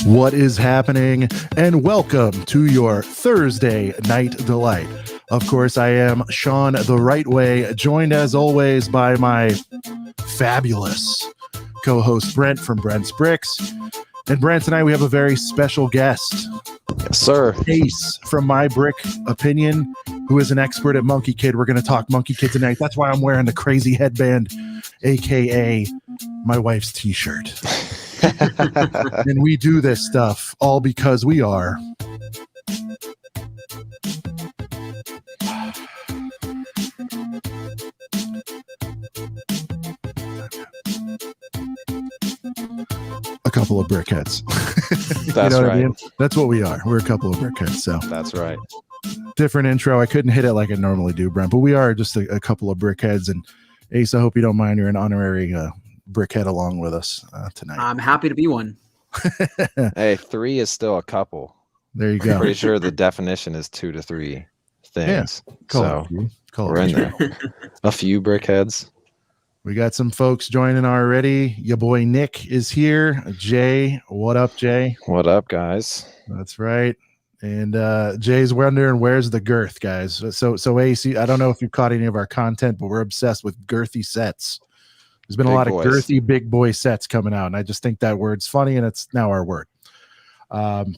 What is happening? And welcome to your Thursday Night Delight. Of course, I am Sean the Right Way, joined as always by my fabulous co-host Brent from Brent's Bricks. And Brent, tonight we have a very special guest. Yes, sir. Ace from My Brick Opinion, who is an expert at Monkey Kid. We're going to talk Monkey Kid tonight. That's why I'm wearing the crazy headband, aka my wife's t-shirt. And we do this stuff all because we are a couple of BrickHeads. That's right. I mean? That's what we are. We're a couple of BrickHeads. So that's right. Different intro. I couldn't hit it like I normally do, Brent, but we are just a couple of BrickHeads. And Ace, I hope you don't mind. You're an honorary BrickHead along with us tonight. I'm happy to be one. Hey, 3 is still a couple. There you go. Pretty sure the definition is 2 to 3 things. Yeah. So we're in there. A few BrickHeads. We got some folks joining already. Your boy Nick is here. Jay, what up, Jay? What up, guys? That's right. And Jay's wondering where's the girth, guys. So AC, I don't know if you caught any of our content, but we're obsessed with girthy sets. There's been a lot of girthy big boy sets coming out, and I just think that word's funny, and it's now our word.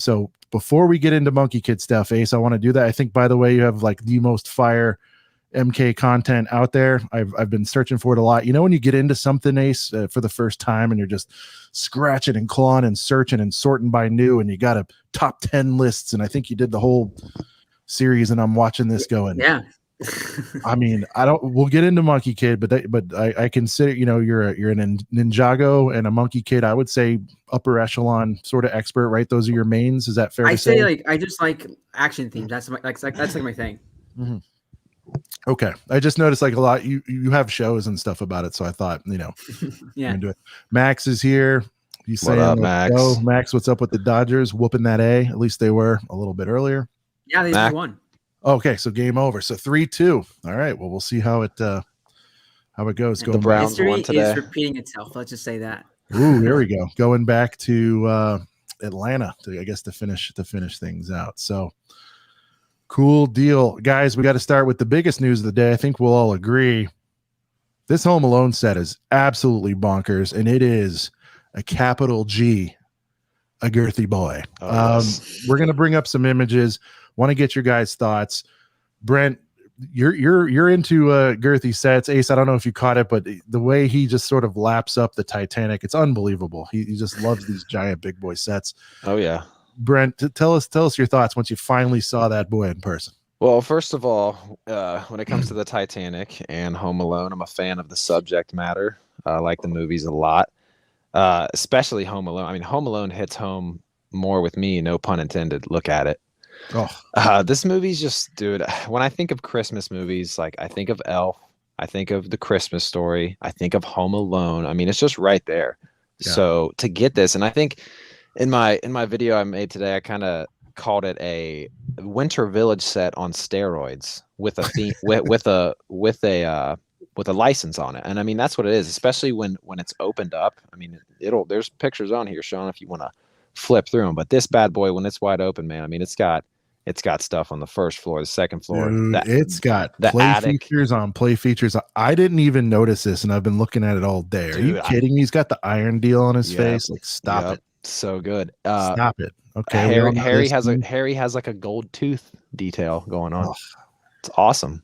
So before we get into Monkey Kid stuff, Ace, I want to do that. I think, by the way, you have like the most fire MK content out there. I've been searching for it a lot. You know, when you get into something, Ace, for the first time, and you're just scratching and clawing and searching and sorting by new, and you got a top 10 lists, and I think you did the whole series, and I'm watching this going, yeah. I mean, we'll get into Monkey Kid, but I consider, you know, you're a Ninjago and a Monkey Kid. I would say upper echelon sort of expert, right? Those are your mains. Is that fair to say? Like, I just like action themes. That's my, that's like my thing. Mm-hmm. Okay. I just noticed like a lot, you have shows and stuff about it. So I thought, you know, yeah. Do it. Max is here. You saying, what up, Max? Go. Max, what's up with the Dodgers? Whooping that A. At least they were a little bit earlier. Yeah, they won. Okay, so game over. So 3-2. All right. Well, we'll see how it goes. The Browns History won today. is repeating itself. Let's just say that. Ooh, there we go. Going back to Atlanta to finish things out. So cool deal, guys. We got to start with the biggest news of the day. I think we'll all agree. This Home Alone set is absolutely bonkers, and it is a capital G, a girthy boy. Oh, yes. We're gonna bring up some images. Want to get your guys' thoughts. Brent, you're into girthy sets. Ace, I don't know if you caught it, but the way he just sort of laps up the Titanic, it's unbelievable. He just loves these giant big boy sets. Oh yeah. Brent, tell us your thoughts once you finally saw that boy in person. Well, first of all, when it comes to the Titanic and Home Alone, I'm a fan of the subject matter. I like the movies a lot, especially Home Alone. I mean, Home Alone hits home more with me, no pun intended. Look at it. Oh, this movie's just, dude, when I think of Christmas movies, like I think of Elf, I think of The Christmas Story, I think of Home Alone. I mean, it's just right there. Yeah. So to get this, and I think in my video I made today, I kind of called it a Winter Village set on steroids with a theme, with a license on it. And I mean, that's what it is, especially when it's opened up. I mean, there's pictures on here, Sean, if you want to flip through them. But this bad boy, when it's wide open, man, I mean, it's got stuff on the first floor, the second floor. Dude, it's got the play features on play features. I didn't even notice this, and I've been looking at it all day. Are you kidding me? He's got the iron deal on his face. Like, stop it. So good. Stop it. Okay. Harry has like a gold tooth detail going on. Oh. It's awesome.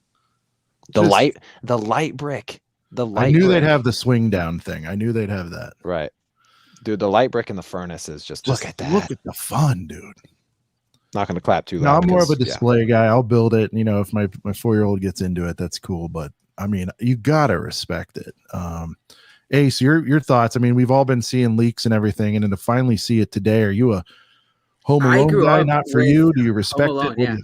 The light brick. I knew they'd have the swing down thing. I knew they'd have that. Right. Dude, the light brick in the furnace is just look at that. Look at the fun, dude. Not going to clap too loud. I'm more of a display guy. I'll build it. You know, if my 4-year-old gets into it, that's cool. But I mean, you gotta respect it. Ace, your thoughts? I mean, we've all been seeing leaks and everything, and then to finally see it today, are you a Home Alone guy? Not for you. Do you respect Alone, it?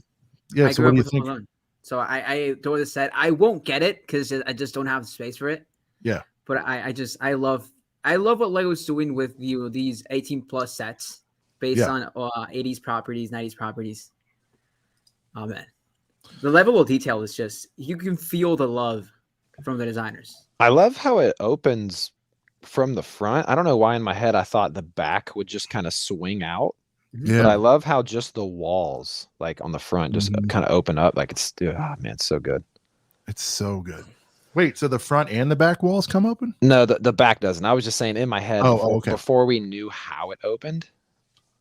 Yeah. So what do you think? So I adore the set. I won't get it because I just don't have the space for it. Yeah. But I love what Lego's doing with these 18+ sets based on 80s properties, 90s properties. Oh man, the level of detail is just, you can feel the love from the designers. I love how it opens from the front. I don't know why in my head I thought the back would just kind of swing out. Yeah. But I love how just the walls, like on the front, just kind of open up. Like it's, man, it's so good. It's so good. Wait, so the front and the back walls come open? No, the back doesn't. I was just saying in my head okay. before we knew how it opened,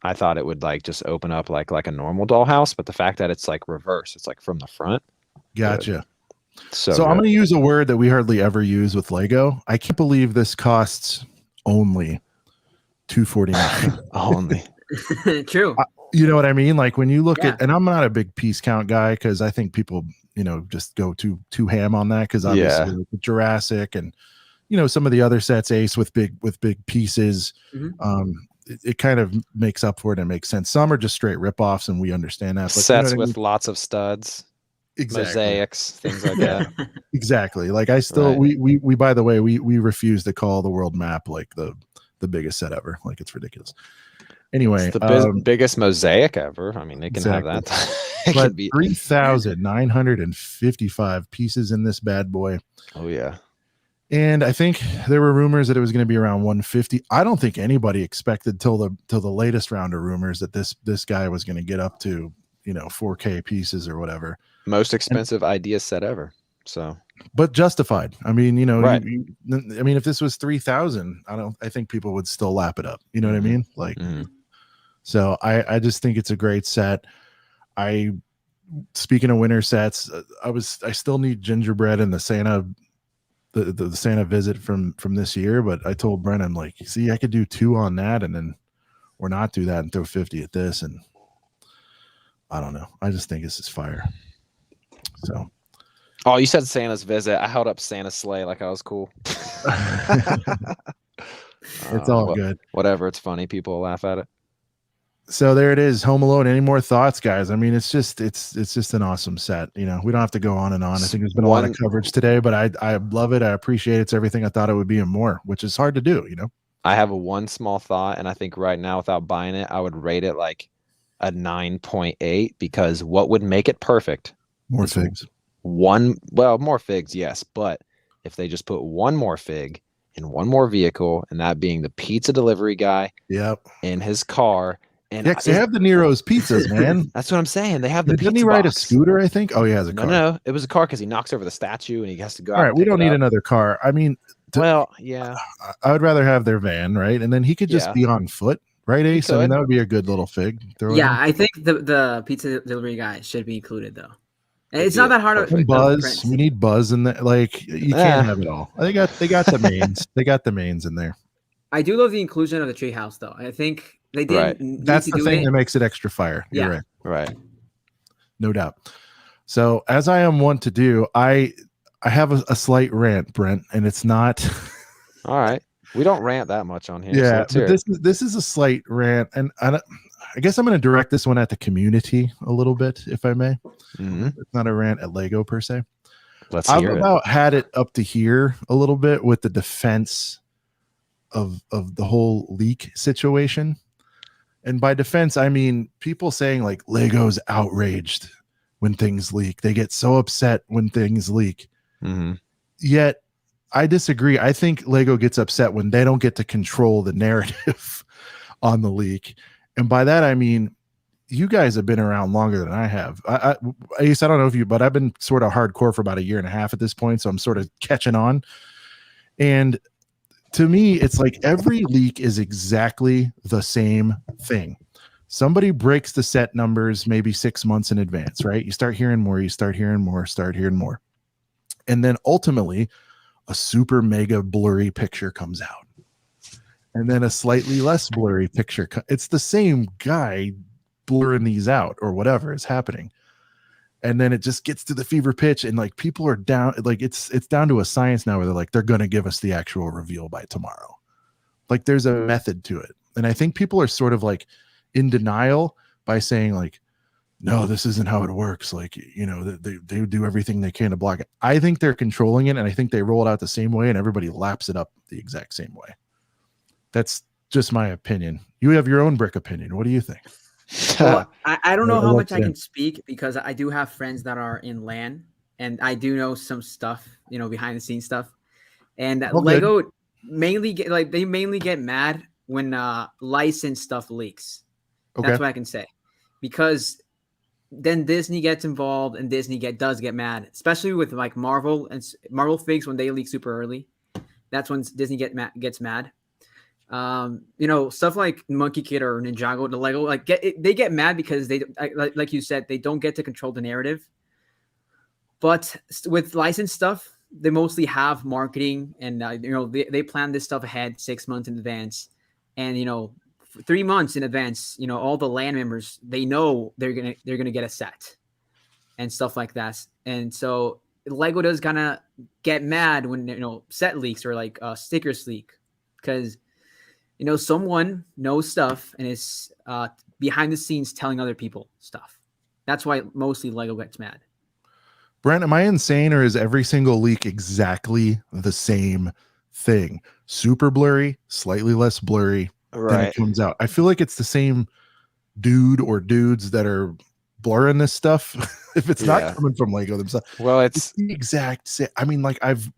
I thought it would like just open up like a normal dollhouse. But the fact that it's like reverse, it's like from the front. Gotcha. So I'm going to use a word that we hardly ever use with Lego. I can't believe this costs only $249. only. True. You know what I mean? Like when you look at, and I'm not a big piece count guy because I think people, just go too ham on that because obviously with Jurassic and some of the other sets, Ace with big pieces, it kind of makes up for it and makes sense. Some are just straight ripoffs, and we understand that. But sets with lots of studs, mosaics, things like that. Exactly. Like I still we by the way we refuse to call the world map like the biggest set ever. Like it's ridiculous. Anyway, it's the biggest mosaic ever. I mean, they can have that. But 3,955 pieces in this bad boy. Oh yeah. And I think there were rumors that it was going to be around 150. I don't think anybody expected till the latest round of rumors that this guy was going to get up to 4K pieces or whatever. Most expensive idea set ever. So, but justified. I mean, right. I mean, if this was 3,000, I think people would still lap it up. You know what I mean? Like. So I just think it's a great set. Speaking of winter sets, I still need gingerbread and the Santa visit from this year, but I told Brennan, like, see, I could do 2 on that and then or not do that and throw 50 at this. And I don't know. I just think this is fire. So. Oh, you said Santa's visit. I held up Santa's sleigh like I was cool. It's all good. Whatever. It's funny. People laugh at it. So there it is, Home Alone. Any more thoughts, guys? I mean, it's just an awesome set. We don't have to go on and on. I think there's been a lot of coverage today, but I love it. I appreciate it. It's everything I thought it would be and more, which is hard to do. I have one small thought, and I think right now, without buying it, I would rate it like a 9.8 because what would make it perfect? More figs. More figs, yes, but if they just put one more fig in one more vehicle, and that being the pizza delivery guy, in his car. And they have the Nero's pizzas, man. That's what I'm saying. They have the pizza Didn't he ride a scooter, I think? Oh, he has a car. No, it was a car because he knocks over the statue and he has to go out. All right, we don't need another car. I mean, yeah. I would rather have their van, right? And then he could just be on foot, right, Ace? I mean, that would be a good little fig. I think the pizza delivery guy should be included, though. And it's not that hard to Buzz. We need Buzz in there. Like, you can't have it all. They got the mains. They got the mains in there. I do love the inclusion of the treehouse, though. I think they did. Right. That's the thing that makes it extra fire. You're right. Right. No doubt. So as I am wont to do, I have a slight rant, Brent, and it's not. All right. We don't rant that much on here. Yeah, so but this is a slight rant, and I guess I'm going to direct this one at the community a little bit, if I may. It's not a rant at Lego per se. I've about had it up to here a little bit with the defense of the whole leak situation. And by defense, I mean people saying like Lego's outraged when things leak. They get so upset when things leak. Yet I disagree. I think Lego gets upset when they don't get to control the narrative on the leak. And by that, I mean, you guys have been around longer than I have. Ace, I don't know if but I've been sort of hardcore for about 1.5 years at this point. So I'm sort of catching on. And to me, it's like every leak is exactly the same thing. Somebody breaks the set numbers maybe 6 months in advance, right? You start hearing more, And then ultimately, a super mega blurry picture comes out. And then a slightly less blurry picture. It's the same guy blurring these out or whatever is happening. And then it just gets to the fever pitch and like people are down, like it's down to a science now where they're going to give us the actual reveal by tomorrow. Like there's a method to it. And I think people are sort of like in denial by saying like, no, this isn't how it works. Like, they do everything they can to block it. I think they're controlling it. And I think they roll it out the same way and everybody laps it up the exact same way. That's just my opinion. You have your own brick opinion. What do you think? Well, I don't know how much I can speak because I do have friends that are in LAN and I do know some stuff, behind the scenes stuff. And Lego, mainly get mad when licensed stuff leaks. Okay. That's what I can say, because then Disney gets involved, and Disney does get mad, especially with like Marvel figs when they leak super early. That's when Disney gets mad. Stuff like Monkey Kid or Ninjago, the Lego, they get mad because like you said, they don't get to control the narrative. But with licensed stuff, they mostly have marketing, and they plan this stuff ahead 6 months in advance, and 3 months in advance, all the land members, they know they're gonna get a set and stuff like that. And so Lego does kind of get mad when set leaks or like stickers leak, because someone knows stuff and is behind the scenes telling other people stuff. That's why mostly Lego gets mad. Brent, am I insane, or is every single leak exactly the same thing? Super blurry, slightly less blurry. Right. Then it comes out. I feel like it's the same dude or dudes that are blurring this stuff. If it's not coming from Lego themselves, well, it's the exact same. I mean, like I've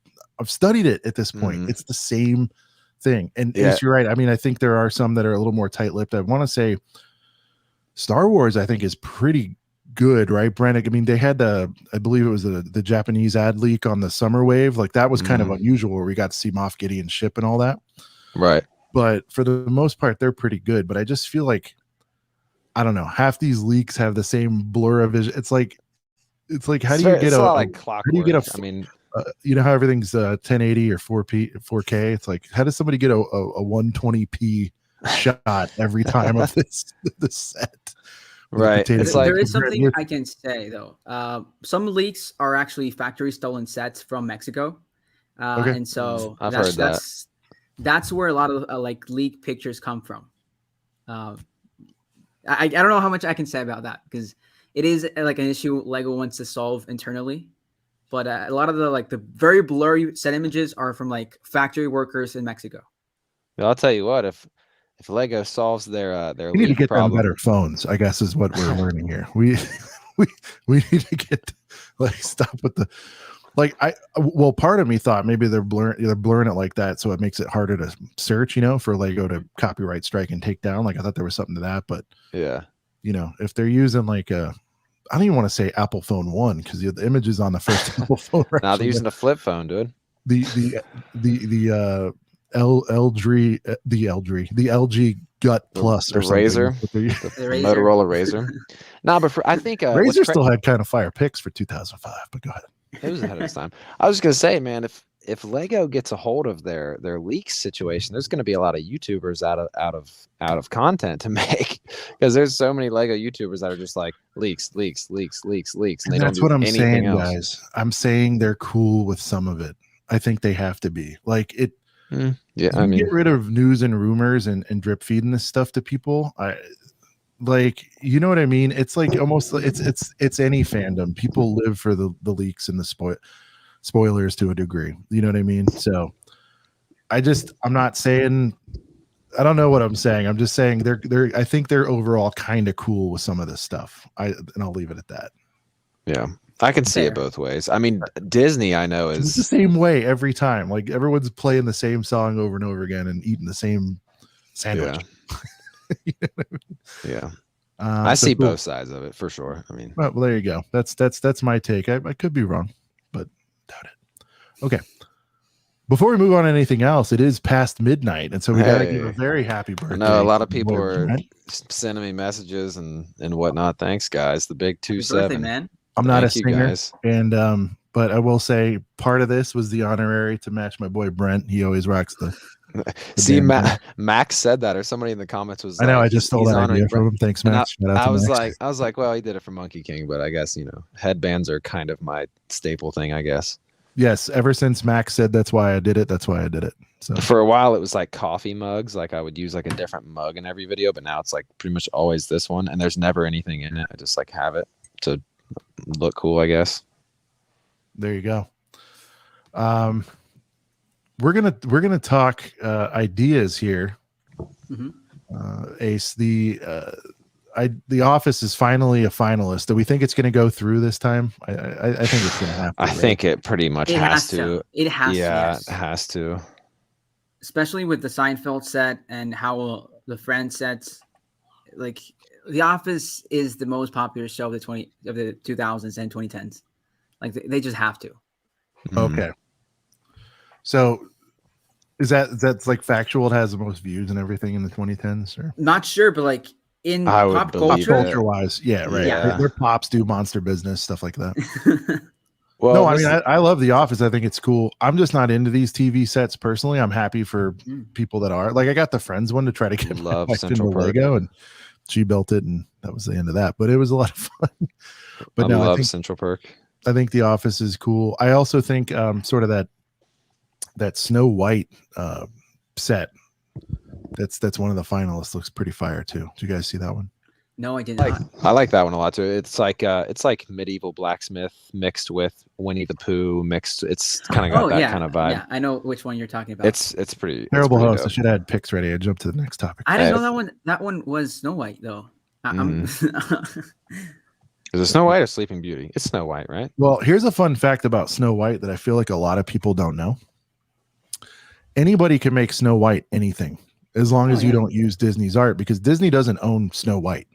studied it at this point. It's the same thing. And you're right. I mean, I think there are some that are a little more tight-lipped. I want to say Star Wars, I think, is pretty good, right, Brent? I mean, they had I believe it was the Japanese ad leak on the Summer Wave. Like that was kind of unusual, where we got to see Moff Gideon's ship and all that. Right. But for the most part, they're pretty good. But I just feel like, I don't know, half these leaks have the same blur of vision. It's like how do you get like clockwork? How do you get I mean, how everything's 1080 or 4K? It's like, how does somebody get a 120p shot every time of the set? Right. It's like, there is something I can say though. Some leaks are actually factory stolen sets from Mexico, and so I've heard that. That's where a lot of like leak pictures come from. I don't know how much I can say about that, because it is like an issue Lego wants to solve internally. But a lot of the very blurry set images are from like factory workers in Mexico. I'll tell you what, if Lego solves their we need to get them better phones, I guess, is what we're learning here. We need to get stop with the part of me thought maybe they're blurring it like that so it makes it harder to search, for Lego to copyright strike and take down. Like I thought there was something to that, but if they're using like I don't even want to say Apple phone 1, because the images on the first Apple phone now they're using a flip phone, dude. The LG Gut Plus or the Razor, the Motorola Razor. No, but I think Razor still had kind of fire picks for 2005. But go ahead. It was ahead of its time. I was gonna say, man, if Lego gets a hold of their leaks situation, there's gonna be a lot of YouTubers out of content to make, because there's so many Lego YouTubers that are just like leaks, and that's what I'm saying, guys. I'm saying they're cool with some of it. I think they have to be like it. Yeah, I mean, get rid of news and rumors and drip feeding this stuff to people. You know what I mean? It's like almost it's any fandom. People live for the leaks and the spoilers to a degree. You know what I mean? So I'm not saying, I don't know what I'm saying. I'm just saying I think they're overall kind of cool with some of this stuff. And I'll leave it at that. Yeah. I can see it both ways. I mean, Disney, I know, is it's the same way every time. Like everyone's playing the same song over and over again and eating the same sandwich. Yeah. I see both sides of it for sure. I mean, well, there you go. That's my take. I could be wrong, but doubt it. Okay. Before we move on to anything else, it is past midnight, and so we got to give a very happy birthday. No, a lot of people are sending me messages and whatnot. Thanks, guys. The big 2-7, man. I'm not a singer, and but I will say part of this was the honorary to match my boy Brent. He always rocks the see, Max said that, or somebody in the comments was. I know. I just stole that idea from him. Thanks, Max. I was like, well, he did it for Monkey King, but I guess headbands are kind of my staple thing, I guess. Yes, ever since Max said that's why I did it. That's why I did it. So for a while it was like coffee mugs, like I would use like a different mug in every video, but now it's like pretty much always this one, and there's never anything in it. I just like have it to look cool, I guess. There you go. We're gonna talk ideas here. Ace, the Office is finally a finalist. Do we think it's going to go through this time? I think it's going to happen. I think it pretty much has to. It has to. Yeah, it has to. especially with the Seinfeld set and how the Friends sets, like The Office is the most popular show of the 2000s and 2010s. Like they just have to. Okay. So that's like factual? It has the most views and everything in the 2010s, or not sure, but like in pop culture wise, yeah, right. Yeah. Their pops do monster business stuff like that. Well, no, I mean I love The Office. I think it's cool. I'm just not into these TV sets personally. I'm happy for people that are. Like I got the Friends one to try to get my wife into Lego, and she built it, and that was the end of that. But it was a lot of fun. But I love Central Perk. I think The Office is cool. I also think sort of that Snow White set. That's one of the finalists. Looks pretty fire too. Did you guys see that one? No, I did not. I like that one a lot too. It's like medieval blacksmith mixed with Winnie the Pooh mixed. It's kind of got that kind of vibe. Yeah, I know which one you're talking about. It's pretty terrible it's pretty host. dope. I should have had picks ready. I jumped to the next topic. I didn't know that one. That one was Snow White though. Is it Snow White or Sleeping Beauty? It's Snow White, right? Well, here's a fun fact about Snow White that I feel like a lot of people don't know. Anybody can make Snow White anything as long as you don't use Disney's art, because Disney doesn't own Snow White.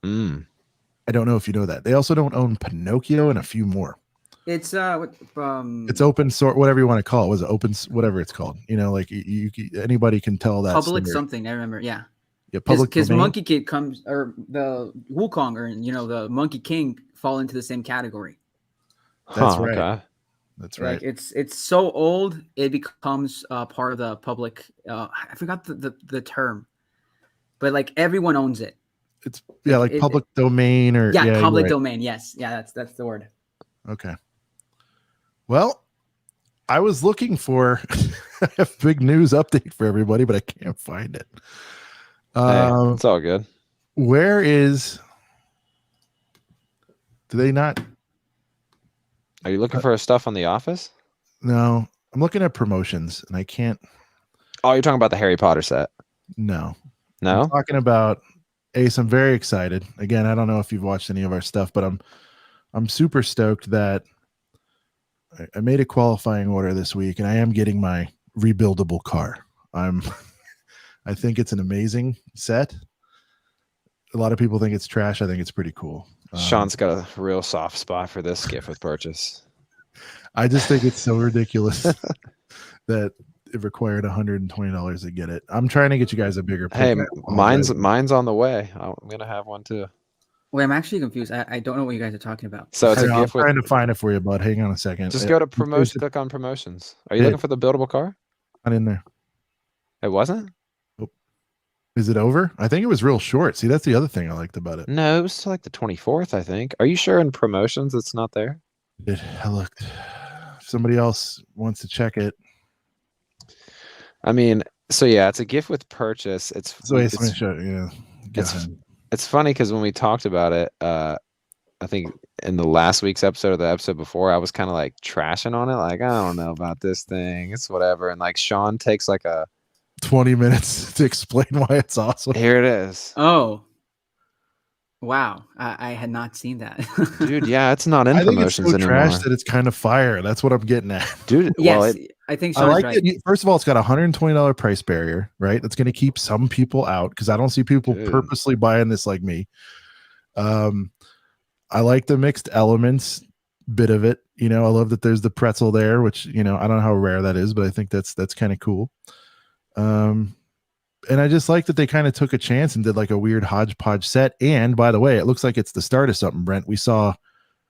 I don't know if you know that. They also don't own Pinocchio and a few more. It's it's open source, whatever you want to call it. Was it open, whatever it's called? You know, like you anybody can tell that public something. I remember, yeah. Yeah, public because Monkey Kid comes, or the Wukong, or the Monkey King fall into the same category. That's right. Okay. That's right. Like it's so old it becomes part of the public. I forgot the term, but like everyone owns it. It's like public domain or public domain. Yes, that's the word. Okay. Well, I was looking for a big news update for everybody, but I can't find it. It's all good. Where is? Do they not? Are you looking for stuff on The Office? No, I'm looking at promotions, and I can't. Oh, you're talking about the Harry Potter set? No. No. I'm talking about Ace. I'm very excited. Again, I don't know if you've watched any of our stuff, but I'm super stoked that I made a qualifying order this week, and I am getting my rebuildable car. I think it's an amazing set. A lot of people think it's trash. I think it's pretty cool. Sean's got a real soft spot for this gift with purchase. I just think it's so ridiculous that it required $120 to get it. I'm trying to get you guys a bigger. Hey, mine's on the way. I'm gonna have one too. Wait, I'm actually confused. I don't know what you guys are talking about. So it's I'm trying to find it for you, bud. Hang on a second. Just go to promotion. Click on promotions. Are you looking for the buildable car? Not in there. It wasn't. Is it over? I think it was real short. See, that's the other thing I liked about it. No, it was like the 24th, I think. Are you sure in promotions it's not there? I looked. If somebody else wants to check it. I mean, so yeah, it's a gift with purchase. It's funny because when we talked about it, I think in the last week's episode or the episode before, I was kind of like trashing on it. Like, I don't know about this thing. It's whatever. And like Sean takes like a 20 minutes to explain why it's awesome. Here it is. Oh, wow! I had not seen that, dude. Yeah, it's not in promotions anymore. Trash that it's kind of fire. That's what I'm getting at, dude. Yes, well, I think so. I like it. First of all, it's got a $120 price barrier, right? That's going to keep some people out because I don't see people purposely buying this like me. I like the mixed elements bit of it. I love that there's the pretzel there, which I don't know how rare that is, but I think that's kind of cool. And I just like that they kind of took a chance and did like a weird hodgepodge set. And by the way, it looks like it's the start of something, Brent. We saw,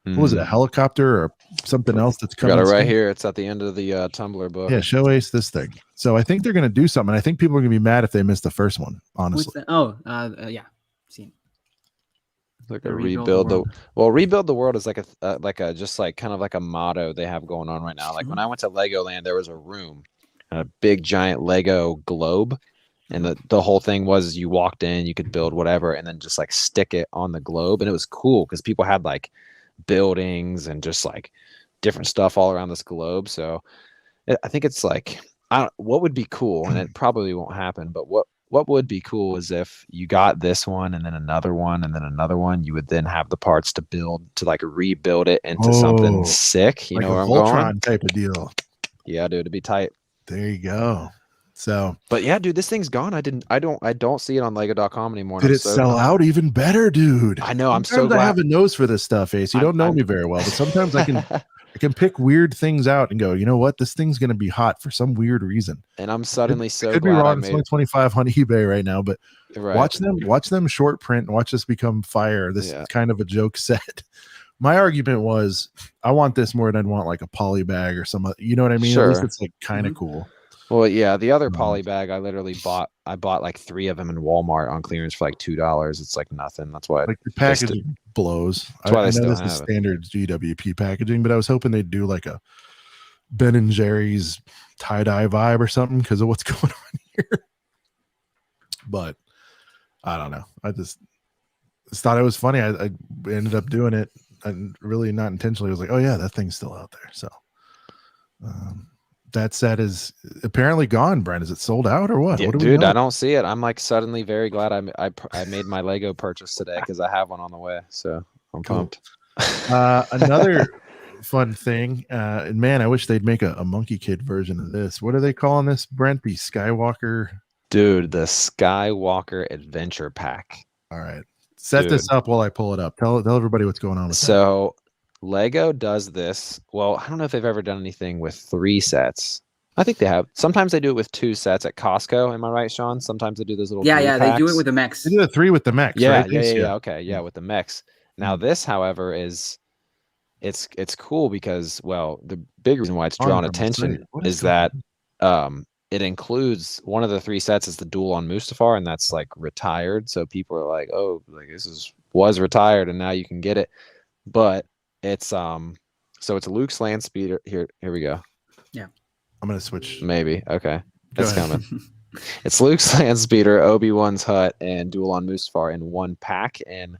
what was it, a helicopter or something else that's coming? Got it right here. It's at the end of the Tumblr book. Yeah, show Ace this thing. So I think they're going to do something. I think people are going to be mad if they miss the first one, honestly. Yeah. Seen. Like a rebuild the world is like a just like kind of like a motto they have going on right now. Like when I went to Legoland, there was a room, a big giant Lego globe, and the whole thing was you walked in, you could build whatever, and then just like stick it on the globe, and it was cool because people had like buildings and just like different stuff all around this globe. So I think it's like what would be cool, and it probably won't happen, but what would be cool is if you got this one and then another one and then another one, you would then have the parts to like rebuild it into something sick. You like know where a I'm Voltron going? type of deal. Yeah, dude, it'd be tight. There you go. So, but yeah, dude, this thing's gone. I don't see it on Lego.com anymore. Did it sell out even better, dude? I know. I'm so Sometimes glad. I have a nose for this stuff, Ace. You don't know me very well, but sometimes I can pick weird things out and go, you know what? This thing's gonna be hot for some weird reason. And I'm suddenly so could glad be wrong. I It's made only 25 on eBay right now, but right. watch them short print and watch this become fire. This kind of a joke set. My argument was I want this more than I'd want like a poly bag or some, you know what I mean? Sure. At least it's like kind of cool. Well, yeah, the other poly bag I literally bought. I bought like 3 of them in Walmart on clearance for like $2. It's like nothing. That's why like the packaging blows. That's why I know still this is standard GWP packaging, but I was hoping they'd do like a Ben and Jerry's tie-dye vibe or something because of what's going on here. But I don't know. I just thought it was funny. I ended up doing it and really not intentionally. I was like, oh yeah, that thing's still out there. So that set is apparently gone. Brent, is it sold out or what? Yeah, what dude, I don't see it. I'm like suddenly very glad I made my Lego purchase today because I have one on the way. So I'm pumped. Another fun thing, and man, I wish they'd make a Monkey Kid version of this. What are they calling this, Brent? The Skywalker? Dude, the Skywalker Adventure Pack. All right. Set this up while I pull it up. Tell everybody what's going on with that. Lego does this. Well, I don't know if they've ever done anything with 3 sets. I think they have. Sometimes they do it with 2 sets at Costco. Am I right, Sean? Sometimes they do those little packs. They do it with the mechs. They do the 3 with the mechs, right? Yeah. Okay, yeah, with the mechs. Now this, however, is it's cool because the big reason why it's drawn attention is that it includes one of the 3 sets is the duel on Mustafar, and that's like retired. So people are like, oh, like this was retired, and now you can get it. But it's so it's Luke's land speeder. Here we go. Yeah. I'm gonna switch. Maybe. Okay. It's coming. It's Luke's land speeder, Obi-Wan's hut, and duel on Mustafar in one pack. And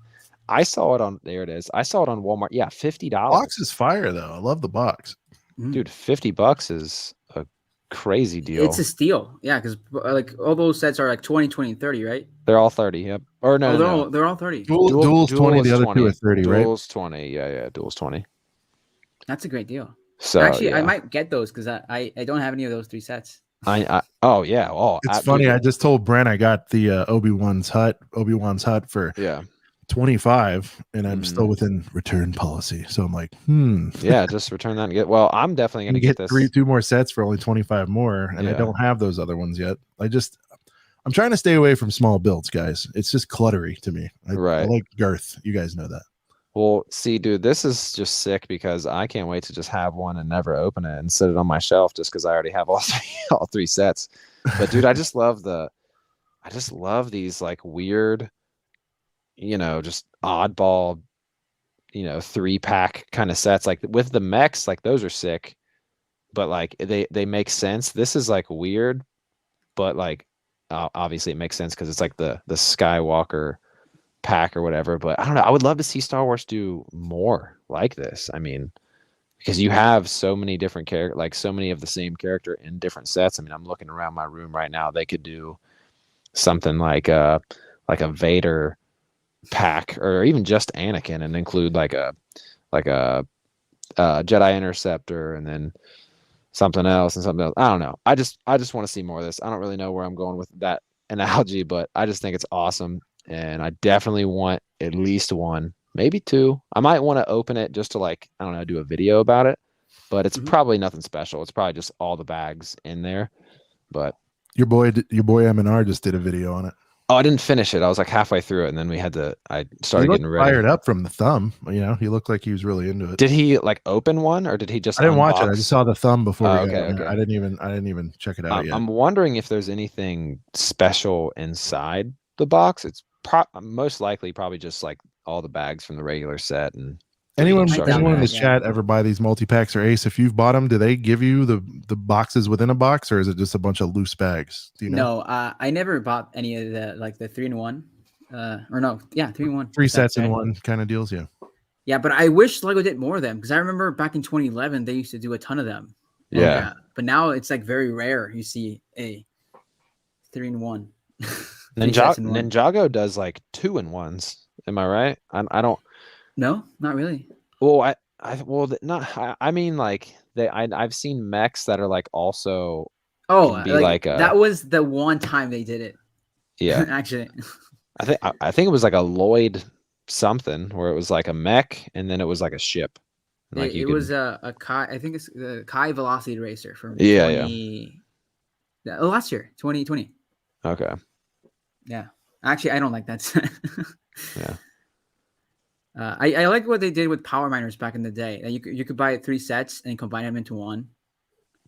I saw it on there. It is. I saw it on Walmart. Yeah, $50. Box is fire though. I love the box. Dude, $50 is a crazy deal. It's a steal. Yeah, because like all those sets are like 20, 20, and 30, right? They're all 30. Yep. Or no, they're all 30. Duel's 20. The other 2 are 30, right? Duel's 20. Yeah. Duel's 20. That's a great deal. So actually, I might get those because I don't have any of those 3 sets. It's funny. I just told Brent I got the Obi-Wan's hut for 25, and I'm still within return policy. So I'm like, yeah, just return that and get. Well, I'm definitely gonna get this 2 more sets for only 25 more, and I don't have those other ones yet. I'm trying to stay away from small builds, guys. It's just cluttery to me. I like girth. You guys know that. Well, see, dude, this is just sick because I can't wait to just have one and never open it and sit it on my shelf just because I already have all 3 sets. But dude, I just love these like weird, just oddball, 3-pack kind of sets. Like with the mechs, like those are sick, but like they make sense. This is like weird, but like obviously it makes sense because it's like the Skywalker pack or whatever. But I don't know, I would love to see Star Wars do more like this. I mean, because you have so many different characters, like so many of the same character in different sets. I mean, I'm looking around my room right now. They could do something like a Vader pack, or even just Anakin, and include like a Jedi Interceptor, and then something else and something else. I don't know. I just want to see more of this. I don't really know where I'm going with that analogy, but I just think it's awesome. And I definitely want at least 1, maybe 2. I might want to open it just to like, I don't know, do a video about it, but it's probably nothing special. It's probably just all the bags in there. But your boy M&R just did a video on it. Oh, I didn't finish it. I was like halfway through it, and then I started getting ready. Fired up from the thumb. He looked like he was really into it. Did he like open one, or did he just? I didn't watch it. I just saw the thumb before. Okay. I didn't even check it out yet. I'm wondering if there's anything special inside the box. It's most likely probably just like all the bags from the regular set. And anyone in the chat ever buy these multi-packs, or Ace, if you've bought them, do they give you the boxes within a box, or is it just a bunch of loose bags? Do you know? No, I never bought any of the 3-in-1 3-in-1 3 sets in one kind of deals. Yeah, but I wish Lego did more of them, because I remember back in 2011 they used to do a ton of them. But now it's like very rare you see a 3-in-1. Ninjago does like 2-in-1s. Am I right? I don't. No, not really. Well, I mean like I've seen mechs that are like also Oh, can be like a, that was the one time they did it. yeah. Actually, I think it was like a Lloyd something where it was like a mech and then it was like a ship. And like it was a Kai. I think it's the Kai Velocity Racer from last year, 2020. Okay. Yeah, actually, I don't like that set. Yeah. I like what they did with Power Miners back in the day. You could buy 3 sets and combine them into one.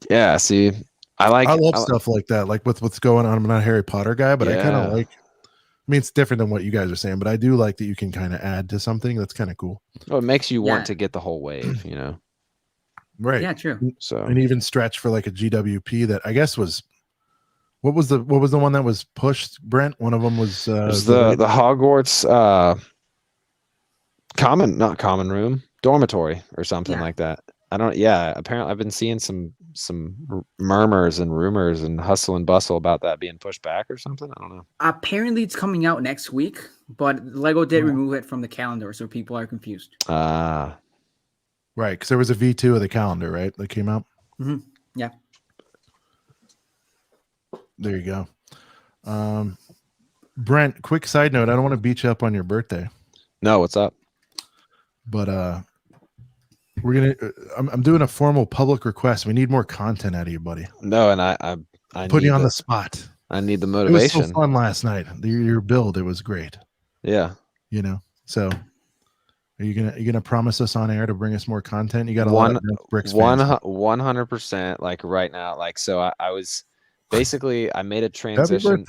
Yeah. See, I love stuff like that. Like with what's going on. I'm not a Harry Potter guy, but I kind of like. I mean, it's different than what you guys are saying, but I do like that you can kind of add to something. That's kind of cool. Well, it makes you want to get the whole wave, you know. Right. Yeah, true. So and even stretch for like a GWP that I guess was. What was the one that was pushed, Brent? One of them was the Hogwarts not common room, dormitory or something like that. I don't. Yeah, apparently I've been seeing some murmurs and rumors and hustle and bustle about that being pushed back or something. I don't know. Apparently it's coming out next week, but Lego did remove it from the calendar, so people are confused. Right, because there was a V2 of the calendar, right? That came out. Mm-hmm. Yeah. There you go. Brent, quick side note. I don't want to beat you up on your birthday. No, what's up? But we're gonna. I'm doing a formal public request. We need more content out of you, buddy. No, and I put you on the spot. I need the motivation. It was so fun last night. Your build, it was great. Yeah. You know. So, are you gonna promise us on air to bring us more content? You got a lot of bricks. 100%. Like right now, like so. I was basically I made a transition.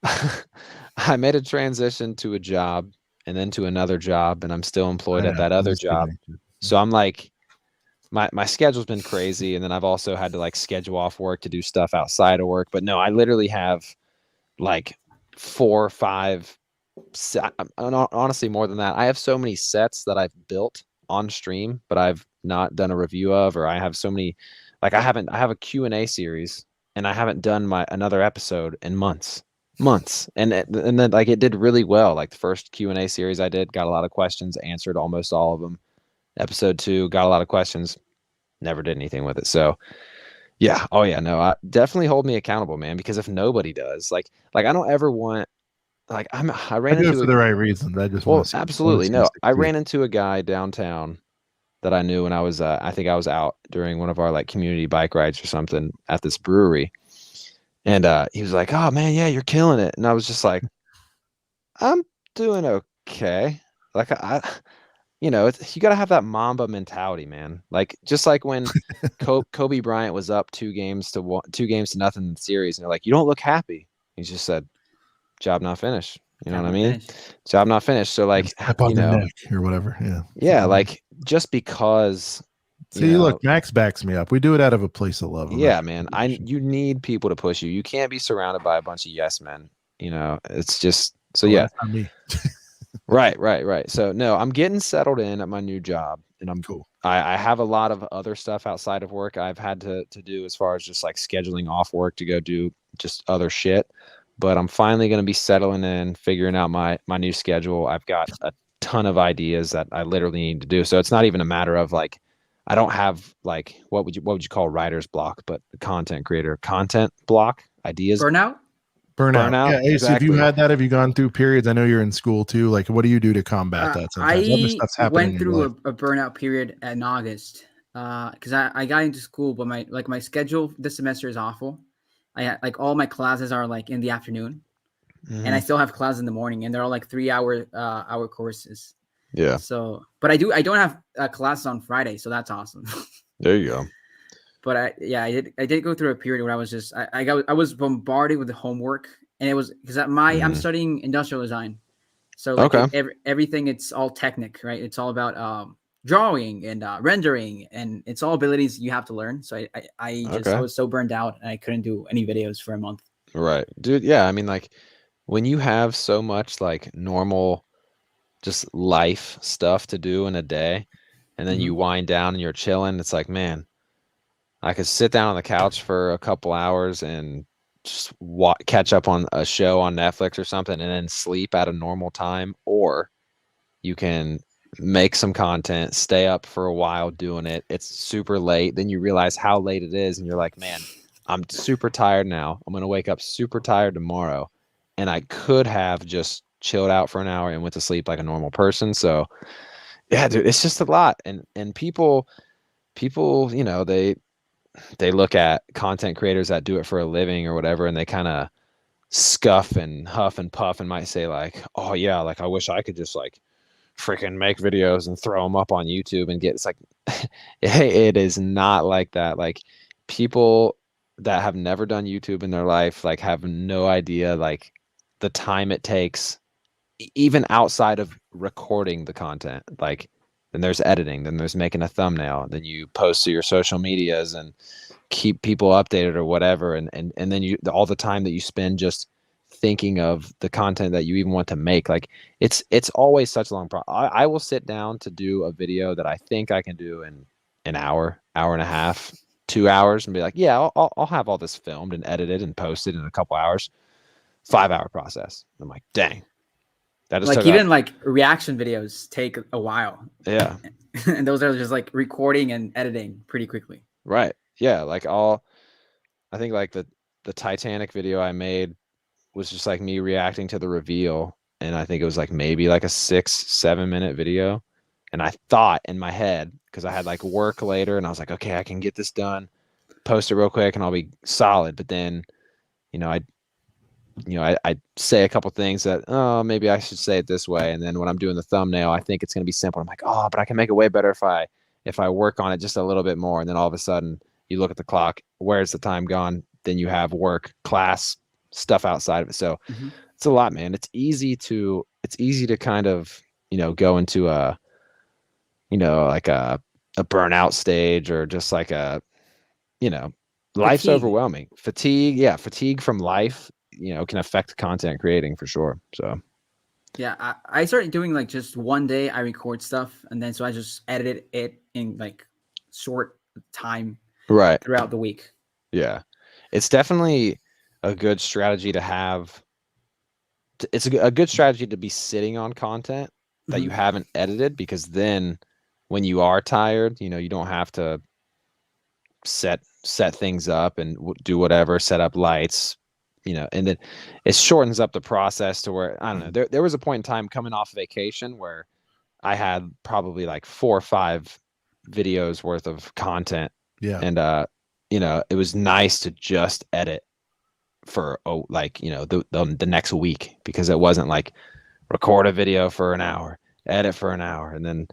I made a transition to a job and then to another job, and I'm still employed at that other job. So I'm like, my schedule's been crazy, and then I've also had to like schedule off work to do stuff outside of work. But no, I literally have like 4 or 5, honestly more than that. I have so many sets that I've built on stream, but I've not done a review of, or I have so many, like I have a Q&A series, and I haven't done another episode in months. And then like it did really well. Like the first Q&A series I did, got a lot of questions, answered almost all of them. Episode 2 got a lot of questions, never did anything with it. So yeah, oh yeah, no, definitely hold me accountable, man, because if nobody does, like I don't ever want, like I ran into for the right reasons. I just absolutely no. I ran into a guy downtown that I knew when I was I think I was out during one of our like community bike rides or something at this brewery. And he was like, "Oh man, yeah, you're killing it." And I was just like, "I'm doing okay." Like you know, you got to have that Mamba mentality, man. Like just like when Kobe Bryant was up 2 games to nothing in the series, and they're like, "You don't look happy." He just said, "Job not finished." You know what I mean? Job not finished. So like, you know, or whatever. Yeah. Yeah, like just because. See, look, Max backs me up. We do it out of a place of love. Yeah, man. You need people to push you. You can't be surrounded by a bunch of yes men. You know, it's just so. Yeah. That's not me. Right. So no, I'm getting settled in at my new job, and I'm cool. I have a lot of other stuff outside of work I've had to do as far as just like scheduling off work to go do just other shit. But I'm finally going to be settling in, figuring out my new schedule. I've got a ton of ideas that I literally need to do. So it's not even a matter of like, I don't have like, what would you call writer's block, but content creator content block ideas. Burnout. Yeah, exactly. So if you had that, have you gone through periods? I know you're in school too. Like, what do you do to combat that? I went through a burnout period in August because I got into school, but my schedule this semester is awful. I had like all my classes are like in the afternoon, and I still have classes in the morning, and they're all like 3-hour courses. Yeah. So, but I don't have classes on Friday, so that's awesome. There you go. But I did go through a period where I was just I was bombarded with the homework, and it was because I'm studying industrial design, so like everything, it's all technic, right? It's all about drawing and rendering, and it's all abilities you have to learn. So I was so burned out, and I couldn't do any videos for a month. Right, dude. Yeah, I mean, like when you have so much like normal, just life stuff to do in a day, and then you wind down and you're chilling, it's like, man, I could sit down on the couch for a couple hours and just catch up on a show on Netflix or something, and then sleep at a normal time. Or you can make some content, stay up for a while doing it. It's super late. Then you realize how late it is, and you're like, man, I'm super tired now. I'm going to wake up super tired tomorrow. And I could have just chilled out for an hour and went to sleep like a normal person. So yeah, dude, it's just a lot. And people, you know, they look at content creators that do it for a living or whatever, and they kind of scuff and huff and puff and might say like, oh yeah, like I wish I could just like freaking make videos and throw them up on YouTube and get, it's like, it is not like that. Like people that have never done YouTube in their life, like have no idea, like the time it takes, even outside of recording the content. Like then there's editing, then there's making a thumbnail, then you post to your social medias and keep people updated or whatever. And then you, all the time that you spend just thinking of the content that you even want to make, like it's always such a long process. I will sit down to do a video that I think I can do in an hour and a half, 2 hours, and be like, yeah, I'll have all this filmed and edited and posted in a couple hours. 5-hour process. I'm like, dang. That is like even like reaction videos take a while. Yeah. And those are just like recording and editing pretty quickly. Right. Yeah. Like I think like the Titanic video I made was just like me reacting to the reveal. And I think it was like maybe like a 6-7 minute video. And I thought in my head, because I had like work later and I was like, okay, I can get this done, post it real quick and I'll be solid. But then, I say a couple things that, oh, maybe I should say it this way. And then when I'm doing the thumbnail, I think it's going to be simple. I'm like, oh, but I can make it way better if I work on it just a little bit more. And then all of a sudden you look at the clock, where's the time gone? Then you have work, class, stuff outside of it. So it's a lot, man. It's easy to kind of, go into like a burnout stage, or just like life's overwhelming. Fatigue from life, can affect content creating for sure. So yeah, I started doing like just one day I record stuff, and then so I just edited it in like short time throughout the week. Yeah, it's definitely a good strategy to have. It's a good strategy to be sitting on content that you haven't edited, because then when you are tired, you don't have to set things up and do whatever, set up lights, and then it shortens up the process to where, I don't know, there was a point in time coming off vacation where I had probably like 4 or 5 videos worth of content. Yeah. And, it was nice to just edit for, the next week, because it wasn't like record a video for an hour, edit for an hour, and then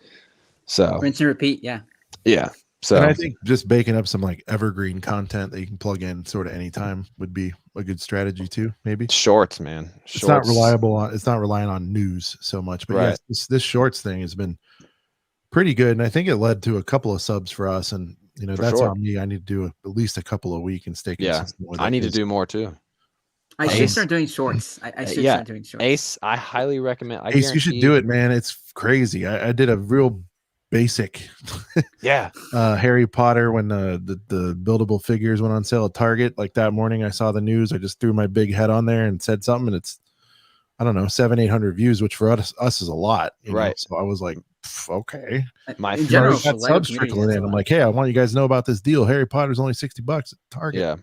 rinse and repeat. Yeah. Yeah. So and I think just baking up some like evergreen content that you can plug in sort of anytime would be a good strategy too. Maybe shorts, man. Shorts. It's not relying on news so much, but yes, this shorts thing has been pretty good. And I think it led to a couple of subs for us. And that's on me. I need to do at least a couple a week and stay consistent with it. I need to do more too. I should start doing shorts. I should start doing shorts. Ace, I highly recommend. Ace, you should do it, man. It's crazy. I did a real basic Harry Potter when the buildable figures went on sale at Target. Like that morning I saw the news, I just threw my big head on there and said something, and it's, I don't know, 700-800 views, which for us is a lot, right? So I was like, okay, my first subs trickling in. I'm like, hey, I want you guys to know about this deal. Harry Potter's only $60 at Target. Yeah,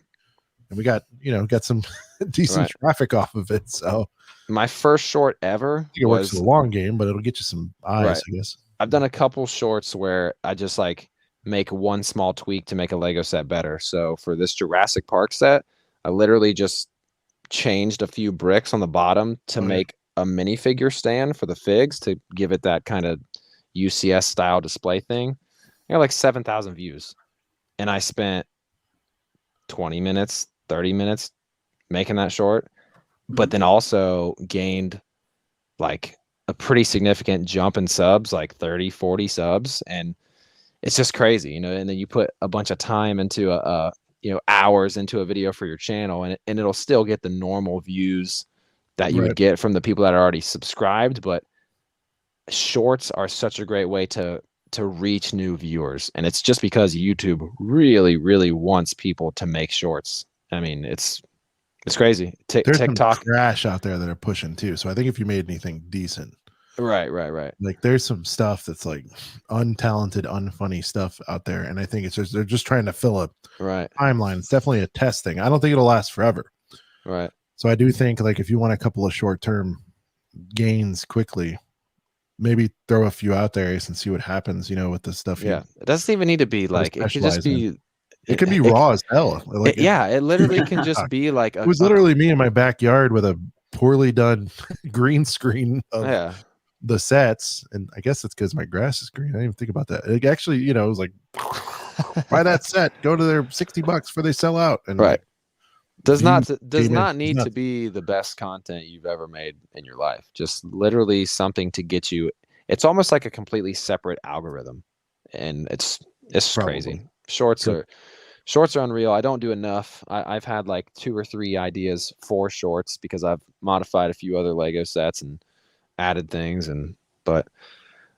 and we got some decent traffic off of it. So my first short ever, it works for the long game, but it'll get you some eyes, I guess. I've done a couple shorts where I just like make one small tweak to make a Lego set better. So for this Jurassic Park set, I literally just changed a few bricks on the bottom to make a minifigure stand for the figs, to give it that kind of UCS style display thing. I got like 7,000 views, and I spent 20 minutes, 30 minutes making that short, but then also gained like a pretty significant jump in subs, like 30-40 subs. And it's just crazy, and then you put a bunch of time into hours into a video for your channel, and it'll still get the normal views that you would get from the people that are already subscribed. But shorts are such a great way to reach new viewers, and it's just because YouTube really, really wants people to make shorts. I mean, it's crazy. There's TikTok some trash out there that are pushing too. So I think if you made anything decent, Right. Like there's some stuff that's like untalented, unfunny stuff out there, and I think it's just they're just trying to fill a timeline. It's definitely a test thing. I don't think it'll last forever. Right. So I do think like if you want a couple of short-term gains quickly, maybe throw a few out there and see what happens, with the stuff. Yeah. It doesn't even need to be like, it could just be, it can be raw as hell. Like it literally can just be like it was literally me in my backyard with a poorly done green screen of the sets, and I guess it's because my grass is green. I didn't even think about that. It actually, it was like buy that set, go to their $60 before they sell out. And does not need to be the best content you've ever made in your life. Just literally something to get you. It's almost like a completely separate algorithm, and it's crazy. Shorts are unreal. I don't do enough. I've had like 2 or 3 ideas for shorts because I've modified a few other Lego sets and added things, but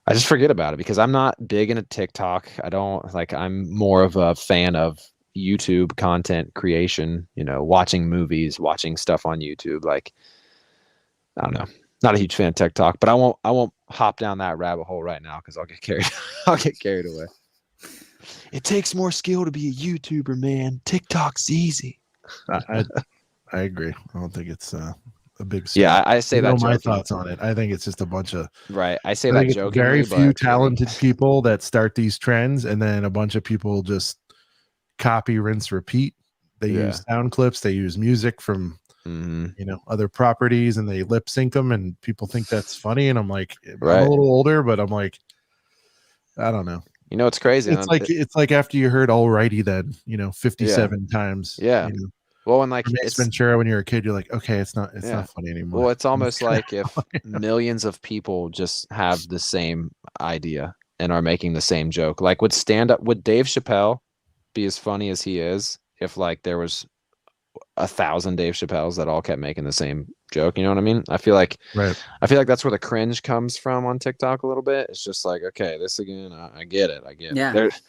I just forget about it because I'm not big into TikTok. I'm more of a fan of YouTube content creation, watching movies, watching stuff on YouTube. Like, I don't know, not a huge fan of TikTok, but I won't hop down that rabbit hole right now because I'll get carried away. It takes more skill to be a YouTuber, man. TikTok's easy. I agree. I don't think it's a big skill. Yeah, I say that. My thoughts on it. I think it's just a bunch of I say that jokingly. Very few talented people that start these trends, and then a bunch of people just copy, rinse, repeat. They use sound clips. They use music from other properties, and they lip sync them, and people think that's funny. And I'm like, I'm a little older, but I'm like, I don't know. It's crazy. It's like after you heard "Alrighty" then 57 times. Yeah. Well, and like Ace Ventura, when you're a kid, you're like, okay, it's not funny anymore. Well, it's almost like if millions of people just have the same idea and are making the same joke. Like, would Dave Chappelle be as funny as he is if like there was 1,000 Dave Chappelles that all kept making the same joke? You know what I mean? I feel like that's where the cringe comes from on TikTok a little bit. It's just like, okay, this again. I get it.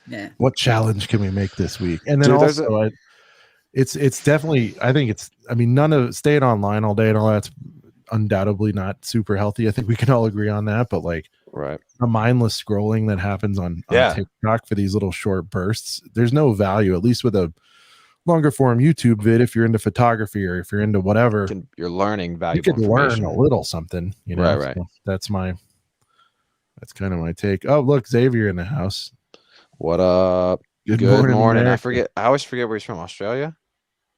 Yeah. What challenge can we make this week? And then it's definitely, none of staying online all day and all that's undoubtedly not super healthy. I think we can all agree on that, but like a mindless scrolling that happens on TikTok for these little short bursts, there's no value, at least with a longer form YouTube vid. If you're into photography or if you're into whatever, you're learning valuable you can learn a little something, Right. So that's kind of my take. Oh, look, Xavier in the house. What up? Good morning. I always forget where he's from. Australia?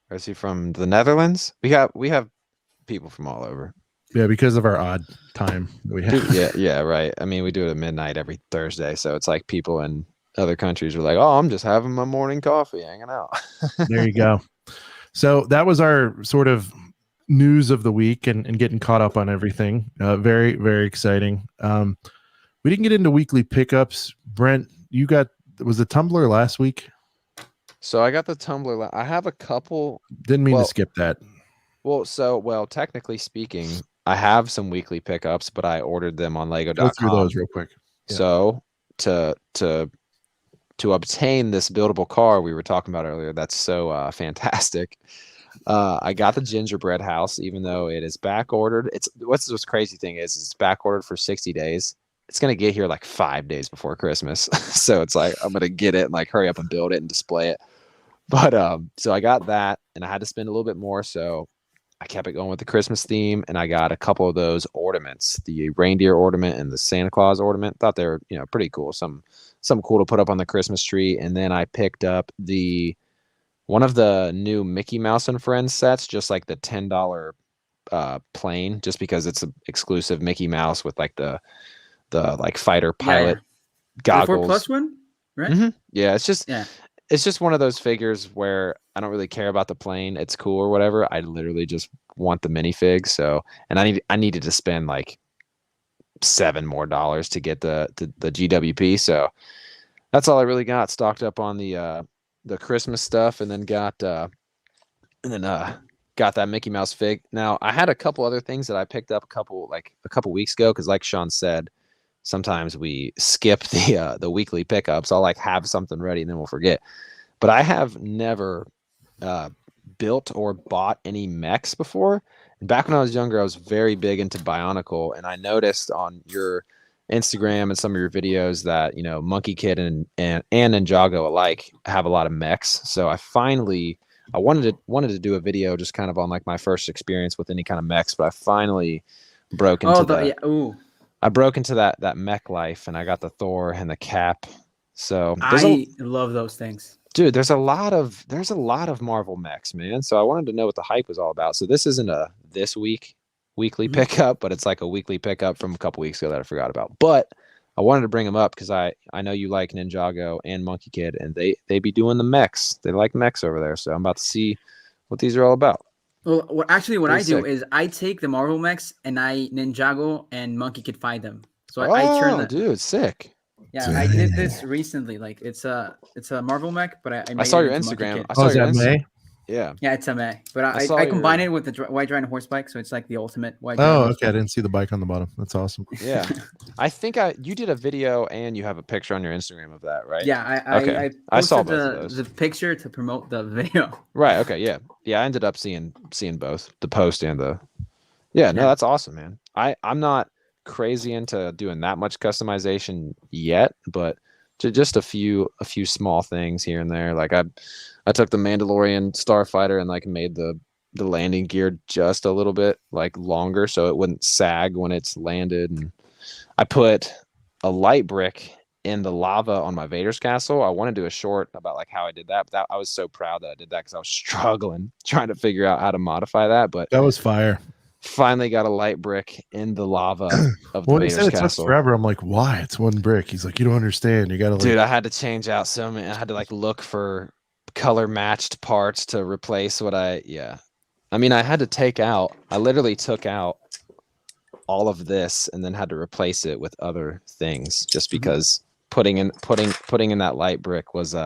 Or is he from the Netherlands? We have people from all over. Yeah, because of our odd time that we have. Yeah, right. I mean, we do it at midnight every Thursday, so it's like people in other countries are like, "Oh, I'm just having my morning coffee, hanging out." There you go. So that was our sort of news of the week and getting caught up on everything. Very, very exciting. We didn't get into weekly pickups. Brent, was the Tumblr last week? So I got the Tumblr. I have a couple. Didn't mean to skip that. Well, technically speaking, I have some weekly pickups, but I ordered them on Lego.com. Go through those real quick. Yeah. So to obtain this buildable car we were talking about earlier, that's so fantastic. I got the gingerbread house, even though it is back ordered. What's this crazy thing is it's back ordered for 60 days. It's going to get here like 5 days before Christmas. So it's like, I'm going to get it and like hurry up and build it and display it. But so I got that and I had to spend a little bit more. So I kept it going with the Christmas theme, and I got a couple of those ornaments, the reindeer ornament and the Santa Claus ornament. Thought they were, pretty cool. Something cool to put up on the Christmas tree. And then I picked up one of the new Mickey Mouse and Friends sets, just like the $10 plane, just because it's an exclusive Mickey Mouse with like the like fighter pilot goggles. The 4+ one, right? Mm-hmm. Yeah, it's just one of those figures where I don't really care about the plane. It's cool or whatever. I literally just want the minifig. So, and I needed to spend like $7 more to get the GWP. So that's all I really got stocked up on the Christmas stuff, and then got that Mickey Mouse fig. Now I had a couple other things that I picked up a couple weeks ago, because like Sean said, sometimes we skip the weekly pickups. I'll like have something ready and then we'll forget. But I have never built or bought any mechs before, Back when I was younger, I was very big into Bionicle, and I noticed on your Instagram and some of your videos that, you know, Monkey Kid and Ninjago alike have a lot of mechs. So I wanted to do a video just kind of on like my first experience with any kind of mechs, but I finally broke into I broke into that mech life, and I got the Thor and the Cap. So I love those things. Dude, there's a lot of Marvel mechs, man. So I wanted to know what the hype was all about. So this isn't a weekly pickup, but it's like a weekly pickup from a couple weeks ago that I forgot about. But I wanted to bring them up because I know you like Ninjago and Monkey Kid, and they be doing the mechs. They like mechs over there. So I'm about to see what these are all about. Well, what I do is I take the Marvel mechs and I Ninjago and Monkey Kid fight them. So I turn the dude, sick. Yeah, I did this recently. Like it's a Marvel mech, but I saw your Instagram. I saw your Instagram. Yeah, it's a May, but I combine it with the White Dragon horse bike, so it's like the ultimate White Dragon. Oh, okay, I didn't see the bike on the bottom. That's awesome. Yeah, I think you did a video and you have a picture on your Instagram of that, right? Yeah, I saw both of those. The picture to promote the video. Right. Okay. Yeah. Yeah. I ended up seeing both the post and the. Yeah. No, that's awesome, man. I'm not crazy into doing that much customization yet, but just a few small things here and there. Like I took the Mandalorian Starfighter and like made the landing gear just a little bit like longer so it wouldn't sag when it's landed, and I put a light brick in the lava on my Vader's castle. I want to do a short about like how I did that, but I was so proud that I did that because I was struggling trying to figure out how to modify that. But that was fire. Finally got a light brick in the lava of the well, Vader's he said castle. It took forever. I'm like, why? It's one brick. He's like, you don't understand. You gotta Dude, I had to change out so many. I had to like look for color matched parts to replace what I mean, I literally took out all of this and then had to replace it with other things just because putting in that light brick was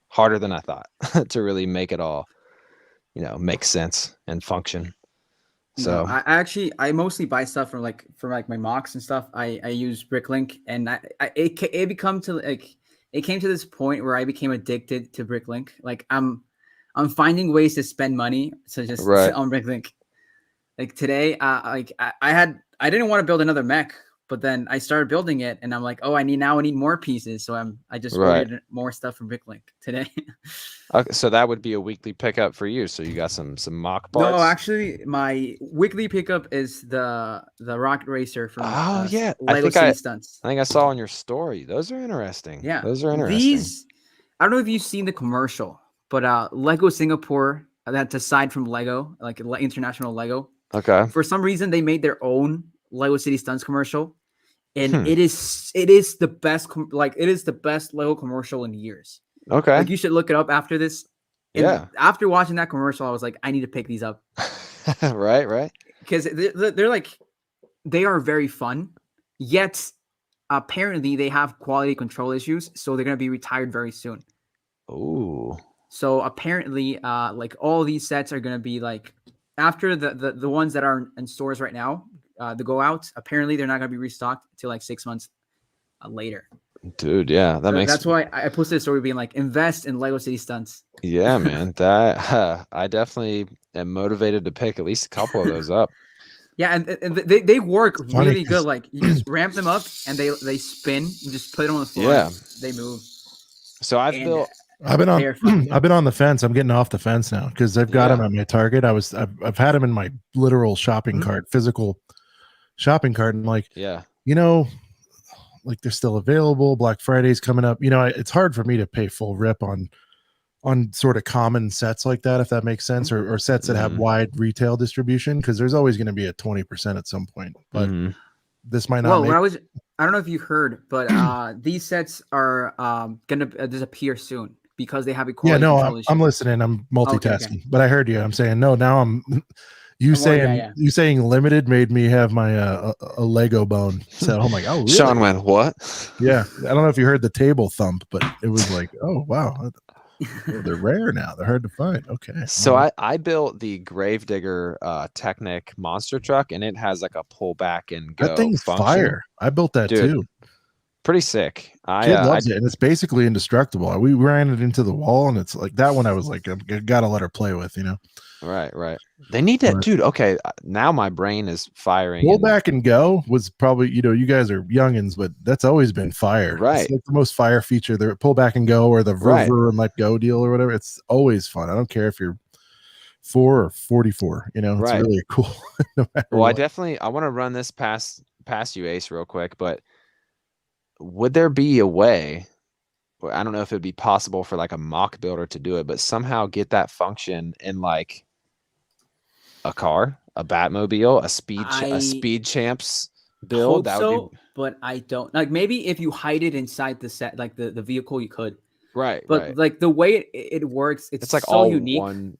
harder than I thought to really make it all, you know, make sense and function. So I mostly buy stuff from my mocks and stuff. I use Bricklink, and it came to this point where I became addicted to Bricklink. Like I'm finding ways to spend money to just sit on Bricklink. Like today, I didn't want to build another mech, but then I started building it, and I'm like, oh, I need more pieces. So I just ordered more stuff from Bricklink today. Okay, so that would be a weekly pickup for you. So you got some mock parts. No, actually, my weekly pickup is the Rocket Racer from Lego City Stunts. I think I saw on your story. Those are interesting. Yeah, those are interesting. I don't know if you've seen the commercial, but Lego Singapore, that's aside from Lego, like international Lego. Okay. For some reason, they made their own Lego City Stunts commercial, and it is the best. It is the best Lego commercial in years. Okay. Like you should look it up after this. And after watching that commercial, I was like, I need to pick these up. Right. Because they are very fun, yet apparently they have quality control issues, so they're gonna be retired very soon. Ooh. So apparently, like all these sets are gonna be like after the ones that are in stores right now, the go outs. Apparently, they're not gonna be restocked until like 6 months later. Dude, yeah, that's why I posted a story being like, invest in Lego City Stunts. Yeah, man, that I definitely am motivated to pick at least a couple of those up. Yeah, and they work really good. Like you just ramp them up and they spin. You just put them on the floor. Yeah, they move. So I've been on the fence. I'm getting off the fence now because I've got them at my Target. I've had them in my literal shopping cart, physical shopping cart, and like, you know, like they're still available. Black Friday's coming up. You know, it's hard for me to pay full rip on sort of common sets like that, if that makes sense, or sets that have wide retail distribution, because there's always going to be a 20% at some point. But this might not. Well, I don't know if you heard, but these sets are going to disappear soon because they have equality. Yeah, no, I'm listening. I'm multitasking, okay. But I heard you. I'm saying no. Now I'm. You saying limited made me have my a Lego bone. So I'm like, oh, really? Sean went, what? Yeah, I don't know if you heard the table thump, but it was like, oh wow, they're rare now. They're hard to find. Okay. So I built the Gravedigger Technic monster truck, and it has like a pull back and go. That thing's function. fire. I built that too. Pretty sick. Kid loves it, and it's basically indestructible. We ran it into the wall, and it's like that one. I was like, I gotta let her play with, you know. Right. They need that, dude. Okay, now my brain is firing. Pull back and go was probably, you know, you guys are youngins, but that's always been fire. Right. It's like the most fire feature. The pull back and go, or the ver and let go deal, or whatever. It's always fun. I don't care if you're 4 or 44. You know, it's really cool. No matter what. I want to run this past you, Ace, real quick. But would there be a way? I don't know if it'd be possible for like a mock builder to do it, but somehow get that function in like a car, a Batmobile, a speed champs build. That would be, but I don't like. Maybe if you hide it inside the set, like the vehicle, you could. Right. But like the way it works, it's like so all unique. One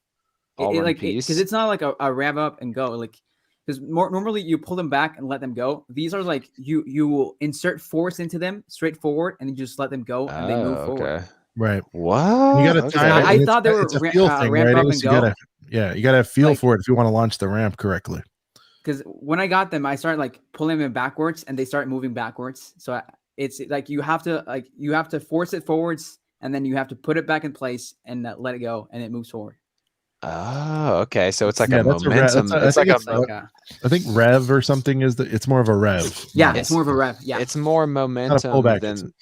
piece, because it's not like a rev up and go. Like, because normally you pull them back and let them go. These are like you will insert force into them straight forward, and you just let them go and they move forward. Right. What? You got to time it. I thought they were it's a feel thing, ramp right? up and go. You got to have feel for it if you want to launch the ramp correctly. Because when I got them, I started like pulling them backwards, and they start moving backwards. So it's like you have to force it forwards, and then you have to put it back in place and let it go, and it moves forward. Oh, okay. So it's like a momentum. I think rev or something it's more of a rev. Yeah, it's more of a rev. Yeah, it's more momentum than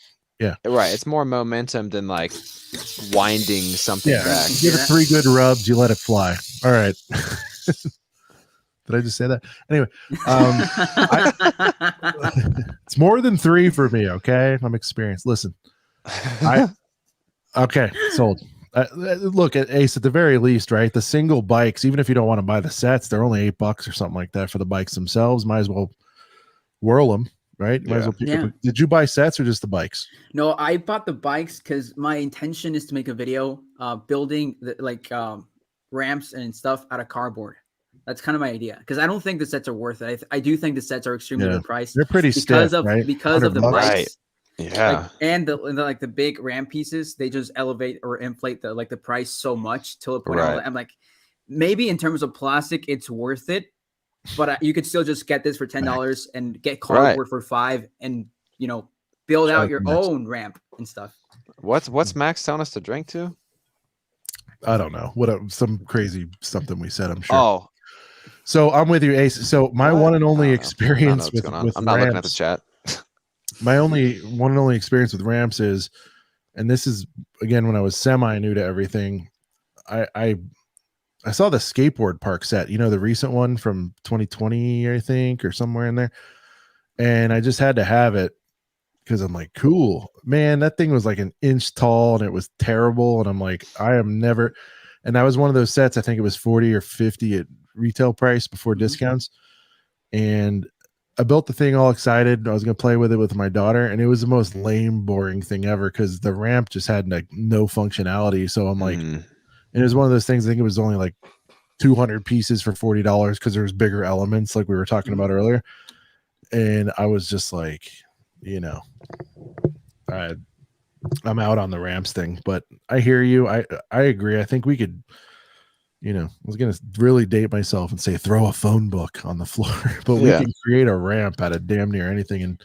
right. It's more momentum than like winding something back. You give it 3 good rubs, you let it fly. All right. Did I just say that? Anyway, it's more than 3 for me. Okay, I'm experienced. Listen, okay, sold. Look at Ace at the very least, right? The single bikes, even if you don't want to buy the sets, they're only $8 or something like that for the bikes themselves. Might as well whirl them, right? Might as well pick up. Did you buy sets or just the bikes? No, I bought the bikes because my intention is to make a video building ramps and stuff out of cardboard. That's kind of my idea, because I don't think the sets are worth it. I do think the sets are extremely good priced. They're pretty because stiff, right? Because of the bikes. Right. Yeah, and the big ramp pieces, they just elevate or inflate the price so much till a point. I'm like, maybe in terms of plastic, it's worth it, but you could still just get this for $10 and get cardboard for $5, and build out your own ramp and stuff. What's Max telling us to drink to? I don't know. Some crazy something we said, I'm sure. Oh, so I'm with you, Ace. So my one and only experience with I'm not looking at the chat. My one and only experience with ramps is, and this is again when I was semi new to everything, I saw the Skateboard Park Set, the recent one from 2020, I think, or somewhere in there, and I just had to have it because I'm like, cool, man, that thing was like an inch tall and it was terrible, and I'm like, I am never, and that was one of those sets, I think it was 40 or 50 at retail price before discounts, and I built the thing all excited. I was going to play with it with my daughter, and it was the most lame, boring thing ever because the ramp just had like no functionality. So I'm like, and it was one of those things, I think it was only like 200 pieces for $40 because there was bigger elements like we were talking about earlier. And I was just like, I'm out on the ramps thing, but I hear you. I agree. I think we could, I was going to really date myself and say, throw a phone book on the floor, but we can create a ramp out of damn near anything. And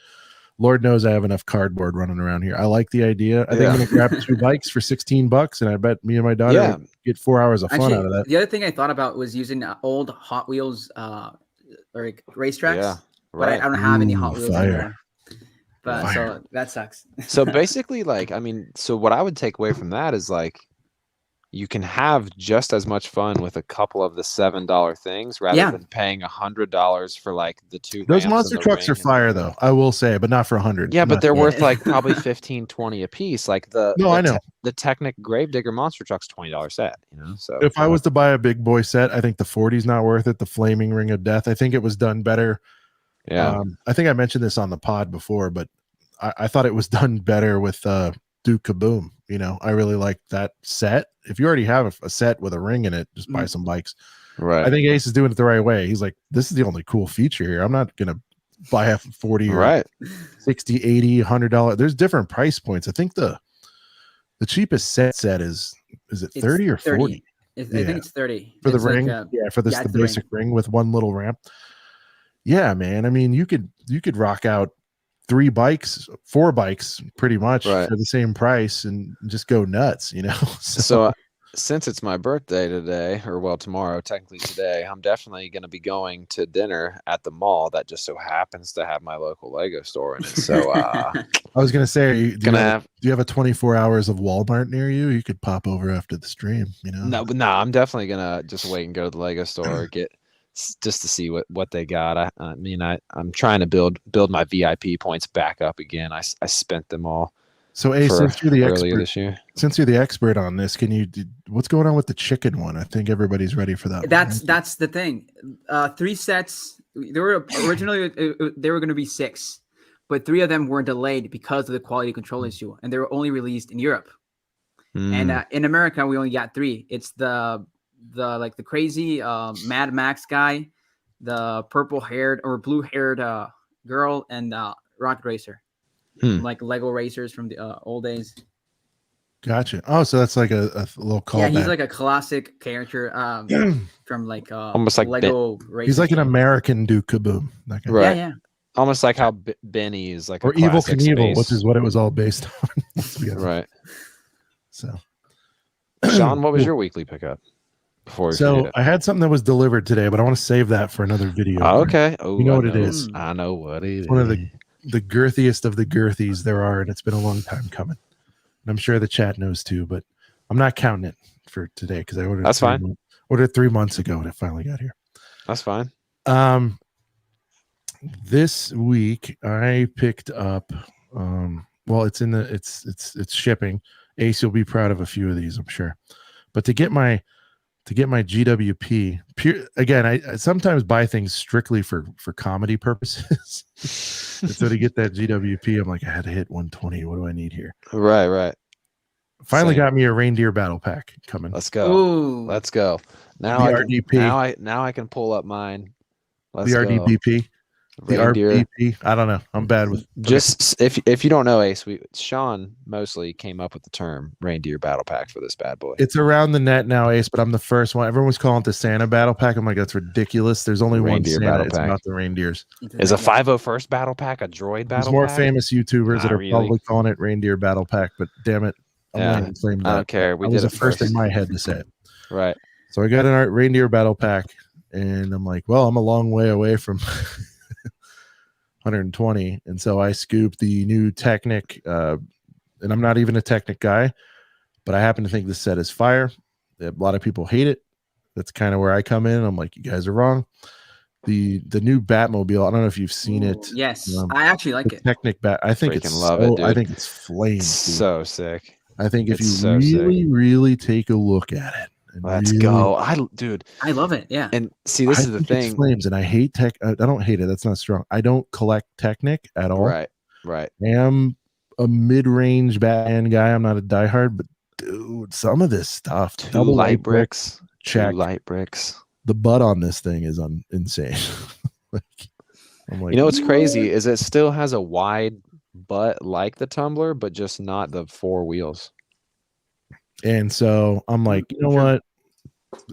Lord knows I have enough cardboard running around here. I like the idea. I think I'm going to grab 2 bikes for $16, and I bet me and my daughter would get 4 hours of fun out of that. The other thing I thought about was using old Hot Wheels or racetracks. Yeah, but I don't have any Hot Wheels anymore. But Fire. so that sucks. So basically, so what I would take away from that is like, you can have just as much fun with a couple of the $7 things rather than paying $100 for like the 2. Those monster trucks are fire, though, I will say, but not for $100. Yeah, but they're worth like probably $15-$20 a piece. Like I know the Technic Gravedigger monster truck's $20 set. So if I was to buy a big boy set, I think the 40's not worth it. The Flaming Ring of Death, I think it was done better. Yeah, I think I mentioned this on the pod before, but I thought it was done better with Duke Kaboom. I really like that set. If you already have a set with a ring in it, just buy some bikes. Right. I think Ace is doing it the right way. He's like, this is the only cool feature here. I'm not going to buy a 40 or 60, 80, $100. There's different price points. I think the cheapest set is it 30 or 40? I think it's 30 for the ring. For the basic ring with one little ramp. Yeah, man. I mean, you could rock out 4 bikes pretty much Right. for the same price and just go nuts, you know. So since it's my birthday today, or well, tomorrow, technically today, I'm definitely going to be going to dinner at the mall that just so happens to have my local Lego store in it. So I was going to say, do you have a 24 hours of Walmart near you? You could pop over after the stream, you know. No, I'm definitely going to just wait and go to the Lego store, just to see what they got. I mean, I'm trying to build my VIP points back up again. I spent them all. So, since you're the expert this year, since you're the expert on this, what's going on with the chicken one? I think everybody's ready for that. That's the thing. 3 sets. There were originally there were going to be 6, but 3 of them were delayed because of the quality control issue, and they were only released in Europe. And in America, we only got 3. It's the crazy Mad Max guy, the purple-haired or blue-haired girl, and Rocket Racer. Like Lego racers from the old days. Gotcha. Oh, so that's like a little call. Yeah, he's like a classic character from like almost like Lego racers. He's like an American Duke Kaboom. Right. Yeah. Almost like how Benny is like or Evil Knievel, which is what it was all based on. Right. So, Sean, what was your weekly pickup? I had something that was delivered today, but I want to save that for another video. Oh, okay. Oh, you know what it is? I know what it is. One of the girthiest of the girthies there are, and it's been a long time coming. And I'm sure the chat knows too, but I'm not counting it for today because I ordered. That's fine. Ordered 3 months ago, and it finally got here. That's fine. This week I picked up. Well, it's it's shipping. Ace, you'll be proud of a few of these, I'm sure. But to get my GWP, again, I sometimes buy things strictly for comedy purposes. And so to get that GWP, I'm like, I had to hit 120. What do I need here? Right. Finally got me a reindeer battle pack coming. Let's go. Ooh. Let's go. Now I can pull up mine. The RDPP. The RDP. I don't know. I'm bad with just if you don't know, Ace, Sean mostly came up with the term reindeer battle pack for this bad boy. It's around the net now, Ace, but I'm the first one. Everyone was calling it the Santa battle pack. I'm like, that's ridiculous. There's only one Santa. It's not the reindeers. Is a 501st battle pack a droid battle? There's more pack? famous YouTubers that are probably calling it reindeer battle pack, but damn it, I don't care. We did the first in my head to say it. Right. So I got an reindeer battle pack, and I'm like, well, I'm a long way away from 120, and so I scooped the new Technic, and I'm not even a Technic guy, but I happen to think this set is fire. A lot of people hate it. That's kind of where I come in. I'm like, you guys are wrong. The new Batmobile, I don't know if you've seen it. Yes, I actually like it. Technic Bat. I think it's love it, dude. I think it's flames. So sick. I think if you really take a look at it. Let's go. I love it. Yeah. And see, this is the thing. It's flames, and I hate tech. I don't hate it. That's not strong. I don't collect Technic at all. Right. I am a mid-range Batman guy. I'm not a diehard, but dude, some of this stuff. Double light bricks. Check. 2 light bricks. The butt on this thing is insane. I'm like, you know what's crazy is it still has a wide butt like the Tumbler, but just not the 4 wheels. And so I'm like, you know what?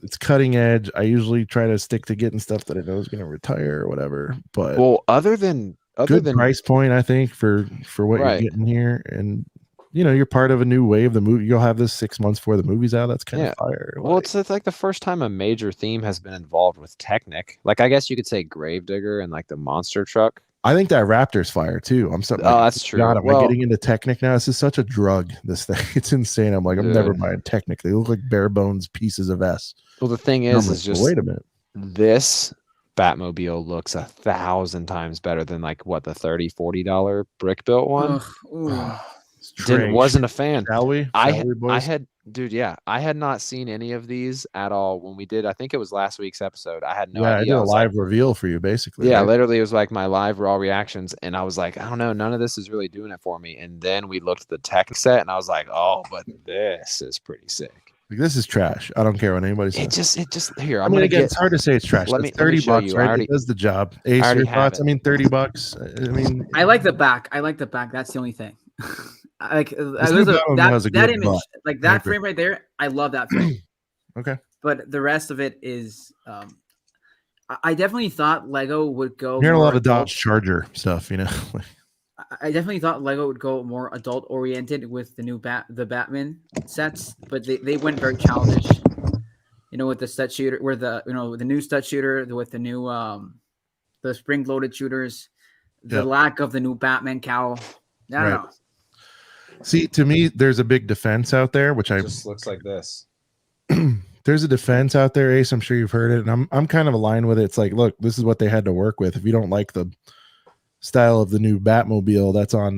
It's cutting edge. I usually try to stick to getting stuff that I know is going to retire or whatever. But other than price point, I think for what you're getting here, and you're part of a new wave. The movie, you'll have this 6 months before the movie's out. That's kind of fire. Well, it's like the first time a major theme has been involved with Technic. Like I guess you could say Gravedigger and like the monster truck. I think that Raptor's fire too. I'm so that's true. God, am I getting into Technic now? This is such a drug. This thing, it's insane. I'm like, I'm never buying Technic. They look like bare bones pieces of S. Well, the thing is just wait a minute. This Batmobile looks 1,000 times better than like what the $30-$40 brick built one. Wasn't a fan. Shall we? I had not seen any of these at all when we did. I think it was last week's episode. I had no idea. I did a live reveal for you, basically. Yeah, right? literally, it was like my live raw reactions, and I was like, I don't know, none of this is really doing it for me. And then we looked at the tech set, and I was like, oh, but this is pretty sick. Like, this is trash. I don't care what anybody says. It just here. It's hard to say it's trash. It's $30, right? It does the job. Ace, your thoughts? I mean, $30. I mean, I like the back. That's the only thing. Like that image, like that frame right there. I love that frame. Okay, but the rest of it is, I definitely thought Lego would go. You're hearing a lot of Dodge Charger stuff, I definitely thought Lego would go more adult oriented with the new the Batman sets, but they went very childish. With the stud shooter, where the the new stud shooter with the new the spring loaded shooters, the lack of the new Batman cowl. I don't know. See, to me, there's a big defense out there, which just looks like this. There's a defense out there, Ace. I'm sure you've heard it, and I'm kind of aligned with it. It's like, look, this is what they had to work with. If you don't like the style of the new Batmobile, it's on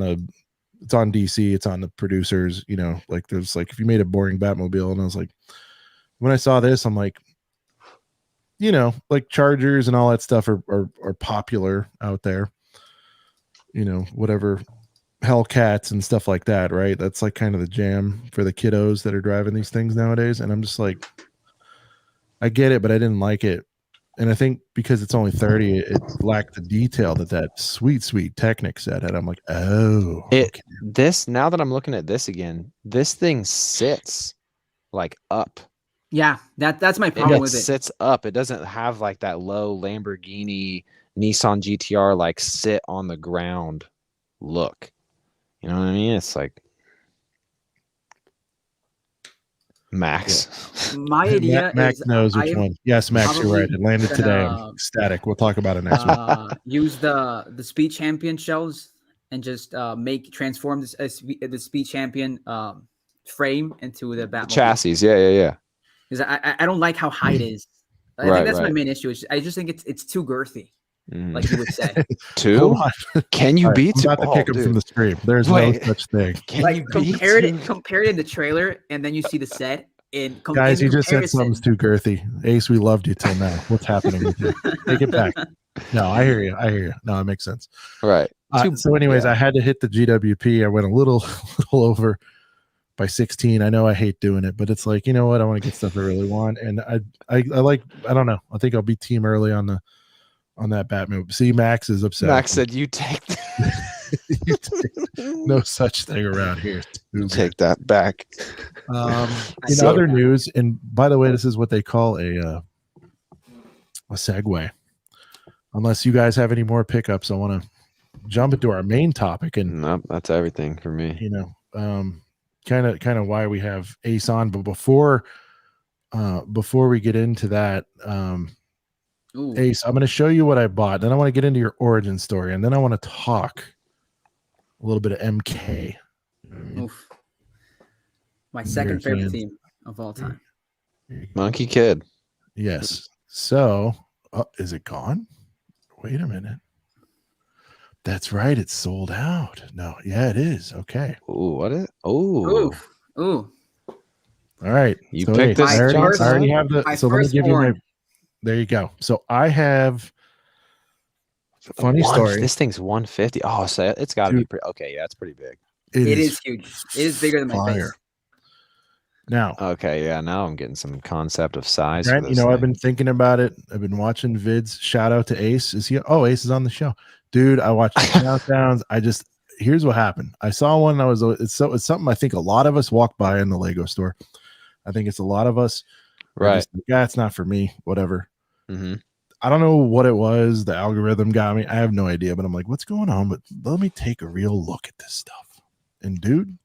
DC, it's on the producers. Like there's like if you made a boring Batmobile, and I was like, when I saw this, I'm like, like Chargers and all that stuff are popular out there. Whatever. Hellcats and stuff like that, right? That's like kind of the jam for the kiddos that are driving these things nowadays. And I'm just like, I get it, but I didn't like it. And I think because it's only 30, it lacked the detail that sweet Technic set had. I'm like, oh, this, now that I'm looking at this again, this thing sits like up. Yeah, that's my problem with it. It sits up. It doesn't have like that low Lamborghini, Nissan GTR like sit on the ground look. You know what I mean? It's like Max. My idea Max is knows which one. Yes, Max, you're right. It landed today. I'm ecstatic. We'll talk about it next week. Use the Speed Champion shells and just transform the Speed Champion frame into the Batmobile. Chassis. Yeah. Because I don't like how high it is. I think that's my main issue. I just think it's too girthy. Like you would say. Two? Can you beat two? I'm about to kick him from the stream. There's no such thing. Like compare it in the trailer, and then you see the set. Guys, you just said something's too girthy. Ace, we loved you till now. What's happening with you? Take it back. No, I hear you. No, it makes sense. Right. So anyways, I had to hit the GWP. I went a little over by 16. I know I hate doing it, but it's like, you know what? I want to get stuff I really want. And I like, I don't know. I think I'll be team early on that Batman. See, Max is upset. Max said, "You take no such thing around here. Take that back." In other news, and by the way, this is what they call a segue. Unless you guys have any more pickups, I want to jump into our main topic. And nope, that's everything for me. Kind of why we have Ace on. But before we get into that, Ace, I'm going to show you what I bought. Then I want to get into your origin story, and then I want to talk a little bit of MK. Oof. My second favorite team of all time. Monkey Kid. Yes. So, is it gone? Wait a minute. That's right. It's sold out. No, yeah, it is. Okay. Ooh, what is it? Ooh. All right. You picked this. I already have the. So let me give you my. There you go. So I have funny story. This thing's 150. Oh, so it's got to be pretty. Okay, yeah, it's pretty big. It is huge. It is bigger than my face. Now. Okay, yeah. Now I'm getting some concept of size. Right, I've been thinking about it. I've been watching vids. Shout out to Ace. Is he? Oh, Ace is on the show, dude. I watched the countdowns. Here's what happened. I saw one. It's something I think a lot of us walk by in the Lego store. I think it's a lot of us. Right. Yeah, it's not for me. Whatever. Mm-hmm. I don't know what it was. The algorithm got me. I have no idea, but I'm like, what's going on? But let me take a real look at this stuff. And dude,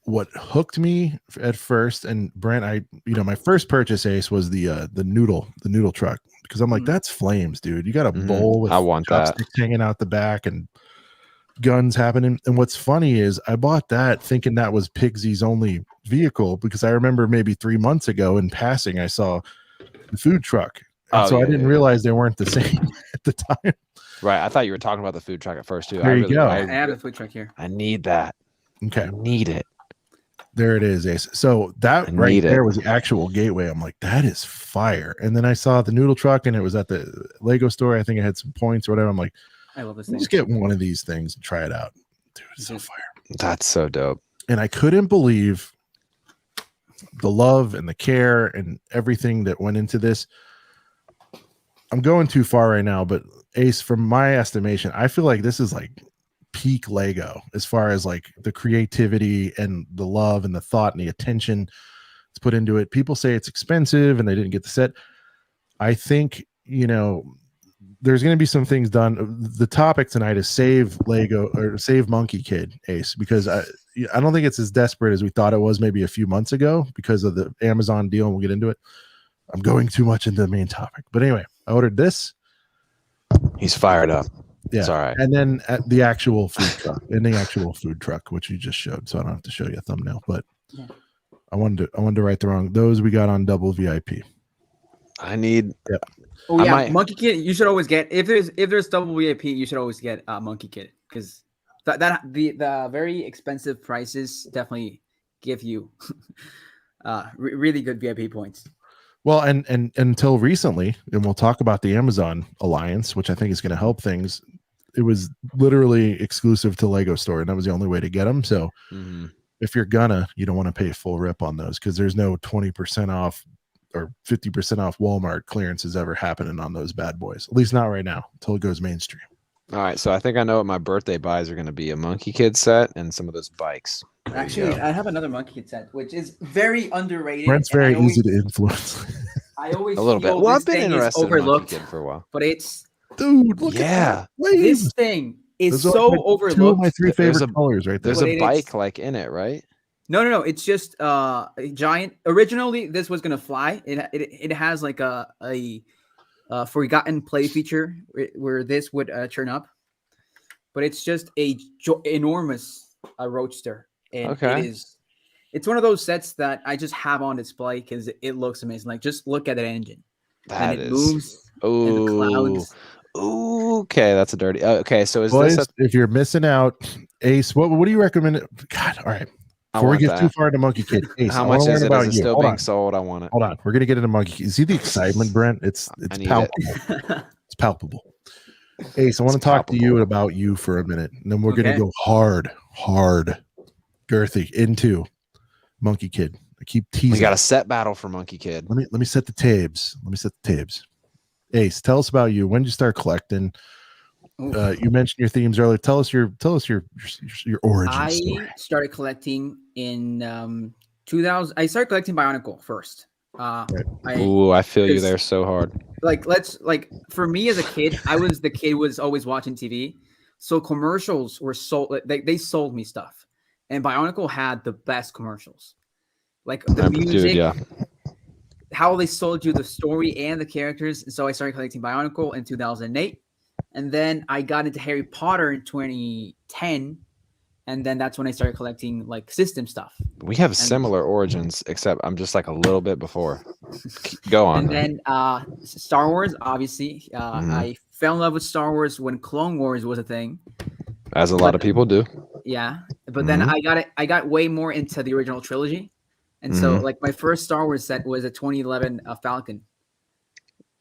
what hooked me at first, and Brent, my first purchase, Ace, was the noodle truck, because I'm like, that's flames, dude. You got a bowl with chopsticks hanging out the back and guns happening. And what's funny is I bought that thinking that was Pigsy's only vehicle, because I remember maybe 3 months ago in passing, I saw the food truck. And I didn't realize they weren't the same at the time. Right. I thought you were talking about the food truck at first too. There you go. I have a food truck here. I need that. Okay. I need it. There it is, Ace. So that right there was the actual gateway. I'm like, that is fire. And then I saw the noodle truck, and it was at the Lego store. I think it had some points or whatever. I'm like, I love this thing. Let's get one of these things and try it out. Dude, it's so fire. That's so dope. And I couldn't believe the love and the care and everything that went into this. I'm going too far right now, but Ace, from my estimation, I feel like this is like peak Lego as far as like the creativity and the love and the thought and the attention that's put into it. People say it's expensive and they didn't get the set. I think, there's going to be some things done. The topic tonight is save Lego or save Monkey Kid, Ace, because I don't think it's as desperate as we thought it was maybe a few months ago because of the Amazon deal, and we'll get into it. I'm going too much into the main topic, but anyway, I ordered this. He's fired up. Yeah, it's all right. And then at the actual food truck, which you just showed, so I don't have to show you a thumbnail, but yeah. I wanted to right the wrong. Those we got on double VIP. I need. Yep. Oh yeah, Monkey Kid. You should always get if there's double VIP. You should always get Monkey Kid because the very expensive prices definitely give you really good VIP points. Well, and until recently, and we'll talk about the Amazon alliance, which I think is going to help things. It was literally exclusive to Lego Store, and that was the only way to get them. So if you don't want to pay full rip on those because there's no 20% off or 50% off Walmart clearances ever happening on those bad boys. At least not right now until it goes mainstream. All right, so I think I know what my birthday buys are going to be: a Monkey Kid set and some of those bikes. Actually, I have another Monkey Kid set, which is very underrated. Brent's very easy to influence. I always a little bit. Well, I've been interested in Monkey Kid for a while, but it's dude. Look at this thing is those so are overlooked. Two of my three favorite colors, right there. There's a bike like in it, right? No. It's just a giant. Originally, this was gonna fly. It has like a forgotten play feature where this would turn up, but it's just a enormous roadster, and it's one of those sets that I just have on display because it looks amazing. Like just look at that engine, and it moves in the clouds. Okay, that's a dirty. Okay, so is Boys, this if you're missing out, Ace? What do you recommend? God, all right. Before we get too far into Monkey Kid, Ace, how much is it? Is it still being sold? I want it. Hold on, we're gonna get into Monkey Kid. See the excitement, Brent? It's palpable. It's palpable. Ace, I want to talk to you about you for a minute, and then we're gonna go hard, girthy into Monkey Kid. I keep teasing. We got a set battle for Monkey Kid. Let me set the tabs. Ace, tell us about you. When did you start collecting? You mentioned your themes earlier. Tell us your origin story. I started collecting in 2000. I started collecting Bionicle first. I feel you there so hard. For me as a kid, I was the kid was always watching TV, so commercials were sold. They sold me stuff, and Bionicle had the best commercials, like the music, how they sold you the story and the characters. And so I started collecting Bionicle in 2008. And then I got into Harry Potter in 2010, and then that's when I started collecting like system stuff. We have similar origins, except I'm just like a little bit before. Go on. And then Star Wars, obviously. I fell in love with Star Wars when Clone Wars was a thing, as a lot of people do. Yeah, but then I got way more into the original trilogy, and so like my first Star Wars set was a 2011 Falcon.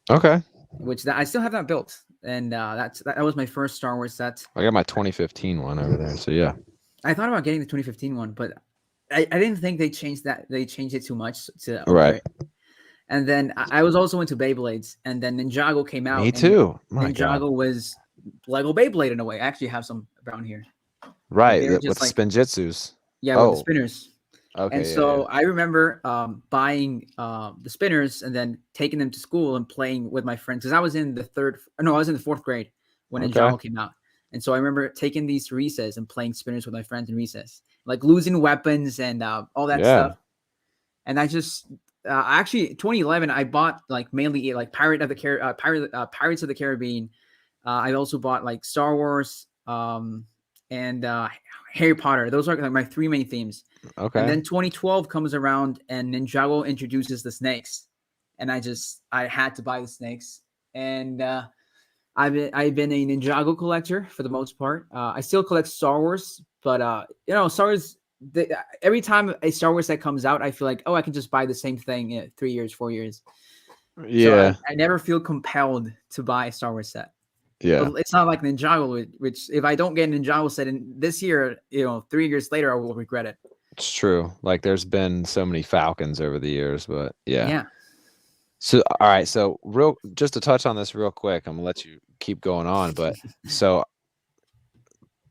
Okay. Which I still have not built. And that was my first Star Wars set. I got my 2015 one over there. So yeah, I thought about getting the 2015 one, but I didn't think they changed that. They changed it too much to right. And then I was also into Beyblades, and then Ninjago came out. Me too. Ninjago was Lego Beyblade in a way. I actually have some around here. Right, with Spinjitzus. Yeah, with the spinners. Okay. And so I remember buying the spinners and then taking them to school and playing with my friends because I was in the fourth grade when Ninjago came out. And so I remember taking these to recess and playing spinners with my friends in recess, like losing weapons and all that stuff. And I just actually 2011 I bought like mainly like Pirates of the Caribbean. I also bought like Star Wars and Harry Potter. Those are like my three main themes. Okay. And then 2012 comes around and Ninjago introduces the snakes, and I had to buy the snakes. And I've been a Ninjago collector for the most part. I still collect Star Wars, but Star Wars. Every time a Star Wars set comes out, I feel like I can just buy the same thing in 3 years, 4 years. Yeah. So I never feel compelled to buy a Star Wars set. Yeah, but it's not like Ninjago, which if I don't get Ninjago set in this year, 3 years later, I will regret it. It's true. Like there's been so many Falcons over the years, but yeah. Yeah. So, all right. So just to touch on this real quick, I'm gonna let you keep going on, but so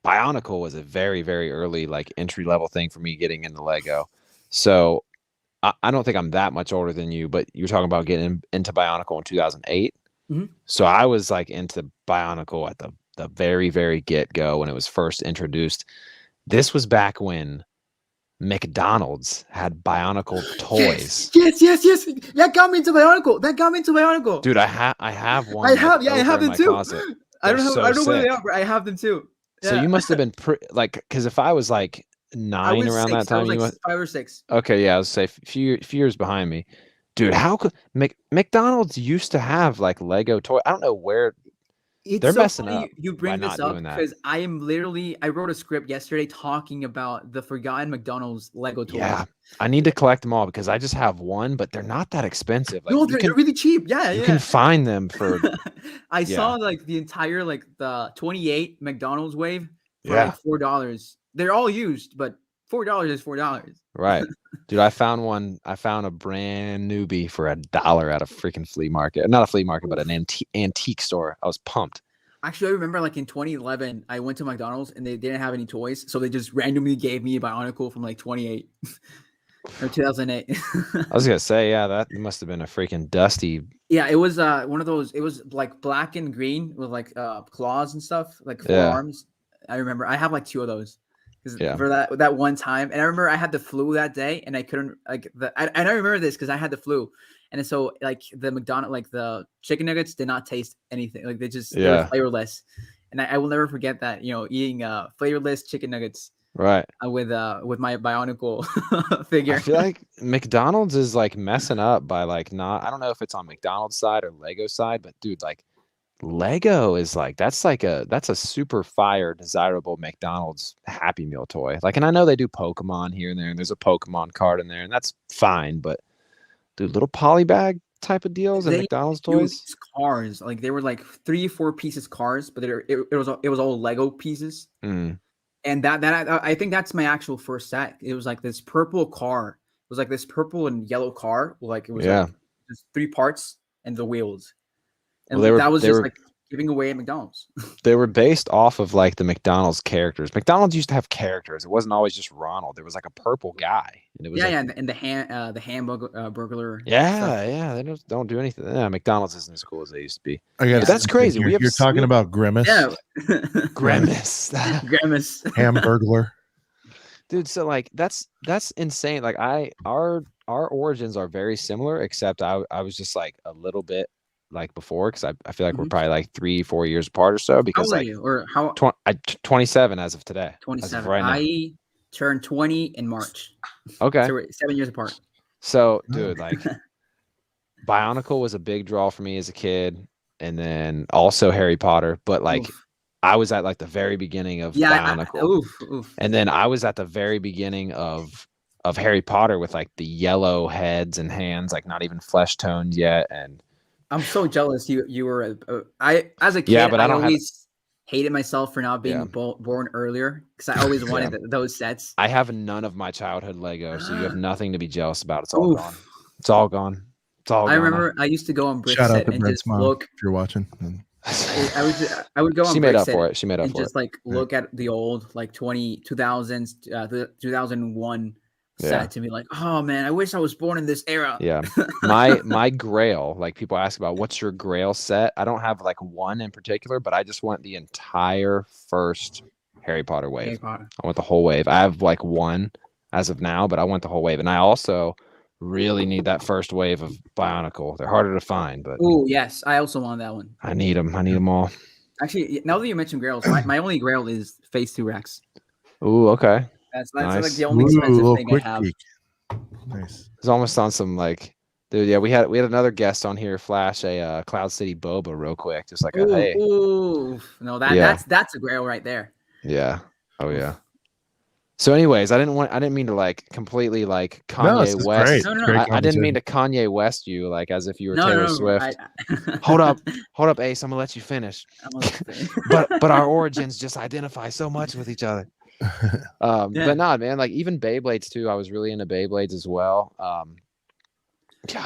Bionicle was a very, very early like entry level thing for me getting into Lego. So I don't think I'm that much older than you, but you're talking about getting into Bionicle in 2008. So I was like into Bionicle at the very, very get-go when it was first introduced. This was back when McDonald's had Bionicle toys. Yes. That got me into Bionicle. Dude, I have one. I have them too. Closet. I don't so know where they sick. are, but I have them too. Yeah. So you must have been like, because if I was like 9 around that time, I was like 5 or 6. Okay, yeah, I was say a few years behind me. Dude, how could McDonald's used to have like Lego toy? I don't know where they're so messing up. You bring this up because I wrote a script yesterday talking about the forgotten McDonald's Lego toys. Yeah, I need to collect them all because I just have one, but they're not that expensive. Like, no, they're really cheap. Yeah, you can find them for. I saw like the entire like the 28 McDonald's wave for like $4. They're all used, but $4 is $4. Right. Dude, I found a brand newbie for $1 at a freaking flea market. Not a flea market, but an antique store. I was pumped. Actually, I remember like in 2011, I went to McDonald's and they didn't have any toys. So they just randomly gave me a Bionicle from like 28 or 2008. I was going to say, yeah, that must have been a freaking dusty. Yeah, it was one of those. It was like black and green with like claws and stuff, like 4 arms. I remember I have like 2 of those. For that one time, and I remember I had the flu that day, and I couldn't like and I remember this because I had the flu, and so like the McDonald's like the chicken nuggets did not taste anything, like they were flavorless, and I will never forget that, eating flavorless chicken nuggets with my Bionicle figure. I feel like McDonald's is like messing up by like I don't know if it's on McDonald's side or Lego side, but dude, like Lego is like that's a super fire desirable McDonald's Happy Meal toy. Like, and I know they do Pokemon here and there, and there's a Pokemon card in there, and that's fine. But dude, little polybag type of deals and McDonald's toys. Cars, like they were like 3 or 4 pieces cars, but it was all Lego pieces. And that I think that's my actual first set. It was like this purple car. It was like this purple and yellow car. Like it was like just 3 parts and the wheels. And that was just like giving away at McDonald's. They were based off of like the McDonald's characters. McDonald's used to have characters. It wasn't always just Ronald. There was like a purple guy, and it was and the hamburger burglar. Yeah. They don't do anything. Yeah, McDonald's isn't as cool as they used to be. That's crazy. You're talking about Grimace. Yeah, Grimace. Grimace. Hamburglar. Dude, so like that's insane. Like our origins are very similar, except I was just like a little bit like before, because I feel like we're probably like 3-4 years apart or so. Because how old are you? Or how? 27 as of today. 27. I turned 20 in March. Okay, so we're 7 years apart. So, dude, like Bionicle was a big draw for me as a kid, and then also Harry Potter. But like, I was at like the very beginning of Bionicle, and then I was at the very beginning of Harry Potter with like the yellow heads and hands, like not even flesh toned yet, and. I'm so jealous. You were I as a kid. But I always hated myself for not being born earlier, because I always wanted those sets. I have none of my childhood Lego, so you have nothing to be jealous about. It's all gone. It's all gone. It's all gone. I remember I used to go on BrickHeads and just look. If you're watching, I would go on. She made up for it. She made up for it. Just like look at the old like 2000s, the 2001. Sad to me, like, oh man, I wish I was born in this era. Yeah, my Grail, like people ask about what's your Grail set. I don't have like one in particular, but I just want the entire first Harry Potter wave. I want the whole wave. I have like one as of now, but I want the whole wave, and I also really need that first wave of Bionicle. They're harder to find, but yes, I also want that one. I need them. I need them all. Actually, now that you mentioned Grails, my only Grail is Phase 2 Rex. Ooh, okay. That's nice. Like the only expensive thing I have. Nice. It's almost on some like, dude. Yeah, we had another guest on here flash a Cloud City Boba real quick, just like hey. No, that's a Grail right there. Yeah. Oh yeah. So, anyways, I didn't mean to like completely like Kanye West. No. I didn't mean to Kanye West you like as if you were Taylor Swift. Hold up, Ace. I'm gonna let you finish. but our origins just identify so much with each other. But not, man, like even Beyblades too. I was really into Beyblades as well. Well,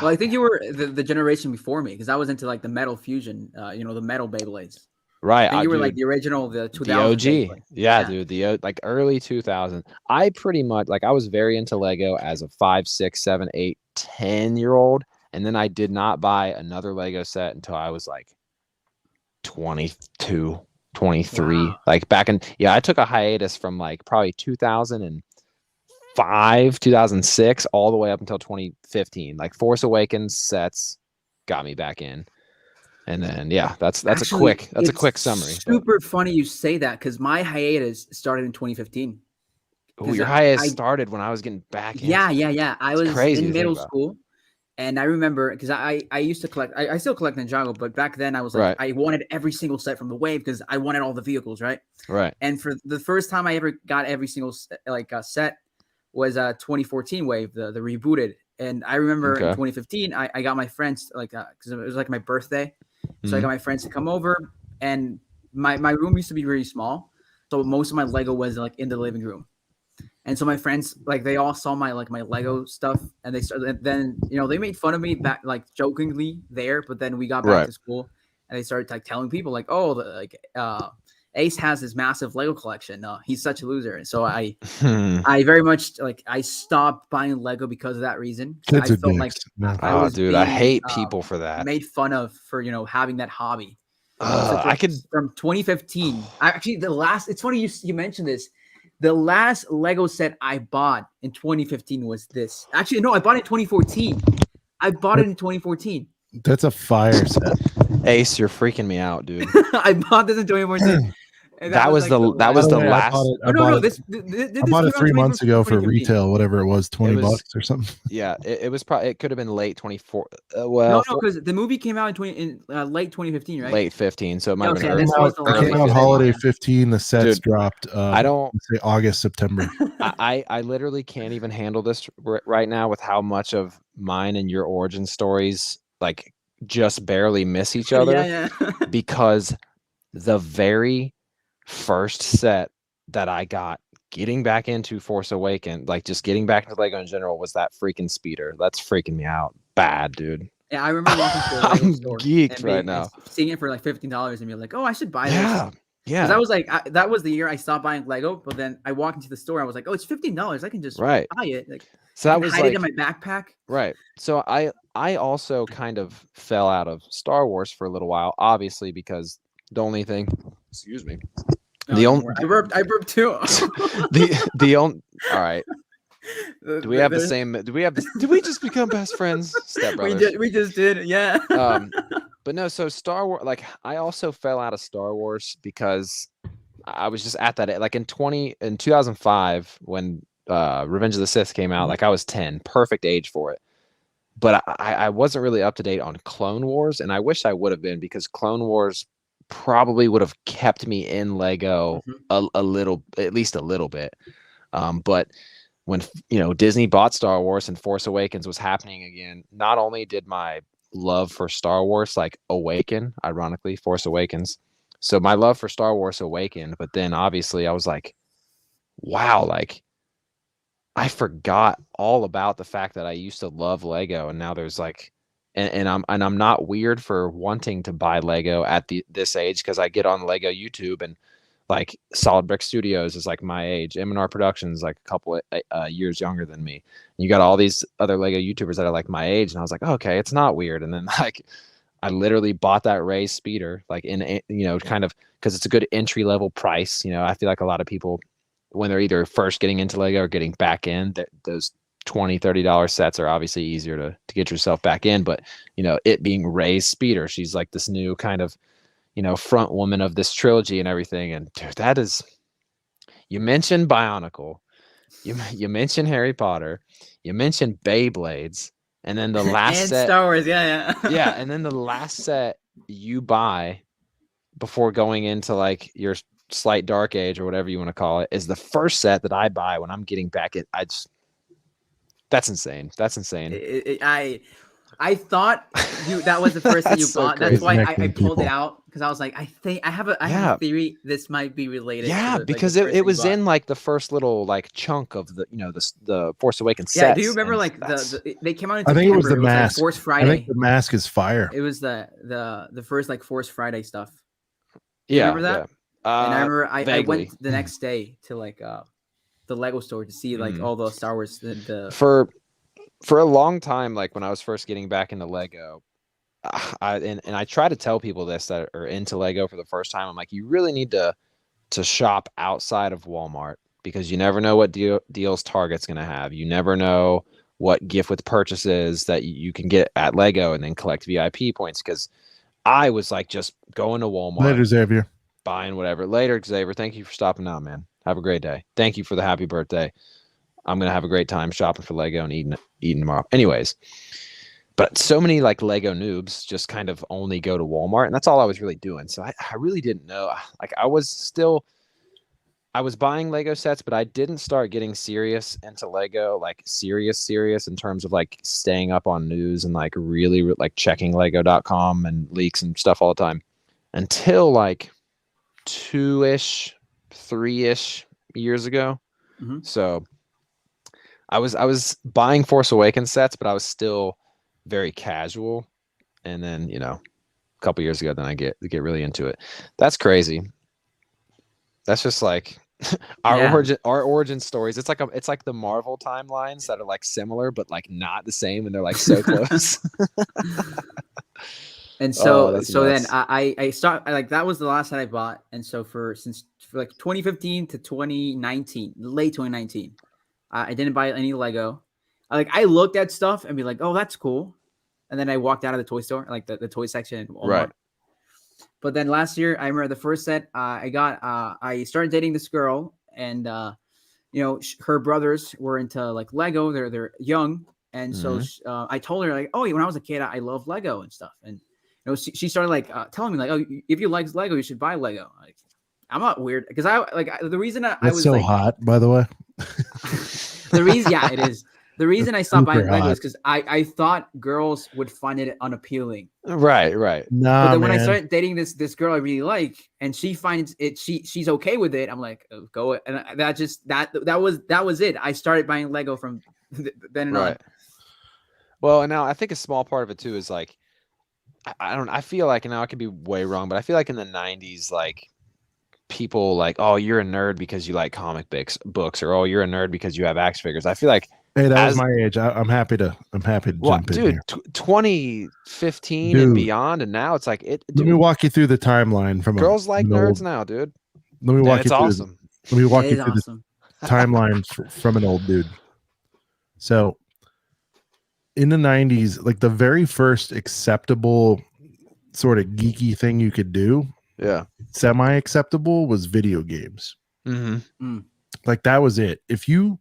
I think you were the generation before me, because I was into like the metal fusion, the metal Beyblades. Right. I think you were like the original, the 2000. The OG. Yeah, dude. The like early 2000s. I pretty much like I was very into Lego as a 5, 6, 7, 8, 10-year-old. And then I did not buy another Lego set until I was like 22, 23. Wow. Like back in, I took a hiatus from like probably 2005, 2006, all the way up until 2015. Like Force Awakens sets got me back in. And then that's Actually, a quick summary. Super funny you say that, because my hiatus started in 2015. Oh, your hiatus started when I was getting back in. Yeah. I was crazy in middle school, and I remember because I used to collect. I still collect Ninjago, but back then I was like, I wanted every single set from the wave because I wanted all the vehicles, right? Right. And for the first time I ever got every single set was 2014 wave, the rebooted. And I remember in 2015 I got my friends because it was like my birthday, so I got my friends to come over, and my room used to be really small, so most of my Lego was like in the living room. And so my friends, like, they all saw my Lego stuff, and they started. Then they made fun of me back, like, jokingly there. But then we got back to school, and they started like telling people like, "Oh, Ace has this massive Lego collection. He's such a loser." And so I very much I stopped buying Lego because of that reason. I felt like I hate people for that. Made fun of for having that hobby. I could from 2015. Actually, it's funny you mentioned this. The last Lego set I bought in 2015 was this. Actually, no, I bought it in 2014. I bought it in 2014. That's a fire set. Ace, you're freaking me out, dude. I bought this in 2014. That was the last. I bought it 3 months ago for retail, whatever it was, $20 or something. Yeah, it was probably. It could have been late 24. No, because the movie came out in late 2015, right? Late 15, so it might have been early. It came out holiday 15. The sets dropped. I don't say August, September. I literally can't even handle this right now with how much of mine and your origin stories like just barely miss each other. Because the very first set that I got getting back into Force Awakens, like just getting back into Lego in general, was that freaking speeder. That's freaking me out bad, dude. Yeah, I remember walking to a Lego store geeked right now, seeing it for like $15 and be like, oh, I should buy this. Yeah, because I was like, that was the year I stopped buying Lego. But then I walked into the store, I was like, oh, it's $15. I can just buy it. Like, so I was hide it in my backpack. Right. So I also kind of fell out of Star Wars for a little while, obviously, because the only thing, excuse me, I burped too. the only, all right. Do we have the same? Did we just become best friends, stepbrothers? We just did, yeah. But no. So Star Wars, like I also fell out of Star Wars because I was just at that, like in 2005 when Revenge of the Sith came out. Like I was 10, perfect age for it. But I wasn't really up to date on Clone Wars, and I wish I would have been, because Clone Wars probably would have kept me in Lego a little, at least a little bit. But when Disney bought Star Wars and Force Awakens was happening again, not only did my love for Star Wars like awaken, ironically, Force Awakens. So my love for Star Wars awakened, but then obviously I was like, wow, like I forgot all about the fact that I used to love Lego, and now there's like, and I'm not weird for wanting to buy Lego at this age, because I get on Lego YouTube, and like Solid Brick Studios is like my age, M&R Productions like a couple of years younger than me. You got all these other Lego YouTubers that are like my age, and I was like, okay, it's not weird. And then like I literally bought that Ray's speeder, like in kind of because it's a good entry level price. I feel like a lot of people, when they're either first getting into Lego or getting back in, that those $20-$30 sets are obviously easier to get yourself back in. But it being Ray's speeder, she's like this new kind of front woman of this trilogy and everything. And dude, that is, you mentioned Bionicle, you mentioned Harry Potter, you mentioned Beyblades, and then the last set, Star Wars, yeah, and then the last set you buy before going into like your slight dark age or whatever you want to call it is the first set that I buy when I'm getting back at. That's insane. I thought that was the first thing you bought. Crazy. That's why I pulled it out, because I was like, I have a theory this might be related. Yeah, because it was in like the first little like chunk of the the Force Awakens sets. Yeah, do you remember like they came out in September. I think it was the mask. Like Force Friday. I think the mask is fire. It was the first like Force Friday stuff. Yeah, remember that? And I remember I went the next day to like the Lego store to see like all the Star Wars for a long time, like when I was first getting back into Lego, I try to tell people this that are into Lego for the first time. I'm like, you really need to shop outside of Walmart, because you never know what deals Target's going to have. You never know what gift with purchases that you can get at Lego and then collect VIP points. Because I was like just going to Walmart. Later, Xavier. Buying whatever. Later, Xavier. Thank you for stopping out, man. Have a great day. Thank you for the happy birthday. I'm going to have a great time shopping for Lego and eating tomorrow. Anyways. But so many like Lego noobs just kind of only go to Walmart, and that's all I was really doing. So I really didn't know. Like I was buying Lego sets, but I didn't start getting serious into Lego, like serious in terms of like staying up on news and like really like checking Lego.com and leaks and stuff all the time until like 2-ish, 3-ish years ago. Mm-hmm. So I was buying Force Awakens sets, but I was still very casual. And then, you know, a couple years ago, then I get really into it. That's crazy. That's just like our origin stories. It's like the Marvel timelines that are like similar but like not the same, and they're like so close. And so then I start like that was the last set I bought, and so for like 2015 to 2019, late 2019, I didn't buy any Lego. I looked at stuff and be like, oh, that's cool. And then I walked out of the toy store, like the toy section. Right. But then last year, I remember the first set I started dating this girl, and, you know, her brothers were into like Lego. They're young. And so I told her like, oh, when I was a kid, I loved Lego and stuff. And, you know, she started like telling me like, oh, if you like Lego, you should buy Lego. Like, I'm not weird because the reason I was so like, hot, by the way. The reason, yeah, it is. The reason I stopped buying Lego hot. is because I thought girls would find it unappealing. Right. Nah, but then man. when I started dating this girl I really like, and she finds it, she's okay with it. I'm like, oh, go. And that was it. I started buying Lego from then and on. Well, and now I think a small part of it too is like, I feel like, and now I could be way wrong, but I feel like in the 90s, like people like, oh, you're a nerd because you like comic books, or oh, you're a nerd because you have action figures. I feel like, hey, that was my age. I'm happy to jump in here. 2015 and beyond, and now it's like it. Let me walk you through the timeline from girls like nerds now, dude. Let me walk you through. Awesome. Let me walk you through the timeline from an old dude. So, in the 90s, like the very first acceptable sort of geeky thing you could do, semi-acceptable, was video games. Like that was it. If you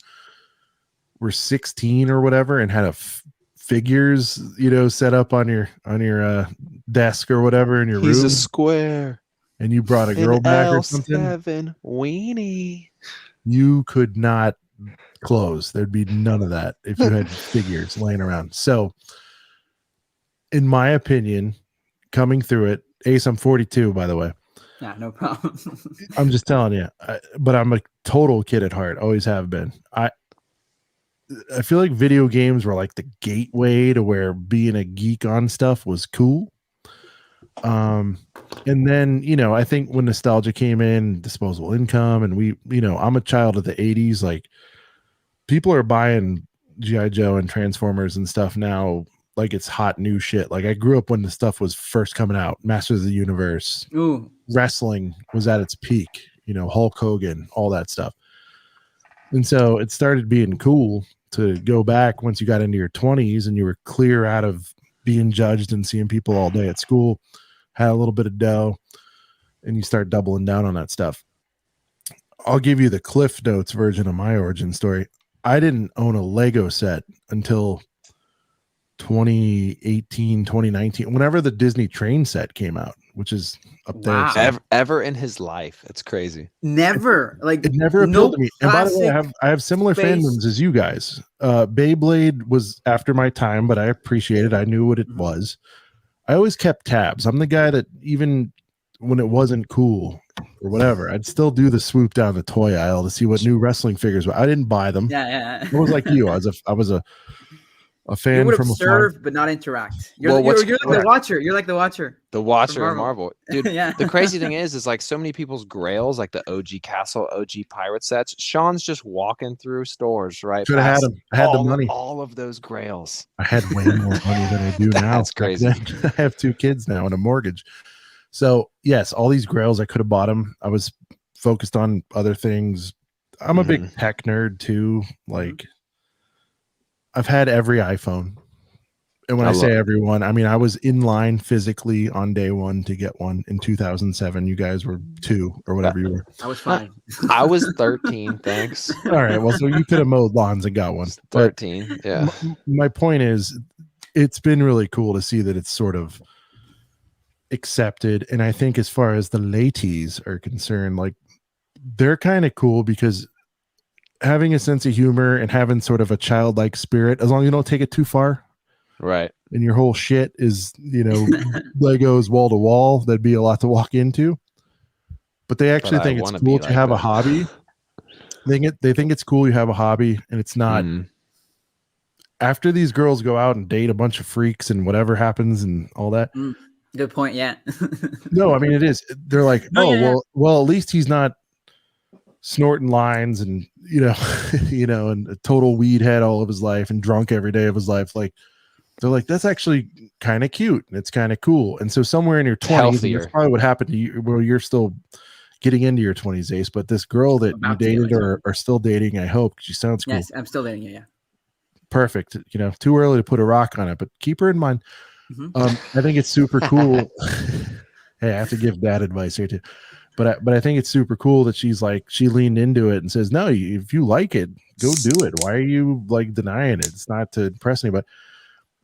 were 16 or whatever and had figures, you know, set up on your desk or whatever in your room, he's a square, and you brought a girl back or something, weenie, you could not close. There'd be none of that if you had figures laying around. So, in my opinion, coming through it, Ace, I'm 42, by the way. Yeah, no problem. I'm just telling you, but I'm a total kid at heart. Always have been. I feel like video games were like the gateway to where being a geek on stuff was cool. And then, you know, I think when nostalgia came in, disposable income, and we, you know, I'm a child of the 80s. Like, people are buying G.I. Joe and Transformers and stuff now like it's hot new shit. Like, I grew up when the stuff was first coming out. Masters of the Universe. Ooh. Wrestling was at its peak. You know, Hulk Hogan, all that stuff. And so it started being cool to go back once you got into your 20s and you were clear out of being judged and seeing people all day at school, had a little bit of dough, and you start doubling down on that stuff. I'll give you the Cliff Notes version of my origin story. I didn't own a Lego set until 2018, 2019, whenever the Disney train set came out, which is up there. Wow. Ever in his life. It's crazy. Never. Like, it never appealed to me. And by the way, I have similar fandoms as you guys. Beyblade was after my time, but I appreciate it. I knew what it was. I always kept tabs. I'm the guy that even when it wasn't cool or whatever, I'd still do the swoop down the toy aisle to see what new wrestling figures were. I didn't buy them. Yeah. I was like you. I was a fan You would from observe but not interact. You're like the watcher. You're like the watcher. The watcher of Marvel. Dude, yeah. The crazy thing is like so many people's grails, like the OG Castle, OG Pirate sets, Sean's just walking through stores, right? Should have had them. I had the money. All of those grails. I had way more money than I do now. That's crazy. I have 2 kids now and a mortgage. So yes, all these grails, I could have bought them. I was focused on other things. I'm a big tech nerd too. Like I've had every iPhone. And when I say everyone, I mean, I was in line physically on day 1 to get one in 2007. You guys were 2 or whatever you were. I was 5. I was 13. Thanks. All right. Well, so you could have mowed lawns and got one. 13. Yeah. My point is, it's been really cool to see that it's sort of accepted. And I think as far as the ladies are concerned, like they're kind of cool because having a sense of humor and having sort of a childlike spirit, as long as you don't take it too far. Right. And your whole shit is, Legos wall to wall. That'd be a lot to walk into. But they actually think it's cool to have a hobby. They think it's cool you have a hobby, and it's not. After these girls go out and date a bunch of freaks and whatever happens and all that. Good point. Yeah. No, I mean it is. They're like, well, at least he's not snorting lines and and a total weed head all of his life and drunk every day of his life. Like. They're like, that's actually kind of cute and it's kind of cool. And so somewhere in your 20s, that's probably what happened to you. Well, you're still getting into your 20s, Ace, but this girl that you dated or are still dating, I hope, she sounds cool. Yes, I'm still dating you, yeah. Perfect. Too early to put a rock on it, but keep her in mind. I think it's super cool. Hey, I have to give dad advice here too. But I think it's super cool that she leaned into it and says, no, if you like it, go do it. Why are you like denying it? It's not to impress anybody.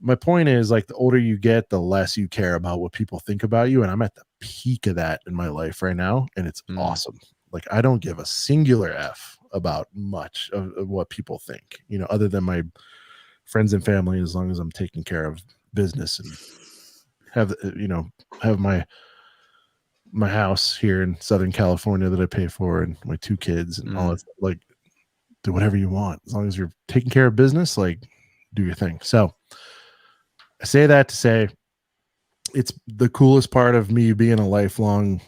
My point is, like, the older you get, the less you care about what people think about you. And I'm at the peak of that in my life right now. And it's awesome. Like, I don't give a singular F about much of what people think, other than my friends and family, as long as I'm taking care of business and have my house here in Southern California that I pay for and my 2 kids and all that. Like, do whatever you want. As long as you're taking care of business, like, do your thing. So, I say that to say it's the coolest part of me being a lifelong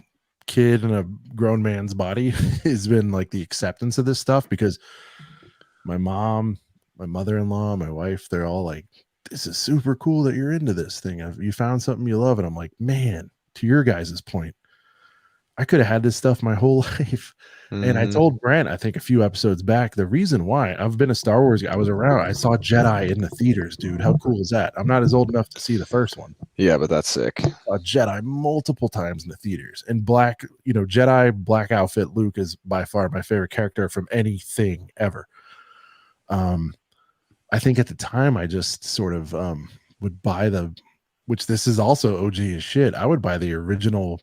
kid in a grown man's body has been like the acceptance of this stuff, because my mom, my mother-in-law, my wife, they're all like, this is super cool that you're into this thing. You found something you love. And I'm like, man, to your guys' point, I could have had this stuff my whole life. And I told Brent, I think a few episodes back, the reason why I've been a Star Wars guy, I was around. I saw Jedi in the theaters, dude. How cool is that? I'm not as old enough to see the first one. Yeah, but that's sick. I saw Jedi multiple times in the theaters. And Jedi black outfit Luke is by far my favorite character from anything ever. I think at the time I just sort of would buy which this is also OG as shit. I would buy the original,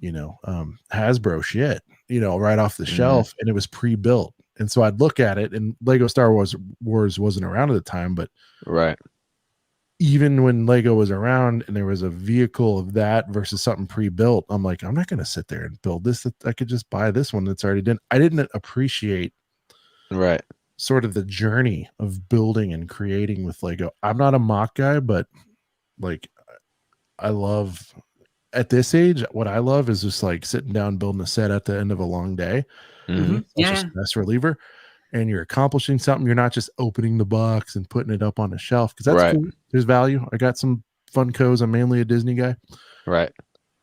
Hasbro shit, right off the shelf, and it was pre-built. And so I'd look at it, and Lego Star Wars wasn't around at the time, but right. Even when Lego was around and there was a vehicle of that versus something pre-built, I'm like, I'm not going to sit there and build this. I could just buy this one that's already done. I didn't appreciate sort of the journey of building and creating with Lego. I'm not a mock guy, but like I love at this age, what I love is just like sitting down, building a set at the end of a long day. It's a stress reliever, and you're accomplishing something. You're not just opening the box and putting it up on a shelf, because that's cool. There's value. I got some Funkos. I'm mainly a Disney guy. Right.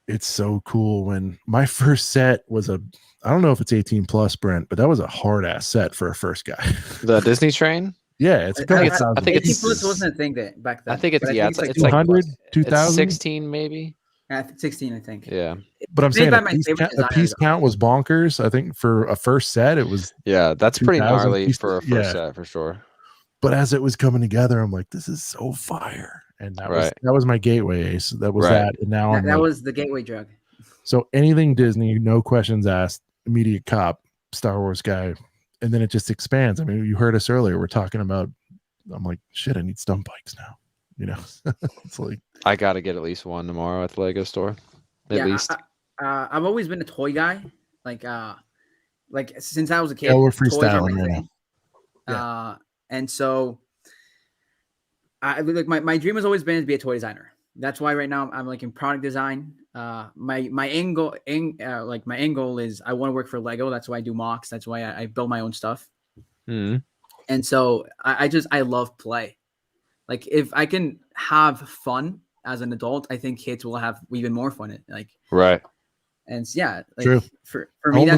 It's so cool. When my first set was I don't know if it's 18 plus, Brent, but that was a hard ass set for a first guy. The Disney train. Yeah, it's. I think 18 plus wasn't a thing back then. I think it's it's 200, 2000, 16 maybe. 16, I think. Yeah, but I'm saying the piece count was bonkers. I think for a first set, it was. Yeah, that's pretty gnarly for a first set for sure. But as it was coming together, I'm like, this is so fire, and that was my gateway, Ace. That was that, and now that was the gateway drug. So anything Disney, no questions asked, immediate cop, Star Wars guy, and then it just expands. I mean, you heard us earlier. We're talking about. I'm like, shit, I need stunt bikes now. It's like I gotta get at least one tomorrow at the Lego store. At least. I've always been a toy guy. Like since I was a kid. Yeah, we're freestyling right now. And so I like my dream has always been to be a toy designer. That's why right now I'm like in product design. My end goal is I want to work for Lego. That's why I do mocks. That's why I build my own stuff. Mm-hmm. And so I love play. Like if I can have fun as an adult, I think kids will have even more fun. Like right. And yeah, like True. For me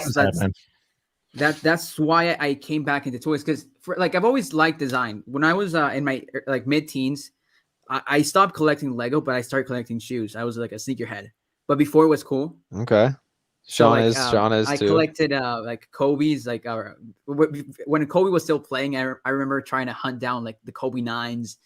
that's why I came back into toys, because for like I've always liked design. When I was in my like mid-teens, I stopped collecting Lego, but I started collecting shoes. I was like a sneakerhead, but before it was cool. Okay. Sean is I too. collected like Kobe's, like when Kobe was still playing. I remember trying to hunt down like the Kobe 9s,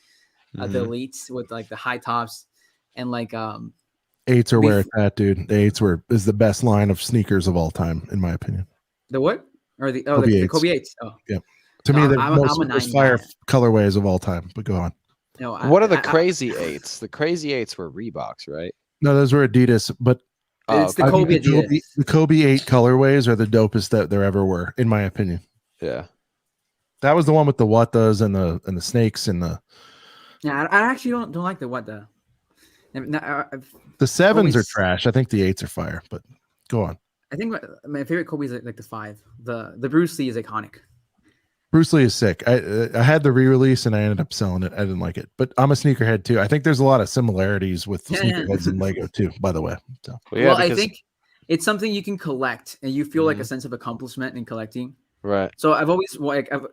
the elites with like the high tops, and like 8s are where it's at, dude. The 8s is the best line of sneakers of all time, in my opinion. The what? Or the Kobe the Kobe 8s. Oh, yeah. To me, the most fire colorways of all time. But go on. No, what are the crazy 8s? The crazy 8s were Reeboks, right? No, those were Adidas. But it's the Kobe Adidas. The Kobe 8 colorways are the dopest that there ever were, in my opinion. Yeah, that was the one with the Wattas and the snakes and the. Yeah, I actually don't like the Watta. The 7s are trash. I think the 8s are fire. But go on. I think my favorite Kobe is like the 5. The Bruce Lee is iconic. Bruce Lee is sick. I had the re-release and I ended up selling it. I didn't like it, but I'm a sneakerhead too. I think there's a lot of similarities with sneakerheads and Lego too, by the way. So. Well, I think it's something you can collect and you feel like a sense of accomplishment in collecting. Right. So I've always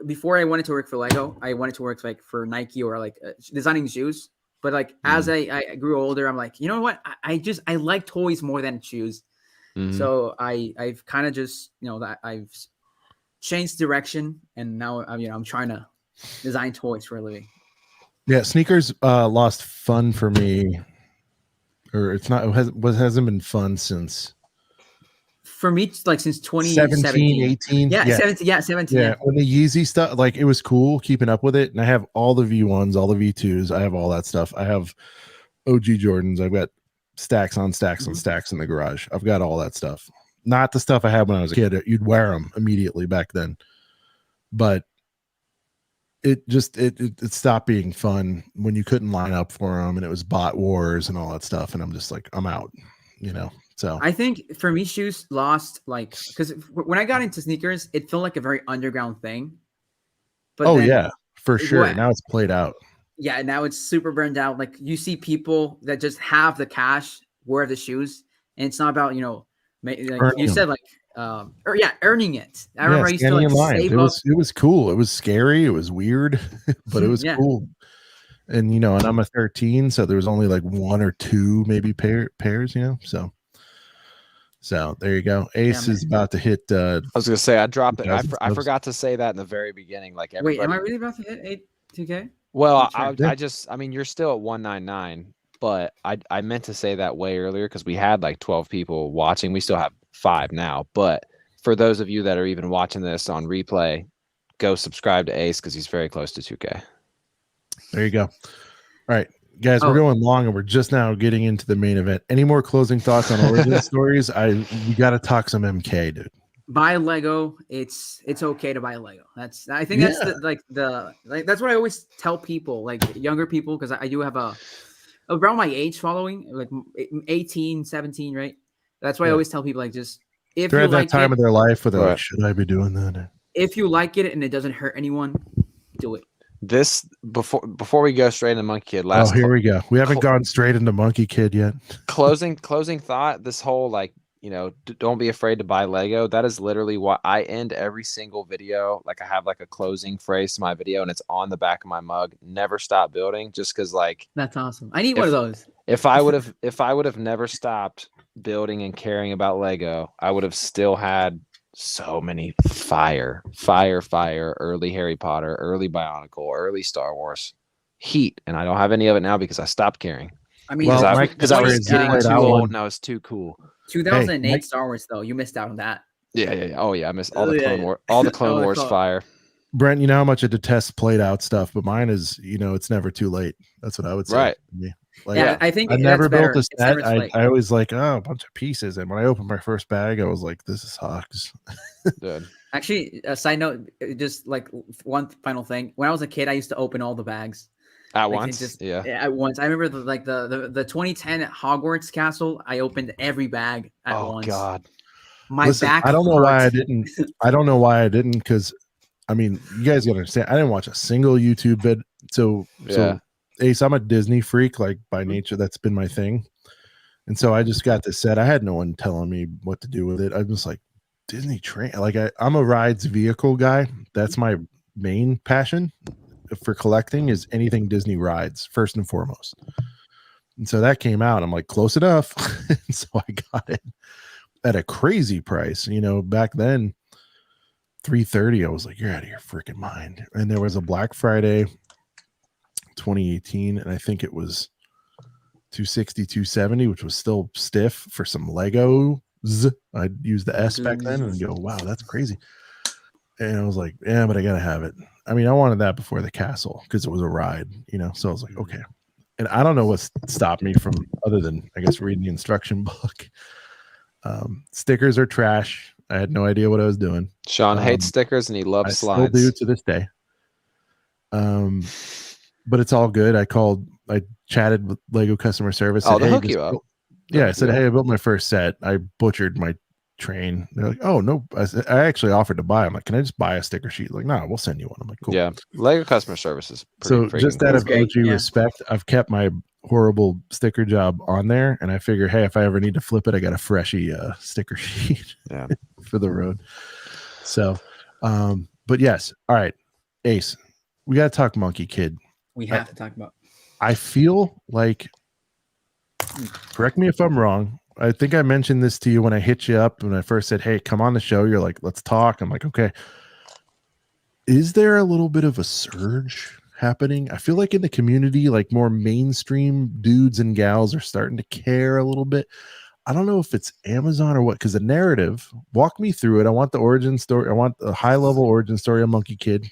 before I wanted to work for Lego, I wanted to work like for Nike or like designing shoes. But like as I grew older, I'm like, you know what? I like toys more than shoes. So I've kind of just, that I've changed direction, and now I'm trying to design toys for a living. Yeah, sneakers lost fun for me, or it hasn't been fun since. For me, like since 2017, 18. Yeah, 17. Yeah, 17. Yeah, when the Yeezy stuff, like it was cool keeping up with it, and I have all the V1s, all the V2s. I have all that stuff. I have OG Jordans. I've got stacks on stacks on stacks in the garage. I've got all that stuff. Not the stuff I had when I was a kid. You'd wear them immediately back then, but it stopped being fun when you couldn't line up for them, and it was bot wars and all that stuff. And I'm just like, I'm out, So I think for me, shoes lost, like, because when I got into sneakers, it felt like a very underground thing. But yeah, for sure. Now it's played out. Yeah, now it's super burned out. Like you see people that just have the cash, wear the shoes, and it's not about like you said, like earning it. I remember I used to like save up. It was cool. It was scary. It was weird, but it was cool. And and I'm a 13, so there was only like 1 or 2 maybe pairs. So there you go. Ace is about to hit. I was gonna say I dropped it. I forgot to say that in the very beginning. Like everybody. Wait, am I really about to hit 2K? Well, I mean, you're still at 199, but I meant to say that way earlier because we had like 12 people watching. We still have 5 now, but for those of you that are even watching this on replay, go subscribe to Ace because he's very close to 2K. There you go. All right, guys, we're going long and we're just now getting into the main event. Any more closing thoughts on origin stories? We got to talk some MK, dude. Buy Lego. It's okay to buy Lego. That's what I always tell people, like younger people, because I do have around my age following, like 18, 17, right? That's why I always tell people, like, just if they're at that time of their life where they're like, should I be doing that? If you like it and it doesn't hurt anyone, do it. This before we go straight into Monkey Kid. Here we go. We haven't gone straight into Monkey Kid yet. Closing thought. This whole like. Don't be afraid to buy Lego. That is literally what I end every single video. Like I have like a closing phrase to my video and it's on the back of my mug. Never stop building, just because like that's awesome. I need one of those. If I would have never stopped building and caring about Lego, I would have still had so many fire, early Harry Potter, early Bionicle, early Star Wars, Heat, and I don't have any of it now because I stopped caring. I mean, because I was getting too old and I was too cool. 2008 Star Wars, though, you missed out on that. Yeah. Oh yeah, I missed all the Clone Wars, all the Clone Wars fire. Brent, you know how much I detest played out stuff, but mine is, it's never too late. That's what I would say. Right. Like, I think I never built a set. I always like, a bunch of pieces, and when I opened my first bag, I was like, this is sucks. Dude. Actually, a side note, just like one final thing. When I was a kid, I used to open all the bags. At Like, once, at once. I remember the 2010 Hogwarts Castle. I opened every bag at once. God. Listen, back I don't know hurt. why I didn't. I don't know why I didn't, because I mean, you guys gotta understand, I didn't watch a single YouTube vid. So Ace, I'm a Disney freak, like by nature. That's been my thing. And so I just got this set. I had no one telling me what to do with it. I'm just like, Disney train. Like I'm a rides vehicle guy. That's my main passion for collecting, is anything Disney rides, first and foremost. And so that came out. I'm like, close enough. And so I got it at a crazy price. You know, back then, $330. I was like, you're out of your freaking mind. And there was a Black Friday 2018, and I think it was $260, $270, which was still stiff for some Legos. I'd use the S back then and go, wow, that's crazy. And I was like, yeah, but I gotta have it. I mean, I wanted that before the castle because it was a ride, you know. So I was like, okay. And I don't know what stopped me from, other than I guess reading the instruction book. Stickers are trash. I had no idea what I was doing. Sean hates stickers and he loves slides. I still do to this day. But it's all good. I chatted with Lego customer service. Said, they'll hook you up. Yeah, I said, hey, I built my first set. I butchered my train. They're like, oh, no. I actually offered to buy. I'm like, can I just buy a sticker sheet? Like, no, we'll send you one. I'm like, cool. Yeah, Lego customer service is so just out of OG respect, I've kept my horrible sticker job on there, and I figure, hey, if I ever need to flip it, I got a freshie sticker sheet for the road. So, but yes. All right, Ace, we got to talk Monkey Kid. We have to talk about. I feel like, correct me if I'm wrong, I think I mentioned this to you when I hit you up when I first said, hey, come on the show. You're like, let's talk. I'm like, okay. Is there a little bit of a surge happening? I feel like in the community, like more mainstream dudes and gals are starting to care a little bit. I don't know if it's Amazon or what, because the narrative, walk me through it. I want the origin story. I want a high level origin story of Monkey Kid.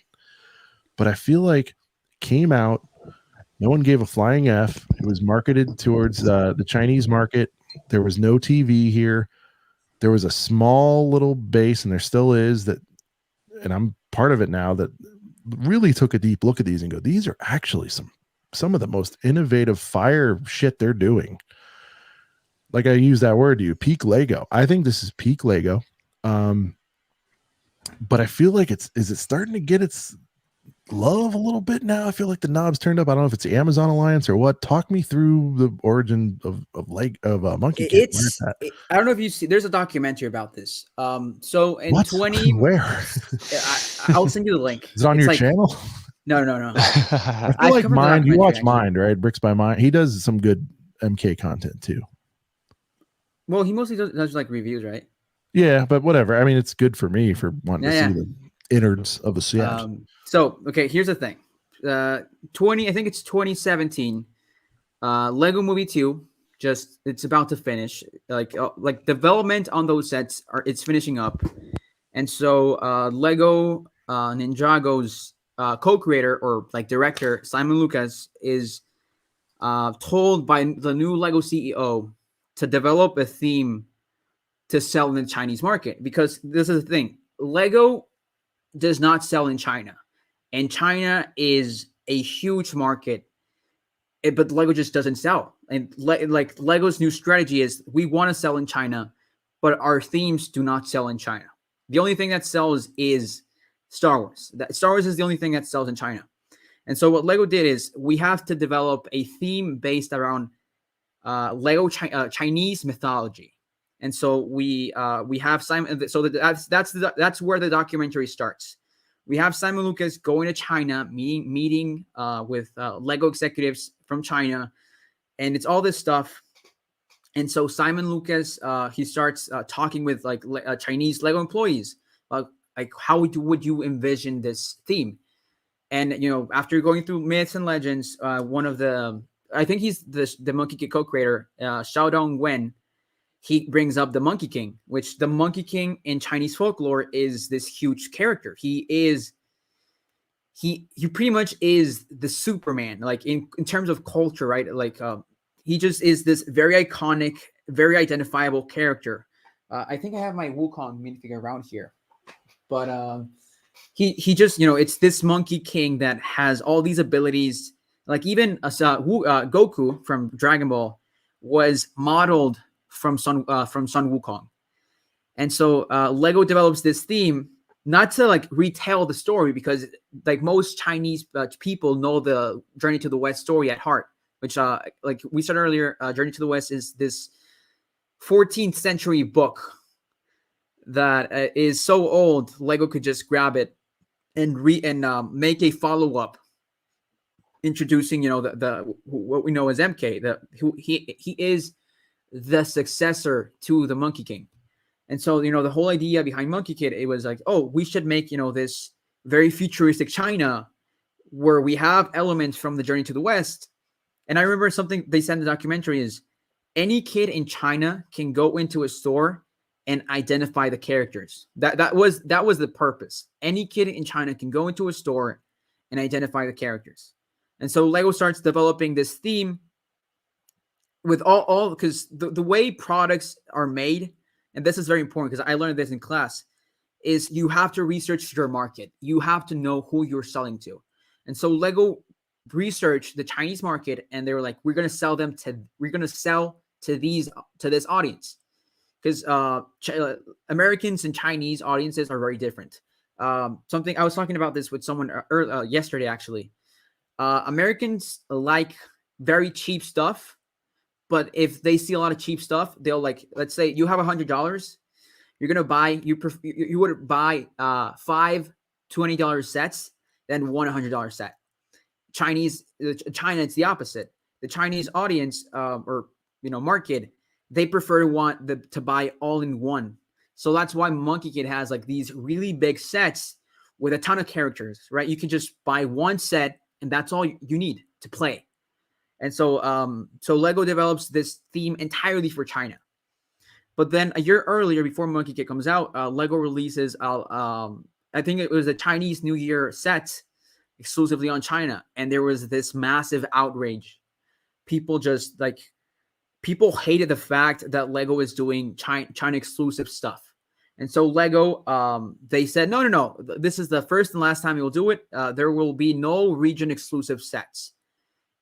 But I feel like it came out, no one gave a flying F. It was marketed towards the Chinese market. There was no TV here. There was a small little base, and there still is, that, and I'm part of it now, that really took a deep look at these and go, these are actually some of the most innovative fire shit they're doing. Like I use that word to you, peak Lego. I think this is peak Lego. But I feel like is it starting to get its love a little bit now? I feel like the knob's turned up. I don't know if it's the Amazon Alliance or what. Talk me through the origin of Monkey Kid. I don't know if you see, there's a documentary about this. So in what? 20 where I'll send you the link. Is it on your channel? No. I feel like Mind, you watch Mind, right? Bricks by Mind. He does some good MK content too. Well, he mostly does like reviews, right? Yeah, but whatever. I mean, it's good for me for wanting to see the innards of a set. So, okay, here's the thing. I think it's 2017. Lego Movie 2, it's about to finish. Like development on those sets it's finishing up. And so Lego Ninjago's co-creator or like director, Simon Lucas, is told by the new Lego CEO to develop a theme to sell in the Chinese market, because this is the thing. Lego does not sell in China, and China is a huge market, but Lego just doesn't sell. And like Lego's new strategy is, we want to sell in China, but our themes do not sell in China. The only thing that sells is Star Wars. Star Wars is the only thing that sells in China. And so what Lego did is, we have to develop a theme based around Lego Chinese mythology. And so we have Simon. So that's where the documentary starts. We have Simon Lucas going to China, meeting with Lego executives from China, and it's all this stuff. And so Simon Lucas, he starts talking with like Chinese Lego employees, like how would you envision this theme? And after going through myths and legends, one of I think he's the Monkey Kid co-creator, Xiaodong Wen. He brings up the Monkey King, which the Monkey King in Chinese folklore is this huge character. He pretty much is the Superman, like in terms of culture, right? Like he just is this very iconic, very identifiable character. I think I have my Wukong minifigure around here, but he just it's this Monkey King that has all these abilities Like even Goku from Dragon Ball was modeled from Sun Wukong. And so Lego develops this theme not to like retell the story, because like most Chinese people know the Journey to the West story at heart, which like we said earlier, Journey to the West is this 14th century book that is so old Lego could just grab it and make a follow-up introducing, you know, the what we know as MK. He is the successor to the Monkey King. And so, you know, the whole idea behind Monkey Kid, it was like, oh, we should make, you know, this very futuristic China where we have elements from the Journey to the West. And I remember something they said in the documentary is any kid in China can go into a store and identify the characters. That was the purpose. Any kid in China can go into a store and identify the characters. And so Lego starts developing this theme with all because the way products are made, and this is very important because I learned this in class, is you have to research your market. You have to know who you're selling to. And so Lego researched the Chinese market, and they were like, we're going to sell to this audience. Because Americans and Chinese audiences are very different. Something I was talking about this with someone yesterday, actually. Americans like very cheap stuff. But if they see a lot of cheap stuff, they'll like, let's say you have $100, you're gonna buy, you would buy 5 $20 sets, then one $100 set. China, it's the opposite. The Chinese audience or market, they prefer to buy all in one. So that's why Monkey Kid has like these really big sets with a ton of characters, right? You can just buy one set and that's all you need to play. And so Lego develops this theme entirely for China. But then a year earlier, before Monkey Kid comes out, Lego releases, I think it was a Chinese New Year set exclusively on China. And there was this massive outrage. People hated the fact that Lego is doing China exclusive stuff. And so Lego, they said, no, this is the first and last time you'll do it. There will be no region exclusive sets.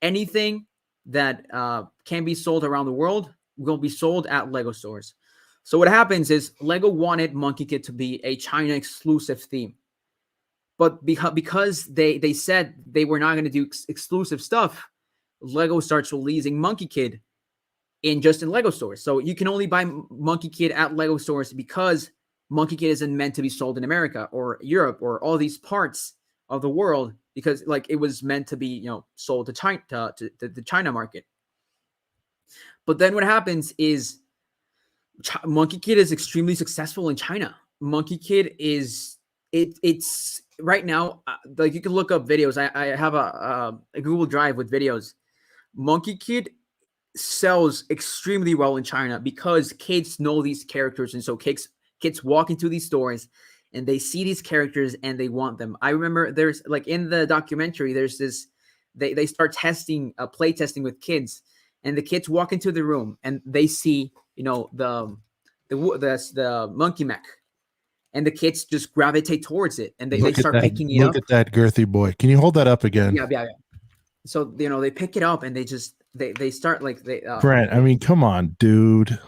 Anything that can be sold around the world will be sold at Lego stores. So what happens is Lego wanted Monkey Kid to be a China exclusive theme. But because they said they were not going to do exclusive stuff, Lego starts releasing Monkey Kid in Lego stores. So you can only buy Monkey Kid at Lego stores because Monkey Kid isn't meant to be sold in America or Europe or all these parts of the world, because like it was meant to be, sold to China, to the China market. But then what happens is Monkey Kid is extremely successful in China. Monkey Kid it's right now, like you can look up videos. I have a Google Drive with videos. Monkey Kid sells extremely well in China because kids know these characters. And so kids walk into these stores and they see these characters and they want them. I remember there's like in the documentary, there's this, they start play testing with kids, and the kids walk into the room and they see, the monkey mech, and the kids just gravitate towards it and they start picking it up. Look at that girthy boy. Can you hold that up again? Yeah. So, they pick it up and they start like Brent, I mean, come on, dude.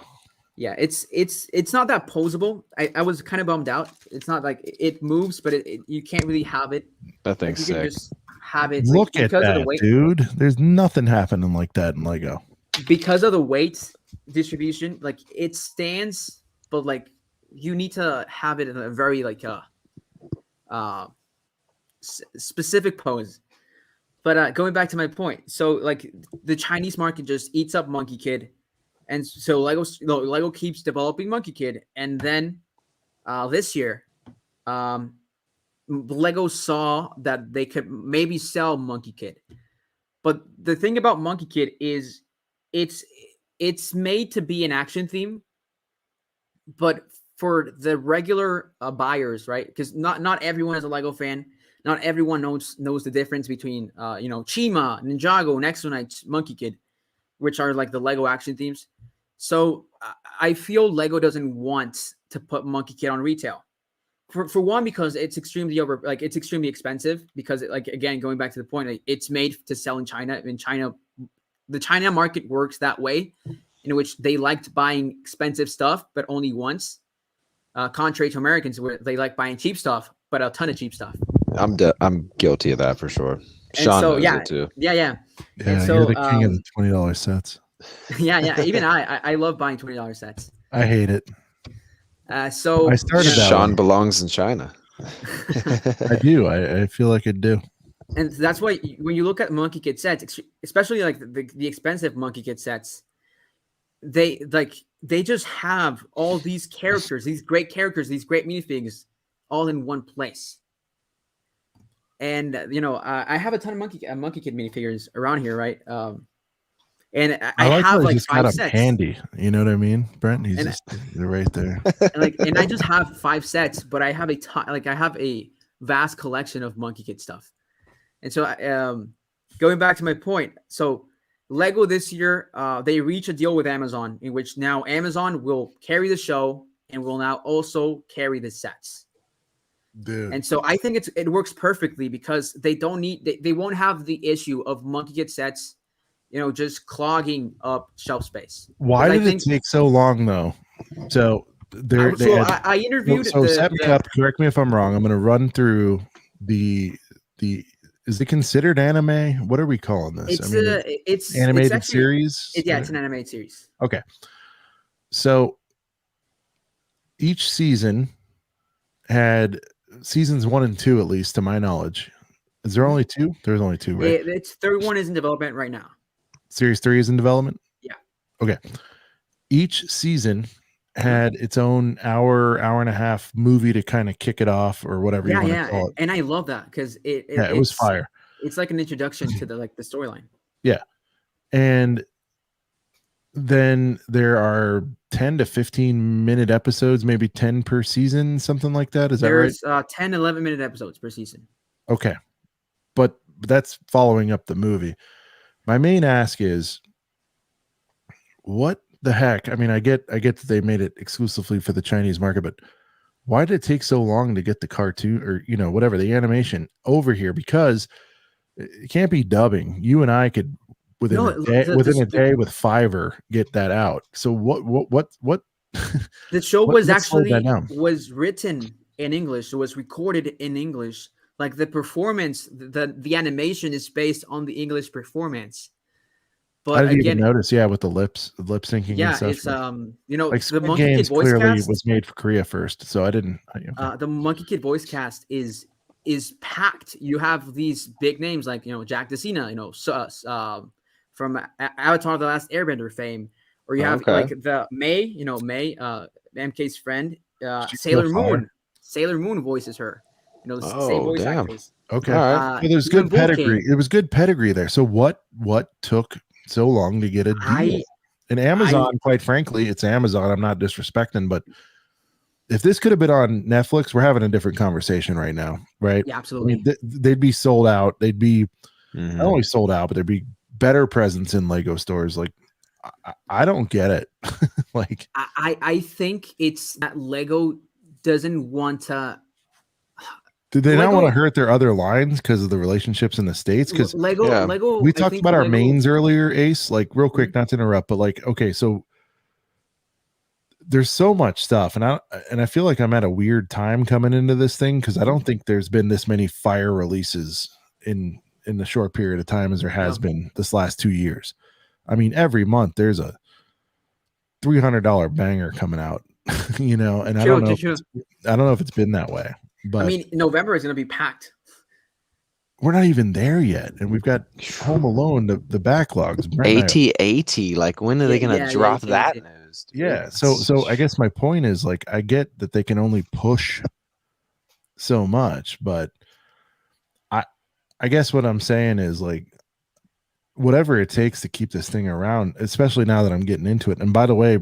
Yeah, it's not that posable. I was kind of bummed out. It's not like it moves, but you can't really have it. That thing's you sick. can just have it. Look at that, dude. There's nothing happening like that in Lego. Because of the weight distribution, like it stands, but like you need to have it in a very like specific pose. But going back to my point, so like the Chinese market just eats up Monkey Kid. And so Lego keeps developing Monkey Kid. And then this year, Lego saw that they could maybe sell Monkey Kid. But the thing about Monkey Kid is it's made to be an action theme. But for the regular buyers, right? Because not everyone is a Lego fan. Not everyone knows the difference between Chima, Ninjago, Nexo Knights, Monkey Kid, which are like the Lego action themes. So I feel Lego doesn't want to put Monkey Kid on retail. For one, because it's extremely it's extremely expensive, because again, going back to the point, it's made to sell in China. In China, the China market works that way, in which they liked buying expensive stuff, but only once. Contrary to Americans, where they like buying cheap stuff, but a ton of cheap stuff. I'm guilty of that for sure. Sean knows it too. Yeah. And so, you're the king of the $20 sets. Yeah. Even I love buying $20 sets. I hate it. So I started that Sean one. belongs in China. I do. I feel like I do. And that's why when you look at Monkey Kid sets, especially like the expensive Monkey Kid sets, they just have all these characters, these great minifigs, all in one place. And I have a ton of Monkey Kid minifigures around here, right? And I have like 5 sets. Handy, you know what I mean, Brent? He's just right there. And I just have 5 sets, but I have I have a vast collection of Monkey Kid stuff. And so, going back to my point, so Lego this year, they reach a deal with Amazon, in which now Amazon will carry the show and will now also carry the sets. Dude. And so I think it works perfectly, because they won't have the issue of Monkey Kid sets, just clogging up shelf space. Why did it take so long, though? So I interviewed. So set me up. Correct me if I'm wrong. I'm going to run through the. Is it considered anime? What are we calling this? It's animated series. It's an animated series. Okay. So each season had seasons 1 and 2, at least to my knowledge. Is there only 2? There's only 2, right? It's third one is in development right now. Series 3 is in development? Yeah. Okay. Each season had its own hour and a half movie to kind of kick it off, or whatever you want to call it. And I love that, because it was fire. It's like an introduction to the storyline. Yeah. And then there are 10 to 15 minute episodes, maybe 10 per season, something like that. Is that right? There's 10, 11-minute episodes per season. Okay. But that's following up the movie. My main ask is, what the heck? I mean, I get that they made it exclusively for the Chinese market, but why did it take so long to get the cartoon, or whatever, the animation over here? Because it can't be dubbing. You and I could within a day with Fiverr get that out. So what the show was written in English. It was recorded in English. Like the performance, the animation is based on the English performance. But I didn't even notice, with the lip syncing. Yeah, and stuff. It's like the Monkey Kid voice clearly cast was made for Korea first, so I didn't. The Monkey Kid voice cast is packed. You have these big names like Jack Decina, from Avatar: The Last Airbender fame, or you have like the May, MK's friend, Sailor Moon. Sailor Moon voices her. Same voice actors. Okay, so there's good pedigree. It was good pedigree there. So what took so long to get a deal? And Amazon, quite frankly, it's Amazon. I'm not disrespecting, but if this could have been on Netflix, we're having a different conversation right now, right? Yeah, absolutely. I mean, they'd be sold out. They'd be not only sold out, but there'd be better presence in Lego stores. Like, I don't get it. Like, I think it's that Lego doesn't want to. Did they not want to hurt their other lines because of the relationships in the States? Because Lego, we talked about our mains earlier, Ace. Like, real quick, not to interrupt, but like, okay, so there's so much stuff, and I feel like I'm at a weird time coming into this thing, because I don't think there's been this many fire releases in the short period of time as there has been this last 2 years. I mean, every month there's a $300 banger coming out, and I don't know if it's been that way. But I mean, November is going to be packed. We're not even there yet, and we've got Home Alone, the backlogs. AT-AT, like, when are they going to drop that news? Dude? Yeah, so I guess my point is, like, I get that they can only push so much, but I guess what I'm saying is, like, whatever it takes to keep this thing around, especially now that I'm getting into it. And by the way,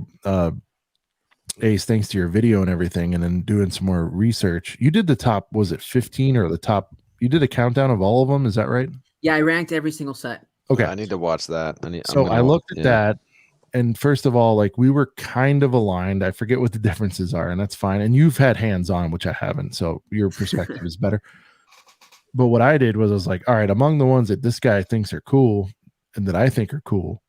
Ace, thanks to your video and everything, and then doing some more research, you did the top, was it 15 or the top? You did a countdown of all of them, is that right? Yeah, I ranked every single set. Okay, I need to watch that. I looked at that, and first of all, like we were kind of aligned. I forget what the differences are, and that's fine. And you've had hands-on, which I haven't, so your perspective is better. But what I did was I was like, all right, among the ones that this guy thinks are cool and that I think are cool,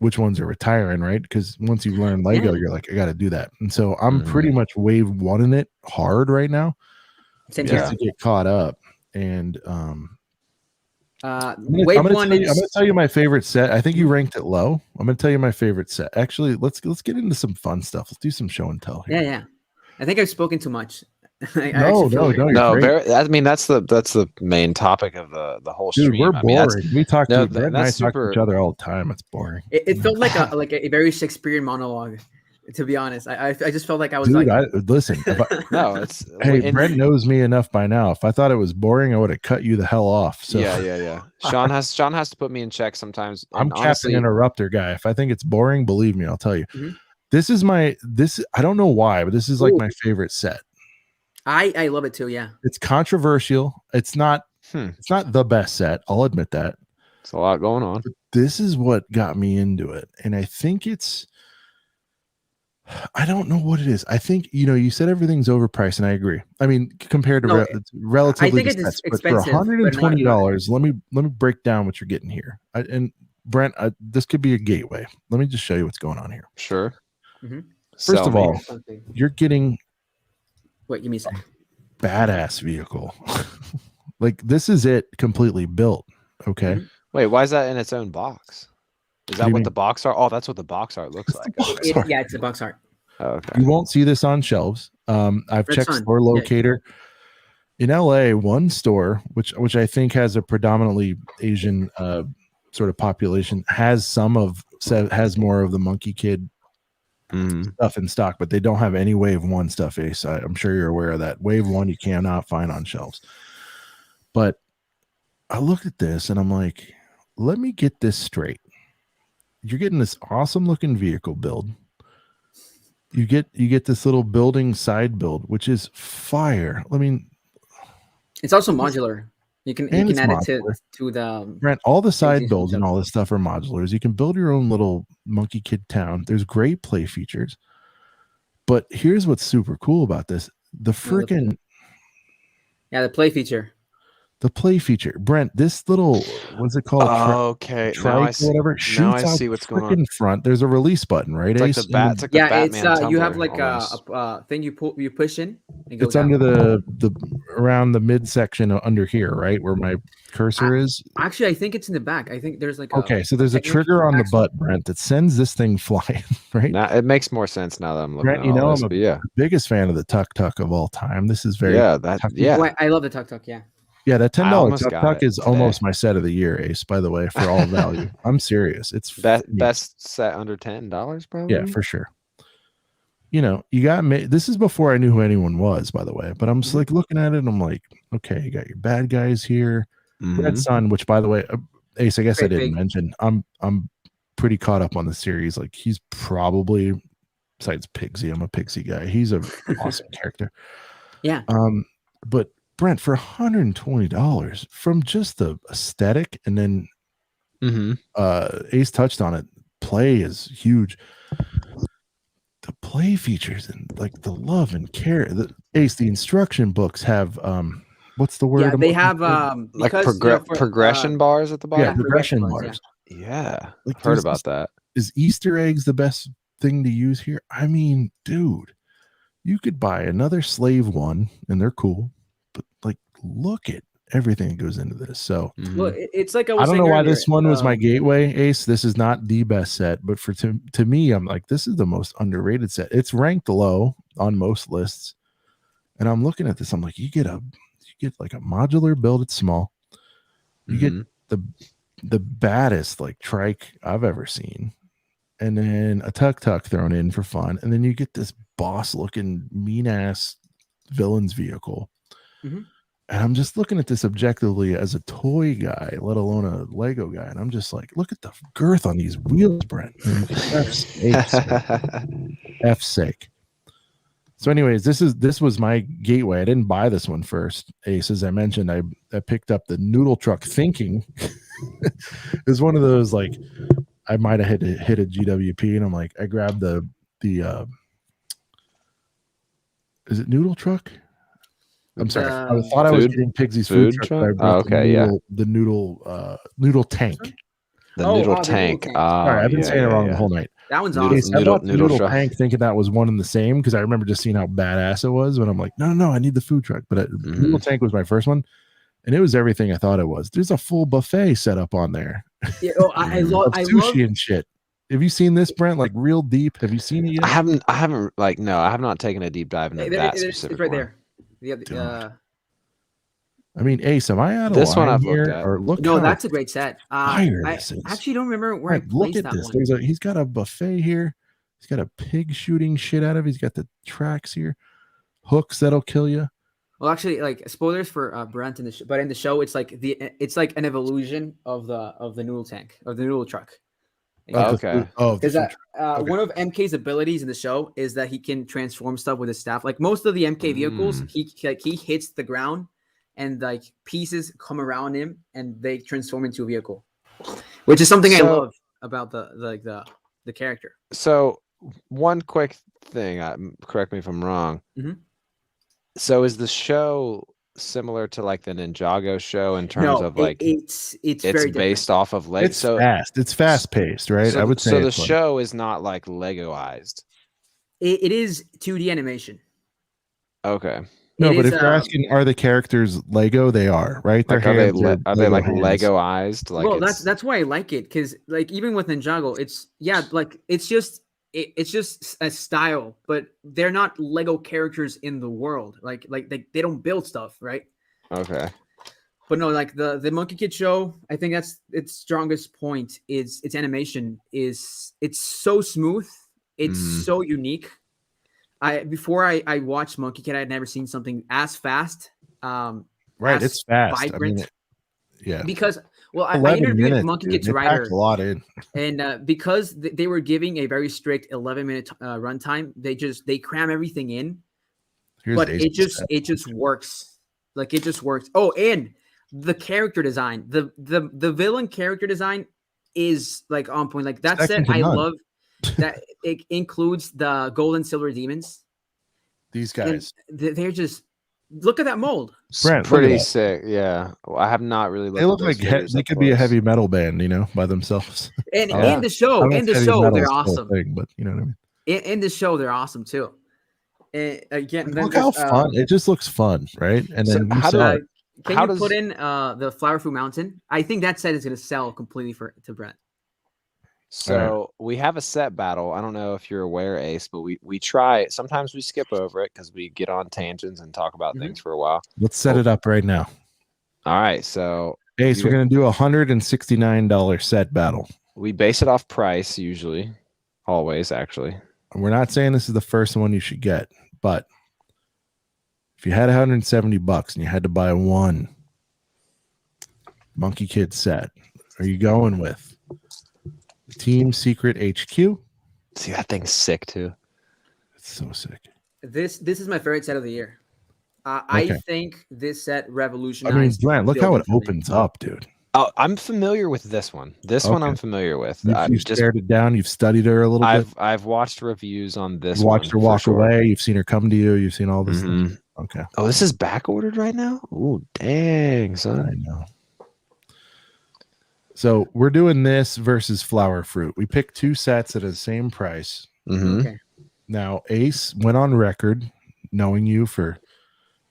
which ones are retiring, right? Because once you learn Lego, you're like, I got to do that. And so I'm pretty much wave one in it hard right now. Same just to get caught up. And I'm gonna tell you my favorite set. I think you ranked it low. I'm gonna tell you my favorite set. Actually, let's get into some fun stuff. Let's do some show and tell here. Yeah. I think I've spoken too much. No. I mean, that's the main topic of the whole stream. Dude, we're boring. We talk to Brett and I talk to each other all the time. It's boring. It felt like a very Shakespearean monologue. To be honest, I just felt like I was listen. Hey, Brent knows me enough by now. If I thought it was boring, I would have cut you the hell off. So yeah. Sean has to put me in check sometimes. I'm Captain Interrupter guy. If I think it's boring, believe me, I'll tell you. This is I don't know why, but this is like my favorite set. I love it too. Yeah, it's controversial. It's not the best set. I'll admit that. It's a lot going on. But this is what got me into it, and I think I don't know what it is. I think you said everything's overpriced, and I agree. I mean, compared to relatively, I think it's expensive. But for $120, let me break down what you're getting here. And Brent, this could be a gateway. Let me just show you what's going on here. Sure. First of all, you're getting. What, give me a second. Badass vehicle. Like this is it completely built. Okay. Wait, why is that in its own box? Is that what the box art? Oh, that's what the box art looks like. Yeah, it's a box art. Oh, okay. You won't see this on shelves. I've checked Store Locator. In LA, one store, which I think has a predominantly Asian sort of population, has more of the MONKIE KID stuff in stock, but they don't have any Wave 1 stuff, Ace. I'm sure you're aware of that. Wave 1 you cannot find on shelves. But I looked at this and I'm like, let me get this straight. You're getting this awesome looking vehicle build. You get this little building side build, which is fire. I mean, it's also modular. You can add it to the Grant, all the side builds and all this stuff are modulars. You can build your own little MONKIE KID town. There's great play features. But here's what's super cool about this. The play feature. The play feature, Brent. This little what's it called? Okay, now I see, whatever. Now I see what's going on. In front, there's a release button, right? It's like the bat. It's like the Batman you have like a thing you push in. And it's under the around the midsection under here, right where my cursor is. Actually, I think it's in the back. I think there's like so there's a trigger on the butt, Brent, that sends this thing flying. Right now, it makes more sense now that I'm looking. Brent, I'm the biggest fan of the Tuk Tuk of all time. This is very I love the Tuk Tuk. Yeah, that $10 Tuk Tuk is almost my set of the year, Ace, by the way, for all value. I'm serious. It's best set under $10, probably. Yeah, for sure. You got me. This is before I knew who anyone was, by the way. But I'm just like looking at it and I'm like, okay, you got your bad guys here. Red Sun, which by the way, Ace, I guess I didn't mention. I'm pretty caught up on the series. Like he's probably, besides Pigsy, I'm a Pigsy guy. He's an awesome character. Yeah. But Brent, for $120 from just the aesthetic, and then Ace touched on it. Play is huge. The play features and like the love and care. The instruction books have what's the word? Yeah, they have like progression bars at the bottom. Yeah, progression bars. Yeah, like, heard about that. Is Easter eggs the best thing to use here? I mean, dude, you could buy another Slave one, and they're cool. But like, look at everything that goes into this. So well, it's like I don't know why this one was my gateway, Ace. This is not the best set, but to me, I'm like, this is the most underrated set. It's ranked low on most lists, and I'm looking at this. I'm like, you get like a modular build. It's small. You get the baddest like trike I've ever seen, and then a Tuk Tuk thrown in for fun, and then you get this boss looking mean ass villain's vehicle. And I'm just looking at this objectively as a toy guy, let alone a Lego guy. And I'm just like, look at the girth on these wheels, Brent. F's sake. So anyways, this was my gateway. I didn't buy this one first, Ace. As I mentioned, I picked up the Noodle Truck thinking is one of those like I might have hit a GWP, and I'm like, I grabbed the is it noodle truck? I'm sorry. I thought I was getting Pigsy's food truck, but I brought the noodle tank. The noodle tank. Sorry, I've been saying it wrong the whole night. That one's awesome. I bought the noodle tank thinking that was one and the same because I remember just seeing how badass it was. But I'm like, no, I need the food truck. But noodle tank was my first one, and it was everything I thought it was. There's a full buffet set up on there. Yeah, I love sushi and shit. Have you seen this, Brent? Like real deep? Have you seen it yet? I haven't. Like, no, I have not taken a deep dive into that specific. It's right one. there. I mean, Ace, am I out of this line one I've here? looked at. Or look, no, that's a great set. I this is. actually don't remember where I placed look at that this. one. He's got a buffet here. He's got a pig shooting shit out of. He's got the tracks here, hooks that'll kill you. Well, actually, like spoilers for Brent in the but in the show, it's like an evolution of the noodle tank, of the noodle truck. Okay. Because one of MK's abilities in the show is that he can transform stuff with his staff. Like most of the MK vehicles, he hits the ground and like pieces come around him and they transform into a vehicle, which is something I love about the character. So one quick thing, correct me if I'm wrong. Mm-hmm. So is the show similar to like the Ninjago show in terms of like it's very based off of Lego? It's fast paced, right? So, I would say so. The show is not like Legoized. It is 2D animation. Okay. No, but if you're asking, are the characters Lego? They are, right? Like, are they like Legoized? Like, well, that's why I like it, because like even with Ninjago, it's just a style, but they're not Lego characters in the world. Like they don't build stuff, right? Okay. But no, like the Monkey Kid show, I think that's its strongest point is its animation it's so smooth, it's so unique. Before I watched Monkey Kid, I had never seen something as fast. Right, it's fast. Vibrant. I mean, yeah. Because I interviewed Monkey Kid's writer a lot in. And because they were giving a very strict 11-minute runtime, they cram everything in. It just works. Like it just works. Oh, and the character design, the villain character design is like on point. Like that set, I love that it includes the gold and silver demons. These guys, they're just look at that mold. Brent, pretty sick. Yeah, well, I have not really. They look like they could be a heavy metal band, by themselves. And in the show, they're awesome. But you know what I mean. In the show, they're awesome too. And again, look how fun it just looks fun, right? And then can you put in the Flower Fruit Mountain? I think that set is going to sell completely to Brent. So we have a set battle. I don't know if you're aware, Ace, but we try. Sometimes we skip over it because we get on tangents and talk about things for a while. Let's set it up right now. All right. So Ace, we're going to do $169 set battle. We base it off price usually, always actually. We're not saying this is the first one you should get, but if you had $170 and you had to buy one Monkey Kid set, are you going with Team Secret HQ? See, that thing's sick too. It's so sick. This is my favorite set of the year. I think this set revolutionized. I mean, Brent, look how it opens up, dude. Oh, I'm familiar with this one. This one I'm familiar with. You've stared it down. You've studied her a little bit. I've watched reviews on this. You've watched her walk away. You've seen her come to you. You've seen all this. Okay. Oh, this is back ordered right now. Oh, dang, son. I know. So we're doing this versus Flower Fruit. We picked two sets at the same price. Okay. Now, Ace went on record, knowing you for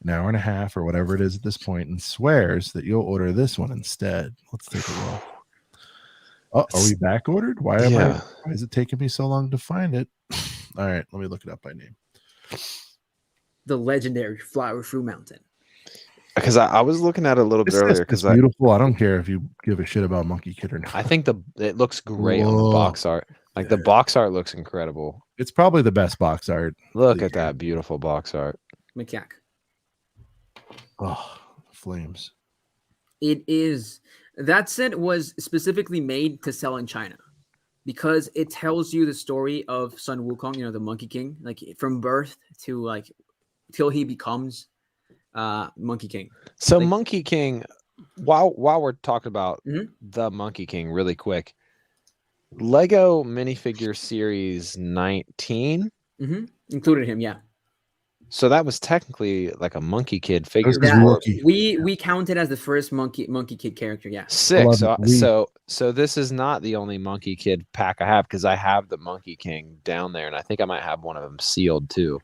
an hour and a half or whatever it is at this point, and swears that you'll order this one instead. Let's take a look. Oh, are we back ordered? Why is it taking me so long to find it? All right, let me look it up by name. The legendary Flower Fruit Mountain. Because I was looking at it a little bit earlier. Because beautiful. I don't care if you give a shit about Monkey Kid or not. I think it looks great on the box art. Like the box art looks incredible. It's probably the best box art. Look at that beautiful box art. Macaque. Oh, flames. It is. That set was specifically made to sell in China because it tells you the story of Sun Wukong, the Monkey King, like from birth to like till he becomes Monkey King. So Monkey King, while we're talking about the Monkey King really quick, Lego minifigure series 19. Included him, yeah. So that was technically like a Monkey Kid figure. We counted as the first Monkey Kid character, yeah. Sick. So this is not the only Monkey Kid pack I have, because I have the Monkey King down there, and I think I might have one of them sealed too.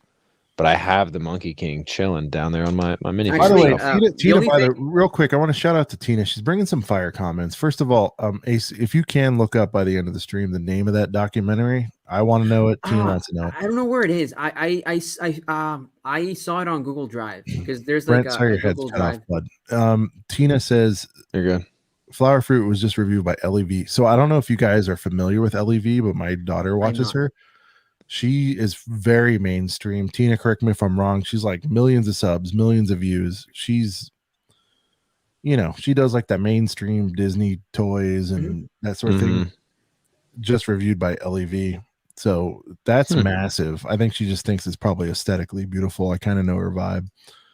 But I have the Monkey King chilling down there on my mini. By the way, Tina, real quick, I want to shout out to Tina. She's bringing some fire comments. First of all, Ace, if you can look up by the end of the stream the name of that documentary, I want to know it. Tina wants to know. I don't know where it is. I saw it on Google Drive, because there's Brent, like sorry, a your head's Google cut Drive. off, bud. Tina says, "You're good." Flower Fruit was just reviewed by LEV. So I don't know if you guys are familiar with LEV, but my daughter watches her. She is very mainstream. Tina, correct me if I'm wrong. She's like millions of subs, millions of views. She's, you know, she does like that mainstream Disney toys and that sort of thing. Just reviewed by LEV. So that's massive. I think she just thinks it's probably aesthetically beautiful. I kind of know her vibe.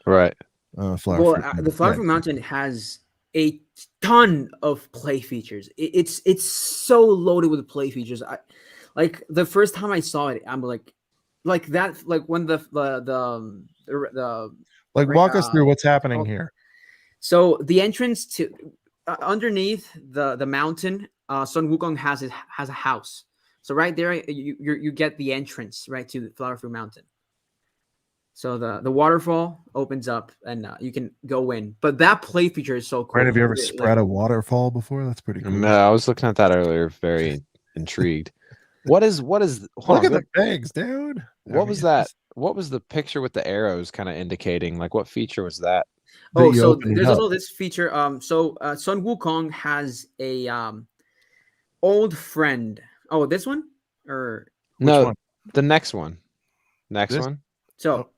Right. The Flower Fruit Mountain has a ton of play features. It's so loaded with play features. Like the first time I saw it, I'm like that. Like when the walk us through what's happening here. So the entrance to underneath the mountain, Sun Wukong has a house. So right there, you get the entrance right to the Flower Fruit Mountain. So the waterfall opens up and you can go in. But that play feature is so cool. Right, have you ever spread a waterfall before? That's pretty cool. No, I was looking at that earlier. Very intrigued. What is look at the bags, dude. What was that? What was the picture with the arrows kind of indicating? Like, what feature was that? Oh, so there's also this feature. So Sun Wukong has a old friend. Oh, this one or no? One? The next one. Next one. So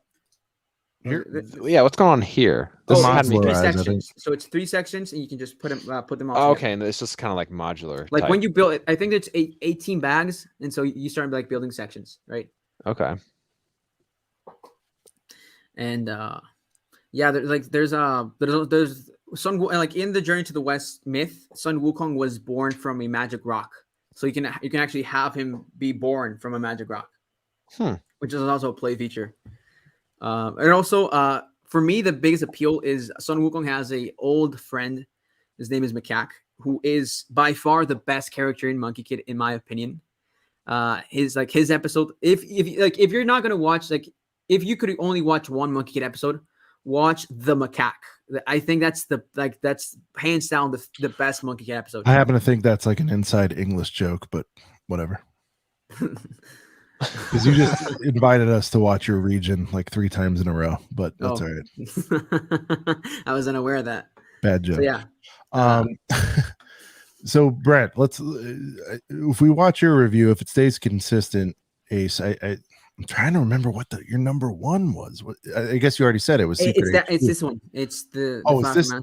yeah, what's going on here? This has 3 sections. So it's 3 sections, and you can just put them all together. Okay, and it's just kind of like modular. Like when you build it, I think it's 18 bags, and so you start like building sections, right? Okay. And yeah, there's Sun, like in the Journey to the West myth, Sun Wukong was born from a magic rock, so you can actually have him be born from a magic rock, which is also a play feature. And also, for me, the biggest appeal is Sun Wukong has a old friend. His name is Macaque, who is by far the best character in Monkey Kid, in my opinion. His episode. If you're not gonna watch, like, if you could only watch one Monkey Kid episode, watch the Macaque. I think that's hands down the best Monkey Kid episode. I happen to think that's like an inside English joke, but whatever. Because you just invited us to watch your region like 3 times in a row, but that's all right. I was unaware of that. Bad joke. So, yeah. So Brent, let's if we watch your review, if it stays consistent, Ace, I'm trying to remember what your number 1 was. I guess you already said it was Secret. It's this one. It's the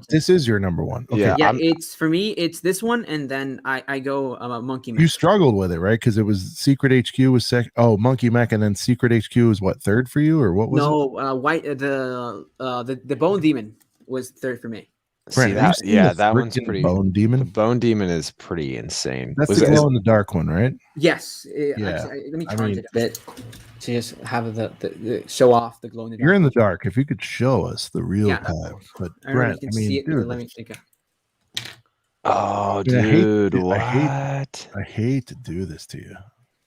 this is your number 1. Okay. Yeah. It's for me. It's this one, and then I go Monkey Mech. You struggled with it, right? Because it was Secret HQ was second. Oh, Monkey Mech, and then Secret HQ was what, 3rd for you, or what was it? The Bone Demon was 3rd for me. Brent, that one's pretty. Bone Demon. The Bone Demon is pretty insane. That's the glow in the dark one, right? Yes. Let me charge it a bit to just have the show off the glow in the dark. You're in the dark. If you could show us the real time, but Brent, dude, let me think. Oh, dude, what? I hate to do this to you,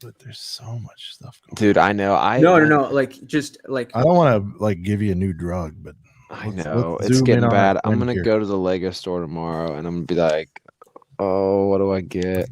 but there's so much stuff going on. Dude, I know. No. Like, just like, I don't want to like give you a new drug, but I know it's getting bad. I'm gonna go to the Lego store tomorrow, and I'm gonna be like, "Oh, what do I get?"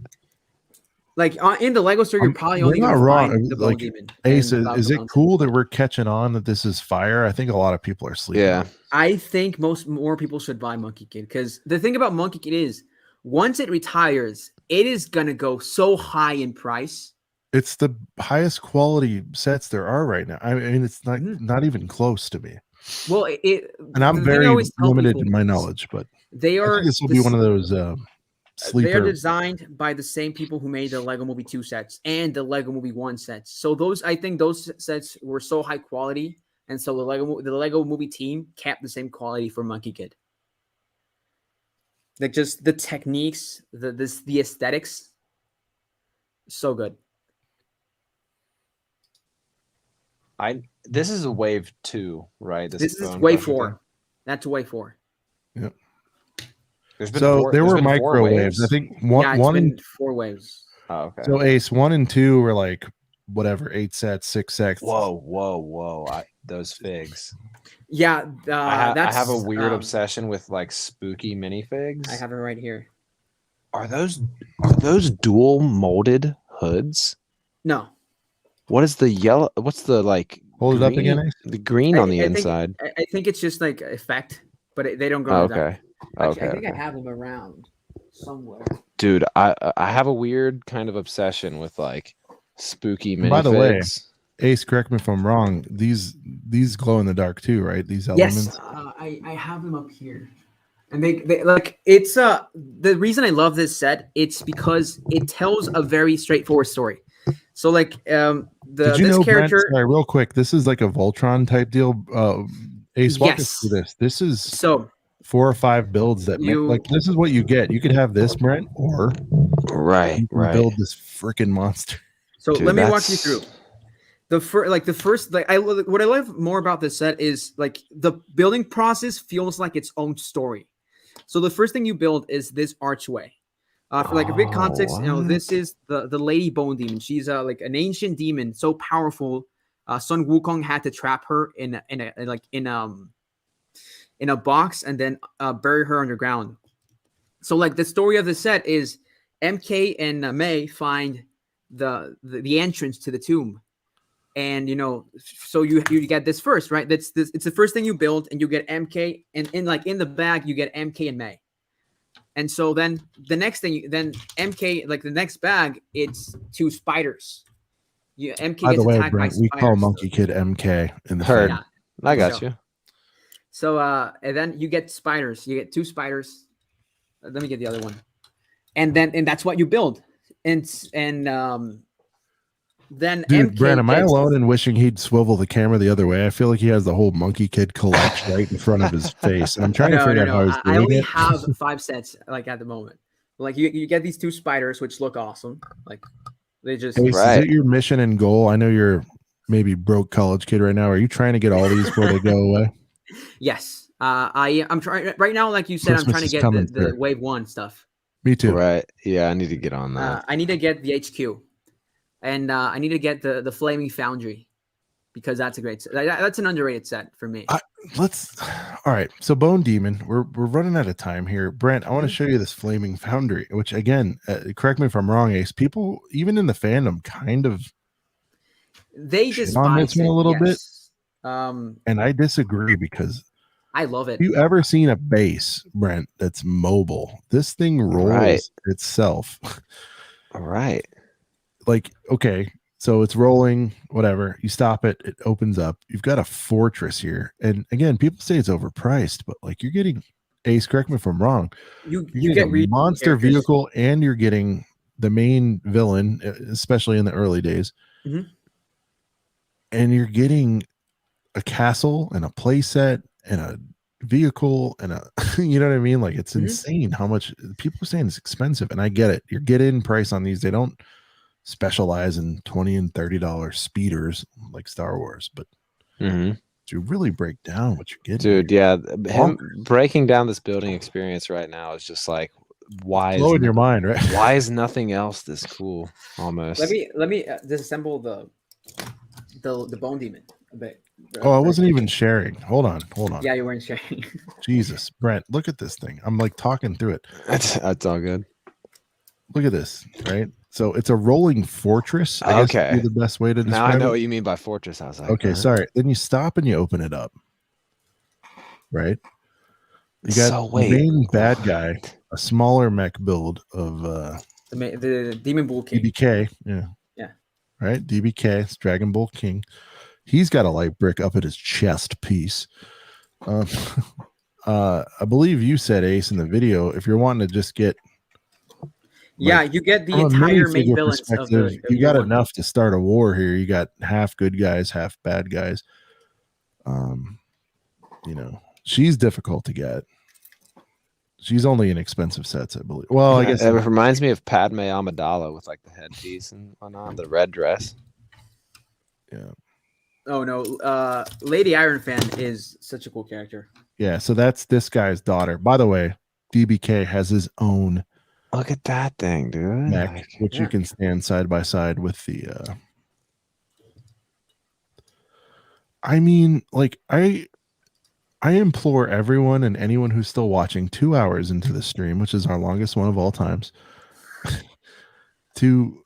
Like in the Lego store, you're probably only not wrong. Like, Ace, is it cool that we're catching on that this is fire? I think a lot of people are sleeping. Yeah, I think more people should buy Monkey Kid, because the thing about Monkey Kid is once it retires, it is gonna go so high in price. It's the highest quality sets there are right now. I mean, it's not even close to me. Well, and I'm very limited in my knowledge, but this will be one of those sleeper. They're designed by the same people who made the Lego Movie 2 sets and the Lego Movie 1 sets. So I think those sets were so high quality, and so the Lego Movie team kept the same quality for Monkey Kid. Like just the techniques, the aesthetics. So good. This is a wave 2, right? This is bone wave crusher 4. thing? That's wave 4. Yep. There's been So there were 4 microwaves. waves? I think Yeah, it's one been 4 waves. Oh, okay. So Ace 1 and 2 were like whatever, 8 sets, 6 sets. Whoa! Those figs. Yeah, I that's. have a weird obsession with like spooky minifigs. I have it right here. Are those dual molded hoods? No. What is the yellow? What's the like? Hold it up again, Ace? The green on the inside. I think it's just like effect, but they don't go. Oh, into that. okay. Actually, I think I have them around somewhere. Dude, I have a weird kind of obsession with like spooky minifigs. By the way, Ace, correct me if I'm wrong. These glow in the dark too, right? These elements. Yes, I have them up here, and they like it's the reason I love this set. It's because it tells a very straightforward story. So like Did you know, character. Brent, sorry, real quick, this is like a Voltron type deal. Ace, walk us through this. This is so 4 or 5 builds that make, like this is what you get. You could have this, Brent, or you can build this freaking monster. So dude, let me walk you through. What I love more about this set is like the building process feels like its own story. So the first thing you build is this archway. For like a big context, you know, this is the Lady Bone Demon. She's like an ancient demon, so powerful. Sun Wukong had to trap her in a box and then bury her underground. So like the story of the set is MK and Mei find the entrance to the tomb. And, you know, so you get this first, right? It's the first thing you build, and you get MK, and in the bag, you get MK and Mei. And so then the next thing, then MK, like the next bag, it's 2 spiders. MK by gets the way, attacked Brent, by we spiders. call Monkey Kid MK in the herd. film. I got you. So and then you get spiders. You get 2 spiders. Let me get the other one. And that's what you build. And then dude, MK Brent, am I alone in wishing he'd swivel the camera the other way? I feel like he has the whole Monkey Kid collection right in front of his face, and I'm trying to figure out how he's doing I only it. have 5 sets like at the moment. Like you get these 2 spiders, which look awesome. Like they just Ace, is it your mission and goal? I know you're maybe broke college kid right now. Are you trying to get all these before they go away? Yes, I'm trying right now. Like you said, Christmas I'm trying to get the wave 1 stuff. Me too. Right? Yeah, I need to get on that. I need to get the HQ. And I need to get the Flaming Foundry, because that's a great set. That's an underrated set for me. All right. So Bone Demon, we're running out of time here. Brent, I want to show you this Flaming Foundry, which again, correct me if I'm wrong, Ace. People even in the fandom kind of they despise it a little bit. And I disagree because I love it. Have you ever seen a base, Brent, that's mobile? This thing rolls itself. All right. Like, okay, so it's rolling, whatever. You stop it, it opens up. You've got a fortress here. And again, people say it's overpriced, but like you're getting, Ace, correct me if I'm wrong. You get a monster vehicle, and you're getting the main villain, especially in the early days. Mm-hmm. And you're getting a castle and a play set and a vehicle and you know what I mean? Like it's insane how much people are saying it's expensive, and I get it. Your get-in price on these, they don't specialize in $20 and $30 speeders like Star Wars, but to really break down what you're getting, dude, him breaking down this building experience right now is just like, why is blowing your mind, right? Why is nothing else this cool? Almost. Let me disassemble the Bone Demon a bit. Oh, I wasn't even sharing. Hold on. Yeah, you weren't sharing. Jesus, Brent, look at this thing. I'm like talking through it. That's all good. Look at this, right? So it's a rolling fortress. I guess would be the best way to describe it. Now I know what you mean by fortress. I was like, okay, sorry. Then you stop and you open it up, right? You got the main bad guy, a smaller mech build of the Demon Bull King. DBK, yeah, right. DBK, it's Dragon Bull King. He's got a light brick up at his chest piece. I believe you said, Ace, in the video, if you're wanting to just get. Yeah, you get the entire main villains of you got enough to start a war here. You got half good guys, half bad guys. You know, she's difficult to get. She's only in expensive sets, I believe. Well, I guess it reminds me of Padme Amidala with like the headpiece and whatnot, the red dress. Yeah. Oh no, Lady Iron Fan is such a cool character. Yeah, so that's this guy's daughter. By the way, DBK has his own. Look at that thing, dude. Mech, which you can stand side by side with the. I mean, like I implore everyone and anyone who's still watching 2 hours into the stream, which is our longest one of all times, to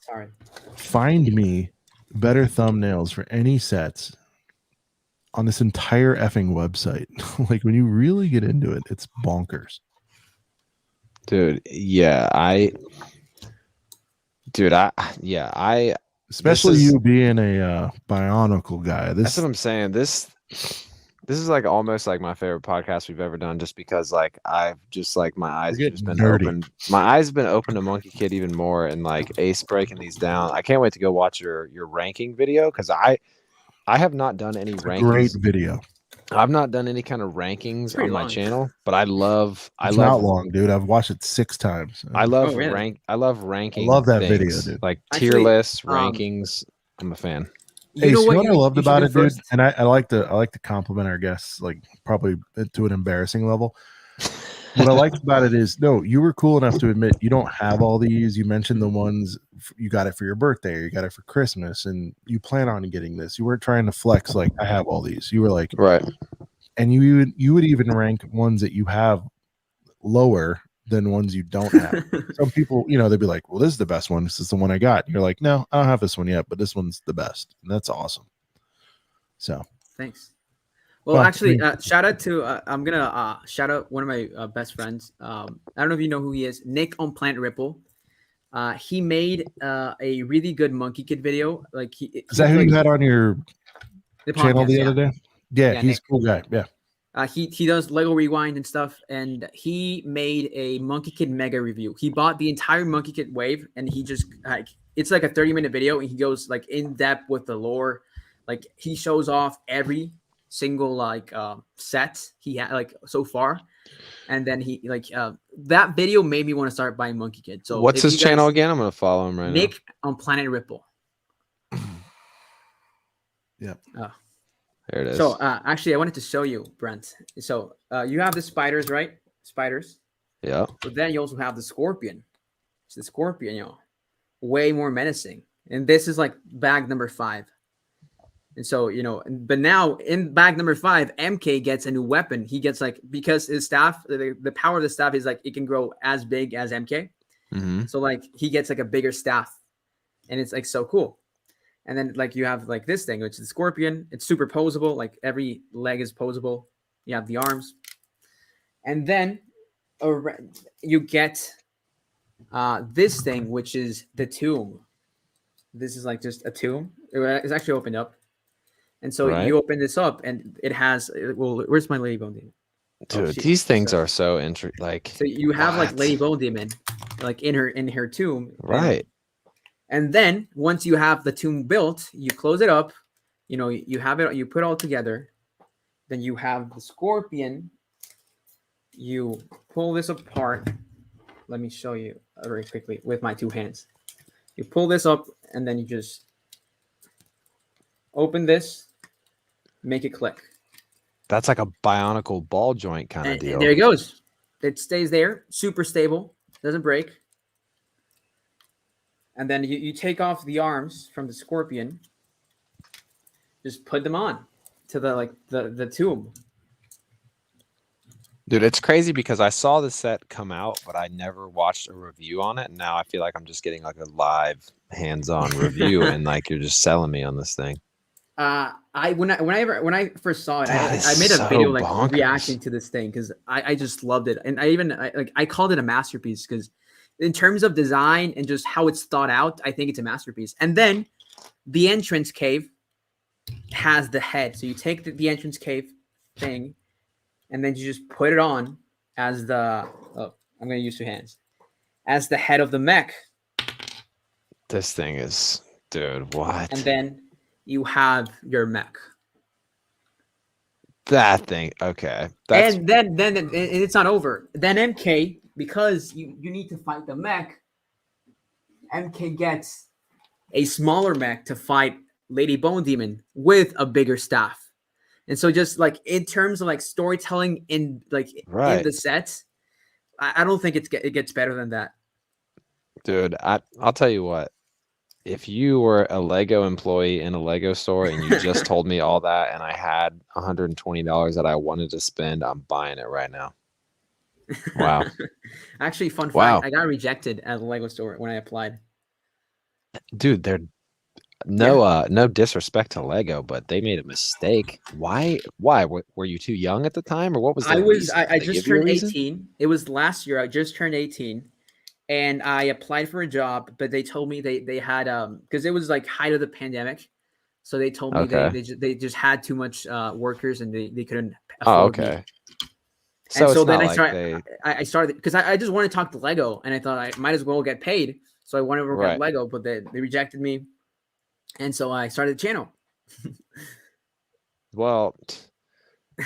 find me better thumbnails for any sets on this entire effing website. Like when you really get into it, it's bonkers. Dude, yeah, especially you being a Bionicle guy. That's what I'm saying. This is like almost like my favorite podcast we've ever done, just because like I've just like my eyes have just been open. My eyes have been open to Monkey Kid even more, and like Ace breaking these down. I can't wait to go watch your ranking video, because I have not done any rankings. Great video. I've not done any kind of rankings on my channel, but I love not long, dude. I've watched it 6 times. I love ranking. I love that video, dude. Like tier lists, rankings. I'm a fan. Hey, you know what I loved about it, dude? And I like to compliment our guests, like probably to an embarrassing level. What I liked about it is, no, you were cool enough to admit you don't have all these. You mentioned the ones you got it for your birthday, or you got it for Christmas, and you plan on getting this. You weren't trying to flex like I have all these. You were like, right. And you would even rank ones that you have lower than ones you don't have. Some people, they'd be like, well, this is the best one. This is the one I got. And you're like, no, I don't have this one yet, but this one's the best. And that's awesome. So thanks. Well, actually, shout out to I'm gonna shout out one of my best friends. I don't know if you know who he is, Nick on Plant Ripple. He made a really good Monkey Kid video. Like, is that who you had on your channel the other day? Yeah, he's Nick. A cool guy. Yeah. He does Lego Rewind and stuff, and he made a Monkey Kid mega review. He bought the entire Monkey Kid wave, and he just like, it's like a 30-minute video, and he goes like in depth with the lore. Like, he shows off every single like set he had like so far, and then he like that video made me want to start buying Monkey Kid. So what's his channel again? I'm gonna follow him right now. Nick on Planet Ripple. Yeah. There it is. So actually, I wanted to show you, Brent. So you have the spiders, right? Spiders. Yeah. But then you also have the scorpion. It's the scorpion, way more menacing. And this is like bag number 5. And so, but now in bag number 5, MK gets a new weapon. He gets like, because his staff, the power of the staff is like it can grow as big as MK. Mm-hmm. So like he gets like a bigger staff, and it's like so cool. And then like you have like this thing, which is the scorpion. It's super posable. Like every leg is posable. You have the arms. And then you get this thing, which is the tomb. This is like just a tomb. It's actually opened up. And so you open this up, and it has, well, where's my Lady Bone Demon? Dude, these things are so interesting. Like, so you have like Lady Bone Demon, like in her tomb. Right. And then once you have the tomb built, you close it up, you have it, you put it all together. Then you have the scorpion. You pull this apart. Let me show you very quickly with my 2 hands. You pull this up, and then you just open this, make it click. That's like a bionicle ball joint kind of deal. And there it goes. It stays there, super stable, doesn't break. And then you take off the arms from the scorpion, just put them on to the tomb. Dude, it's crazy because I saw the set come out, but I never watched a review on it. And now I feel like I'm just getting like a live hands-on review, and like you're just selling me on this thing. When I first saw it, I made a video like bonkers, reacting to this thing, because I just loved it, and I called it a masterpiece, because in terms of design and just how it's thought out, I think it's a masterpiece. And then the entrance cave has the head, so you take the entrance cave thing, and then you just put it on as the I'm gonna use 2 hands as the head of the mech. This thing is, dude, what? And then you have your mech. That thing. Okay. And then and it's not over. Then MK, because you need to fight the mech, MK gets a smaller mech to fight Lady Bone Demon with a bigger staff. And so just like in terms of like storytelling in like in the sets, I don't think it gets better than that. Dude, I'll tell you what. If you were a Lego employee in a Lego store and you just told me all that and I had $120 that I wanted to spend, I'm buying it right now. Wow. Actually, fun fact, I got rejected at the Lego store when I applied. Dude, they're no disrespect to Lego, but they made a mistake. Why? Were you too young at the time, or what was that? I just turned 18. It was last year. I just turned 18. And I applied for a job, but they told me they had because it was like height of the pandemic, so they told me they just had too much workers and they couldn't afford me. So then I started because I just wanted to talk to Lego and I thought I might as well get paid, so I wanted to work at Lego, but they rejected me, and so I started the channel. Well,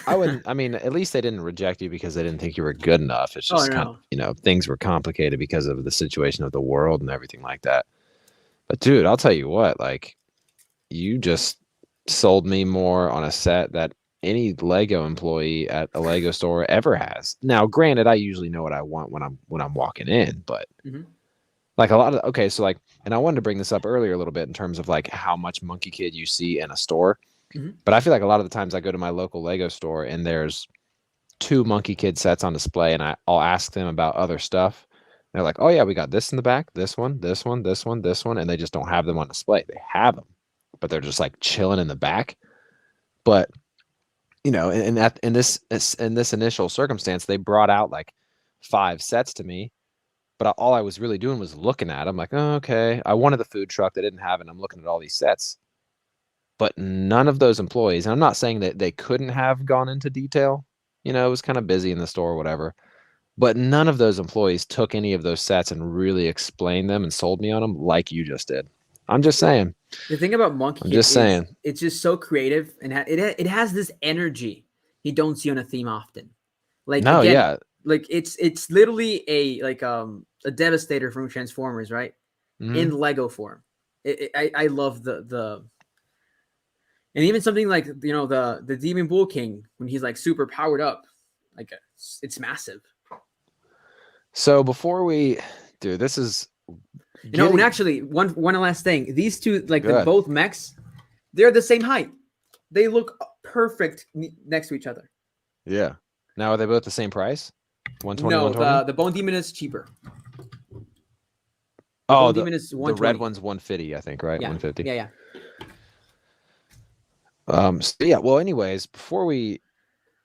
I mean, at least they didn't reject you because they didn't think you were good enough. It's just kind of, things were complicated because of the situation of the world and everything like that. But dude, I'll tell you what, like, you just sold me more on a set that any Lego employee at a Lego store ever has. Now, granted, I usually know what I want when I'm walking in, but like a lot of, so like, and I wanted to bring this up earlier a little bit in terms of like how much Monkey Kid you see in a store. But I feel like a lot of the times I go to my local Lego store and there's 2 Monkey Kid sets on display, and I'll ask them about other stuff. And they're like, "Oh yeah, we got this in the back, this one, this one, this one, this one," and they just don't have them on display. They have them, but they're just like chilling in the back. But in this initial circumstance, they brought out like 5 sets to me, but all I was really doing was looking at them. Like, oh, okay, I wanted the food truck, they didn't have it, and I'm looking at all these sets. But none of those employees, and I'm not saying that they couldn't have gone into detail, it was kind of busy in the store or whatever, but none of those employees took any of those sets and really explained them and sold me on them like you just did. I'm just saying. The thing about Monkey Kid is it's just so creative, and it has this energy you don't see on a theme often. Like, like it's literally a Devastator from Transformers, right? In Lego form. I love the and even something like the Demon Bull King when he's like super powered up, like it's massive. So before we do this, is and actually one last thing. These two, like both mechs, they're the same height. They look perfect next to each other. Yeah. Now are they both the same price? 120. No, the Bone Demon is cheaper. The red one's 150, I think, right? Yeah. 150. Yeah. So yeah, well, anyways, before we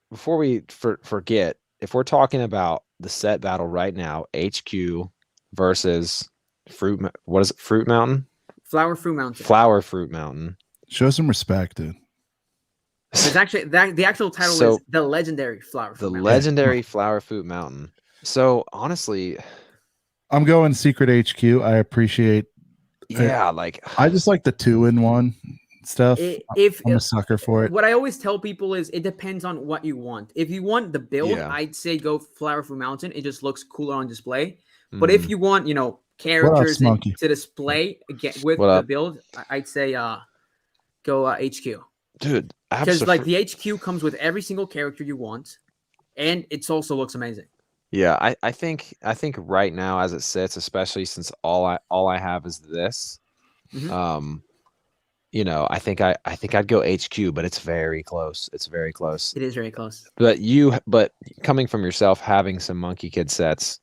forget, if we're talking about the set battle right now, HQ versus Fruit Mountain? Flower Fruit Mountain. Show some respect, dude. It's actually the actual title is The Legendary Flower Fruit Mountain. Legendary Flower Fruit Mountain. So honestly, I'm going Secret HQ. I appreciate. Yeah, I just like the 2-in-1 stuff. I'm a sucker for it. What I always tell people is it depends on what you want. If you want the build, I'd say go Flower Fruit Mountain. It just looks cooler on display. But if you want, characters to display with the build, I'd say go HQ. Dude, because like the HQ comes with every single character you want, and it also looks amazing. Yeah, I think right now as it sits, especially since all I have is this, I think I'd go HQ, but it's very close. It's very close. It is very close. But coming from yourself, having some Monkey Kid sets.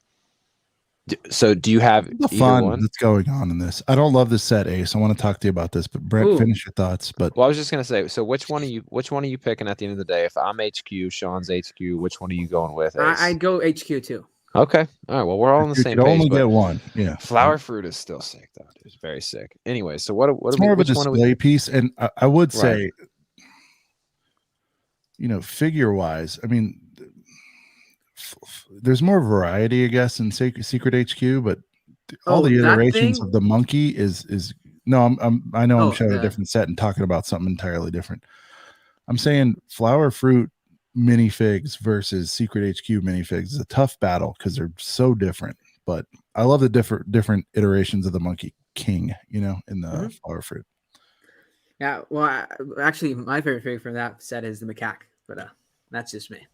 So do you have the fun that's going on in this? I don't love this set, Ace. I want to talk to you about this, but Brett, finish your thoughts. But well, I was just gonna say, so which one are you picking at the end of the day? If I'm HQ, Sean's HQ, which one are you going with? I'd go HQ too. Okay. All right. Well, we're all on the same page. Only get one. Yeah. Flower Fruit is still sick though. It's very sick. Anyway, so what? It's more of a display piece, and I would say, figure wise, I mean, there's more variety, I guess, in Secret HQ, but all the iterations of the monkey is no. I know I'm showing a different set and talking about something entirely different. I'm saying Flower Fruit minifigs versus Secret HQ minifigs is a tough battle because they're so different. But I love the different iterations of the Monkey King, you know, in the Flower Fruit. Yeah, well, actually, my favorite figure from that set is the macaque, but that's just me.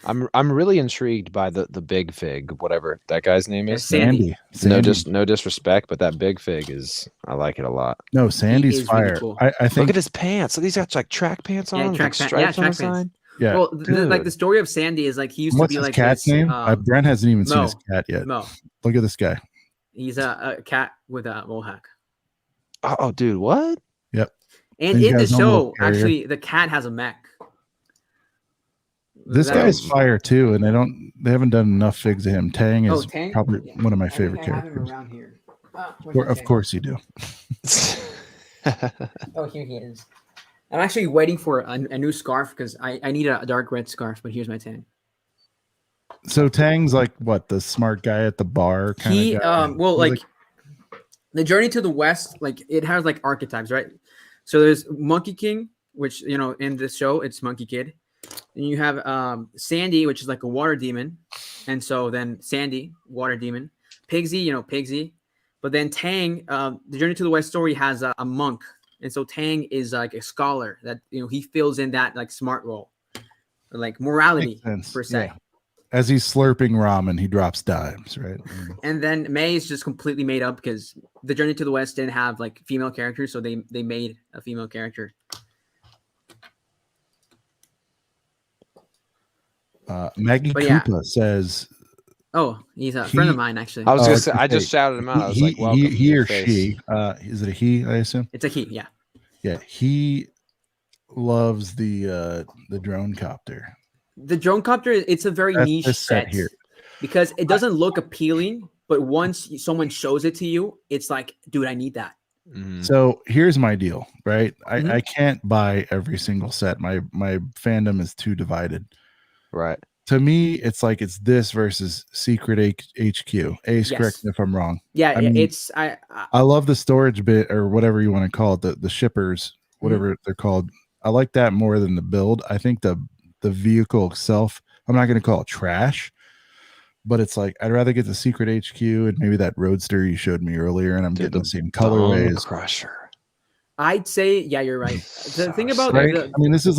I'm really intrigued by the big fig, whatever that guy's name is. Sandy. No disrespect, but that big fig I like it a lot. No, Sandy's fire. Really cool. I think look at his pants. Look, he's got like track pants on. Track stripes on the pants. side. Yeah. Well, like the story of Sandy is like he used What's to be his like cat's this, name? Brent hasn't even seen his cat yet. Mo. Look at this guy. He's a cat with a mohawk. Oh, dude, what? Yep. And in the show, actually, the cat has a mech. This guy's fire too, and they haven't done enough figs of him. Tang is probably one of my favorite characters. I have him around here. Of course you do. Oh, here he is. I'm actually waiting for a new scarf because I need a dark red scarf, but here's my Tang. So Tang's like what, the smart guy at the bar kind of guy? Well, like the Journey to the West, like it has like archetypes, right? So there's Monkey King, which, you know, in this show it's Monkey Kid. And you have Sandy, which is like a water demon, and so then Sandy, water demon. Pigsy, you know, Pigsy. But then Tang, the Journey to the West story has a monk, and so Tang is like a scholar that, you know, he fills in that like smart role, like morality per se. Yeah. As he's slurping ramen, he drops dimes, right? And then May is just completely made up because the Journey to the West didn't have like female characters, so they made a female character. Maggie Koopa says, "Oh, he's a friend of mine, actually." I was gonna say, I just shouted him out. I was like, "Welcome." He or she? Is it a he? I assume it's a he. Yeah. Yeah, he loves the drone copter. The drone copter, it's a very niche set here because it doesn't look appealing, but once someone shows it to you, it's like, dude, I need that. So here's my deal, right? I can't buy every single set. My fandom is too divided. Right. To me, it's like it's this versus Secret HQ. Ace, correct me if I'm wrong. Yeah, I mean, I love the storage bit or whatever you want to call it, the shippers, whatever they're called. I like that more than the build. I think the vehicle itself, I'm not going to call it trash, but it's like I'd rather get the Secret HQ and maybe that Roadster you showed me earlier, and I'm getting the same colorways. Crusher. I'd say, yeah, you're right. The thing about I mean, this is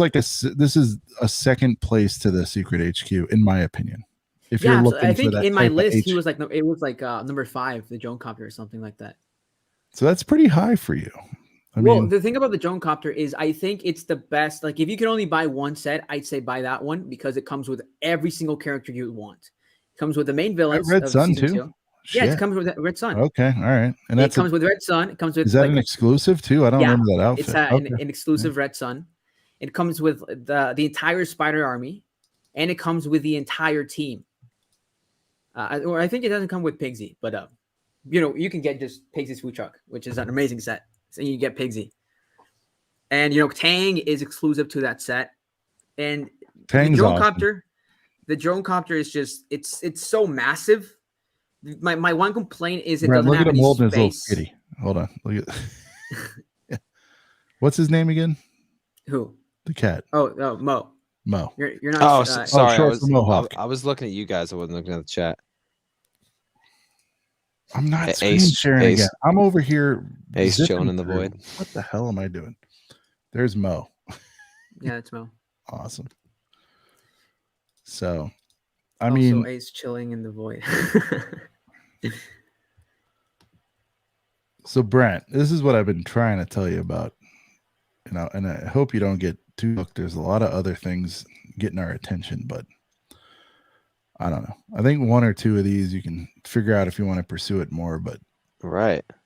a second place to the Secret HQ, in my opinion. If you're looking, I think in my list, he was like, it was like number 5, the drone copter or something like that. So that's pretty high for you. I mean, the thing about the drone copter is I think it's the best. Like, if you can only buy one set, I'd say buy that one because it comes with every single character you want. It comes with the main villains. Red Sun too. 2. Yeah, it comes with Red Sun. Okay, all right. And it comes with Red Sun. It comes with. Is that an exclusive too? I don't remember that outfit. It's an exclusive Red Sun. It comes with the entire Spider Army, and it comes with the entire team. Or I think it doesn't come with Pigsy, but you know, you can get just Pigsy's food truck, which is an amazing set. So you get Pigsy, and you know, Tang is exclusive to that set, and Tang's the drone copter is just it's so massive. My one complaint is it doesn't have any space. His little kitty. Hold on. Look at What's his name again? Who? The cat. Oh, Mo. Mo. You're not. Oh, sorry. I was looking at you guys. I wasn't looking at the chat. I'm not sharing again. I'm over here. Ace chilling in the void. What the hell am I doing? There's Mo. Yeah, it's Mo. Awesome. So, I mean, Ace chilling in the void. So Brent, this is what I've been trying to tell you about, you know, and I hope you don't get too hooked. There's a lot of other things getting our attention, but I don't know. I think 1 or 2 of these you can figure out if you want to pursue it more, but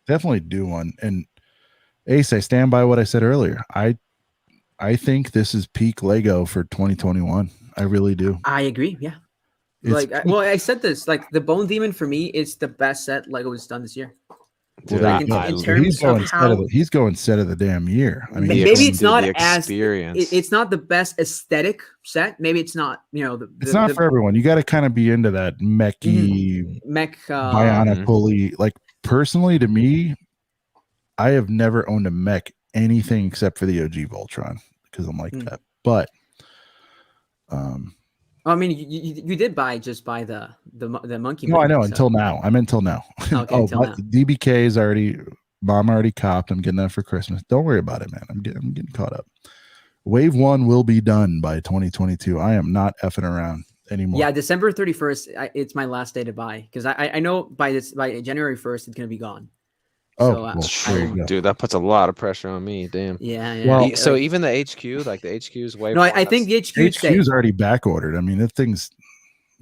definitely do one. And Ace, I stand by what I said earlier. I think this is peak Lego for 2021. I really do. I agree. Yeah. I said this, like the Bone Demon for me is the best set Lego has done this year. Dude, in terms of how he's going set of the damn year. I mean, maybe it's not it's not the best aesthetic set. Maybe it's not, you know, it's not for everyone. You got to kind of be into that mech bionicle. Like personally, to me, I have never owned a mech anything except for the OG Voltron because I'm like that. But I mean, you did just buy the monkey. No, I know. So. Until now, I'm until now. Okay, until now. DBK is already. Mom already copped. I'm getting that for Christmas. Don't worry about it, man. I'm getting caught up. Wave 1 will be done by 2022. I am not effing around anymore. Yeah, December 31st. It's my last day to buy because I know by January 1st it's gonna be gone. Dude, that puts a lot of pressure on me. Damn. Yeah. Well, so even the HQ, like the HQ's way. No, I think the HQ's already back ordered. I mean, if things.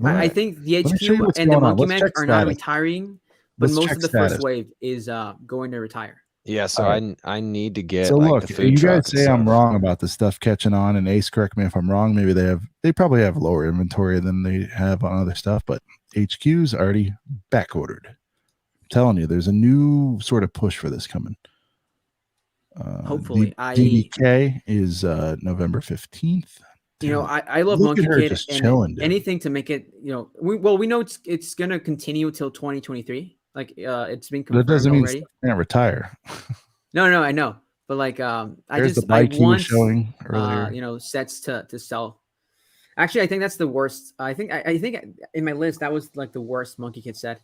I think the HQ and the Monkey Mech are not retiring, but most of the first wave is going to retire. Yeah, so I need to get. So like, look, the food you truck guys say I'm wrong about the stuff catching on, and Ace, correct me if I'm wrong. Maybe they probably have lower inventory than they have on other stuff, but HQ's already back ordered. I'm telling you, there's a new sort of push for this coming. Hopefully, DBK is November 15th. You know, I love Monkey Kid and chilling, anything to make it. You know, we know it's gonna continue until 2023. Like it's been confirmed that doesn't mean already. You can't retire. No, I know, but like I showing earlier. You know, sets to sell. Actually, I think that's the worst. I think in my list that was like the worst Monkey Kid set.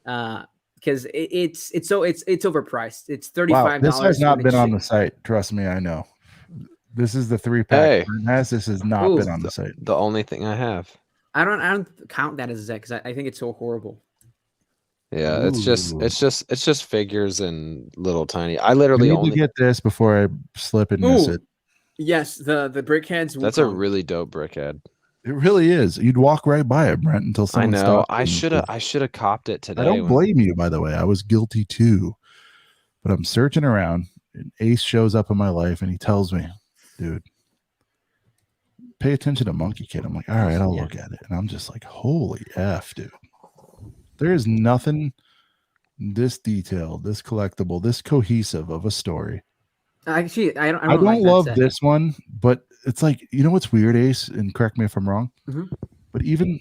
Because it's overpriced. It's $35. Wow, this has not been on the site. Trust me, I know. This is the 3-pack. This has not been on the site. The only thing I have. I don't count that as a set because I think it's so horrible. Yeah, it's just figures and little tiny. I literally only get this before I slip and miss it. Yes, the BrickHeads. That's a really dope BrickHead. It really is. You'd walk right by it, Brent, until someone. I know. I should have copped it today. I don't blame you, by the way. I was guilty too, but I'm searching around, and Ace shows up in my life, and he tells me, "Dude, pay attention to Monkey Kid." I'm like, "All right, I'll look at it," and I'm just like, "Holy F, dude! There is nothing this detailed, this collectible, this cohesive of a story." Actually, I don't like love this one, but it's like, you know what's weird, Ace, and correct me if I'm wrong, but even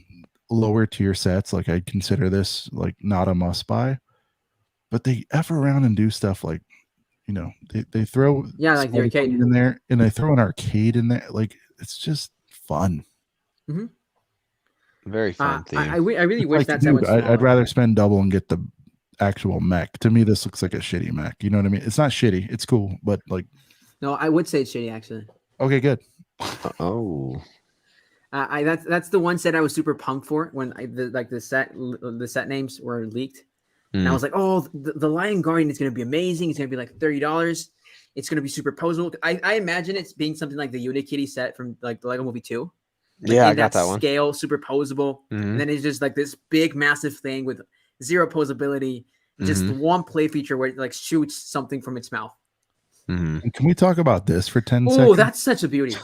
lower tier sets, like I'd consider this like not a must buy, but they F around and do stuff like, you know, they throw like the arcade in there, and they throw an arcade in there. Like, it's just fun. Very fun theme. I really wish that was I'd rather spend double and get the actual mech. To me, this looks like a shitty mech. You know what I mean? It's not shitty. It's cool, but like. No, I would say it's shitty actually. Okay, good. That's the one set I was super pumped for when the set names were leaked, and I was like, oh, the Lion Guardian is going to be amazing. It's going to be like $30. It's going to be superposable. I imagine it's being something like the Unikitty set from like the Lego Movie 2. Like, I got that one. Scale, superposable, and then it's just like this big, massive thing with zero posability, just one play feature where it like shoots something from its mouth. Can we talk about this for 10 seconds? Oh, that's such a beauty.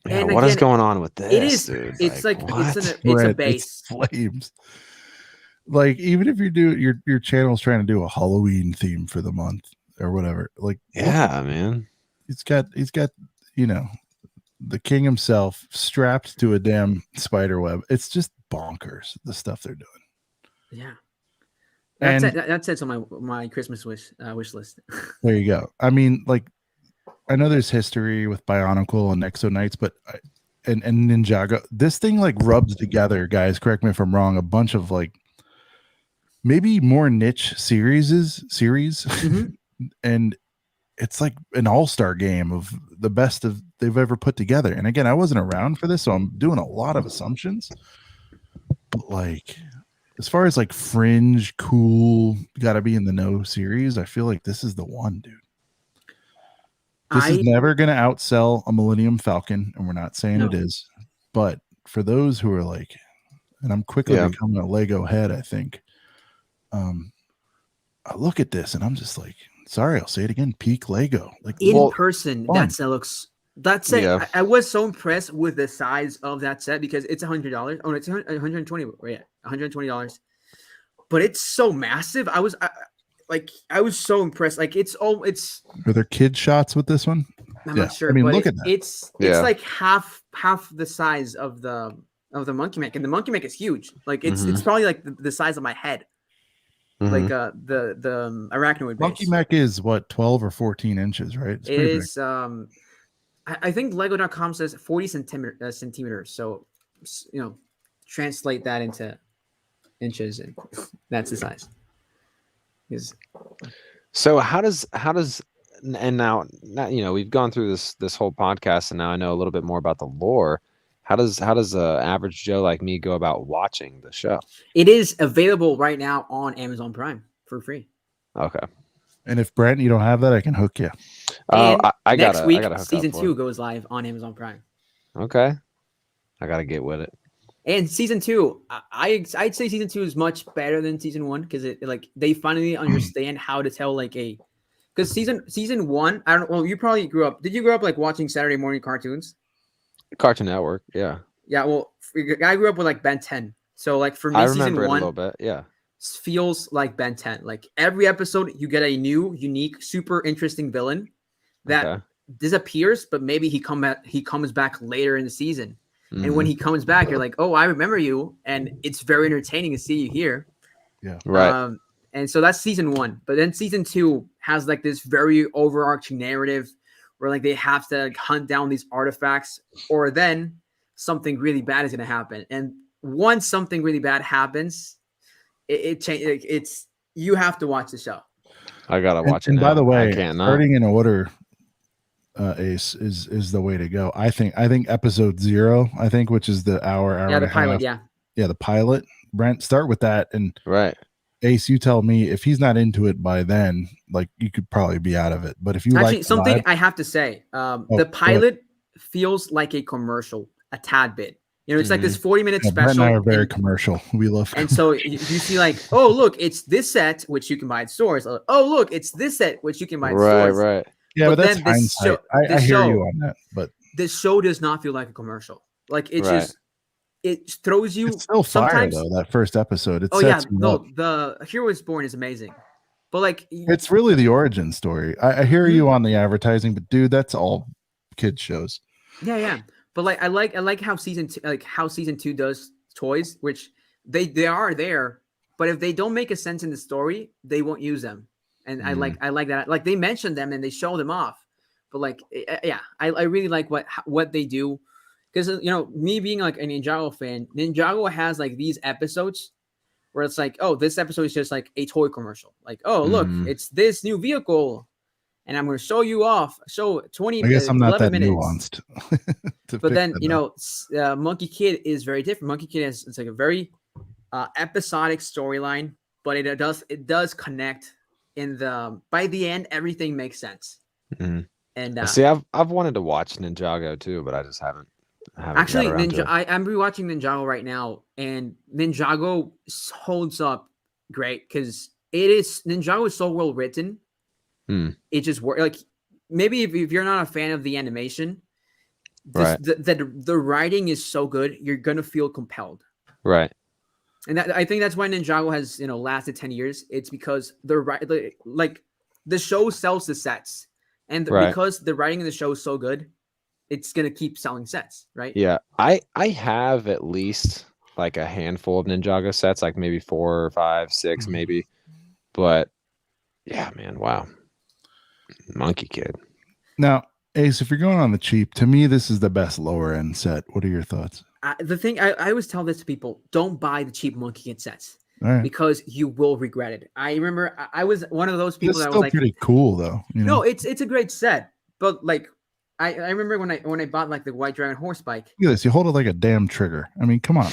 Yeah, what is going on with this? It is. Dude? It's like it's a base. It's flames. Like, even if you do your channel's trying to do a Halloween theme for the month or whatever, like, man, he's got you know, the king himself strapped to a damn spider web. It's just bonkers, the stuff they're doing. Yeah. That's it on my Christmas wish list. There you go. I mean, like, I know there's history with Bionicle and Exo Knights, but and Ninjago. This thing like rubs together, guys. Correct me if I'm wrong. A bunch of like maybe more niche series, and it's like an all-star game of the best of they've ever put together. And again, I wasn't around for this, so I'm doing a lot of assumptions. But like, as far as like fringe, cool, gotta be in the know series, I feel like this is the one, dude. This is never gonna outsell a Millennium Falcon, and we're not saying it is. But for those who are like, and I'm quickly becoming a Lego head, I think. I look at this and I'm just like, sorry, I'll say it again, peak Lego. Like in person, fun. That set looks. That's it. Yeah. I was so impressed with the size of that set because it's $100. Oh, it's $120. Yeah, $120. But it's so massive. I was so impressed. Like Are there kid shots with this one? I'm not sure. I mean, but look at that. It's like half the size of the Monkey Mech, and the Monkey Mech is huge. Like it's probably like the size of my head. Like the arachnoid base. Monkey Mech is what, 12 or 14 inches, right? It is I think Lego.com says 40 centimeters. So, translate that into inches, and that's the size. So how does and now we've gone through this whole podcast, and now I know a little bit more about the lore. How does average Joe like me go about watching the show? It is available right now on Amazon Prime for free. Okay. And if Brent, you don't have that, I can hook you. Next week, season 2 goes live on Amazon Prime. Okay. I gotta get with it. And season 2, I'd say season 2 is much better than season 1 because they finally understand how to tell because season 1, I don't. Well, you probably grew up. Did you grow up like watching Saturday morning cartoons? Cartoon Network, yeah. Yeah, well, I grew up with like Ben 10. So like for me, season 1 a little bit, yeah. Feels like Ben 10. Like every episode, you get a new, unique, super interesting villain that disappears, but maybe he comes back later in the season. Mm-hmm. And when he comes back, you're like, oh, I remember you, and it's very entertaining to see you here. Yeah, right. And so that's season 1. But then season 2 has like this very overarching narrative where like they have to like hunt down these artifacts, or then something really bad is going to happen. And once something really bad happens, it changes. It's you have to watch the show. I gotta watch it. And now. by the way, starting in order, Ace is the way to go. I think episode 0, which is the hour the pilot, the pilot. Brent, start with that, and right. Ace, you tell me if he's not into it by then, like you could probably be out of it. But if you actually something I have to say, the pilot feels like a commercial a tad bit. It's like this 40-minute special. Brent and I are very commercial. We love commercial. And so you see like, oh, look, it's this set, which you can buy at stores. Oh, look, it's this set, which you can buy at stores. Right. Yeah, but that's hindsight. I hear you on that. But this show does not feel like a commercial. Like it just, it throws you. It's still fire, though, that first episode. The Hero is Born is amazing. But like, it's really the origin story. I hear you on the advertising, but dude, that's all kids shows. Yeah. But like I like how season 2 does toys, which they are there, but if they don't make a sense in the story, they won't use them. And I like that. Like they mention them and they show them off. But like I really like what they do, because me being like a Ninjago fan, Ninjago has like these episodes where it's like, oh, this episode is just like a toy commercial. Like, oh, look, it's this new vehicle, and I'm going to show you off. Show 20. I guess I'm not that minutes. Nuanced. But then Monkey Kid is very different. Monkey Kid it's like a very episodic storyline, but it does connect by the end. Everything makes sense. Mm-hmm. And see, I've wanted to watch Ninjago too, but I just haven't. Actually, I'm rewatching Ninjago right now, and Ninjago holds up great because Ninjago is so well written. It just works. Like maybe if you're not a fan of the animation, the writing is so good, you're gonna feel compelled. Right. And I think that's why Ninjago has lasted 10 years. It's because the show sells the sets, and because the writing in the show is so good, it's gonna keep selling sets, right? Yeah, I have at least like a handful of Ninjago sets, like maybe 4 or 5, 6 maybe. But yeah, man, wow. Monkey Kid. Now, Ace, if you're going on the cheap, to me this is the best lower end set. What are your thoughts? The thing I always tell this to people: don't buy the cheap Monkey Kid sets because you will regret it. I remember I was one of those people that was like, pretty cool though. No, it's a great set, but like. I remember when I bought like the White Dragon horse bike. Look at this, you hold it like a damn trigger. I mean, come on.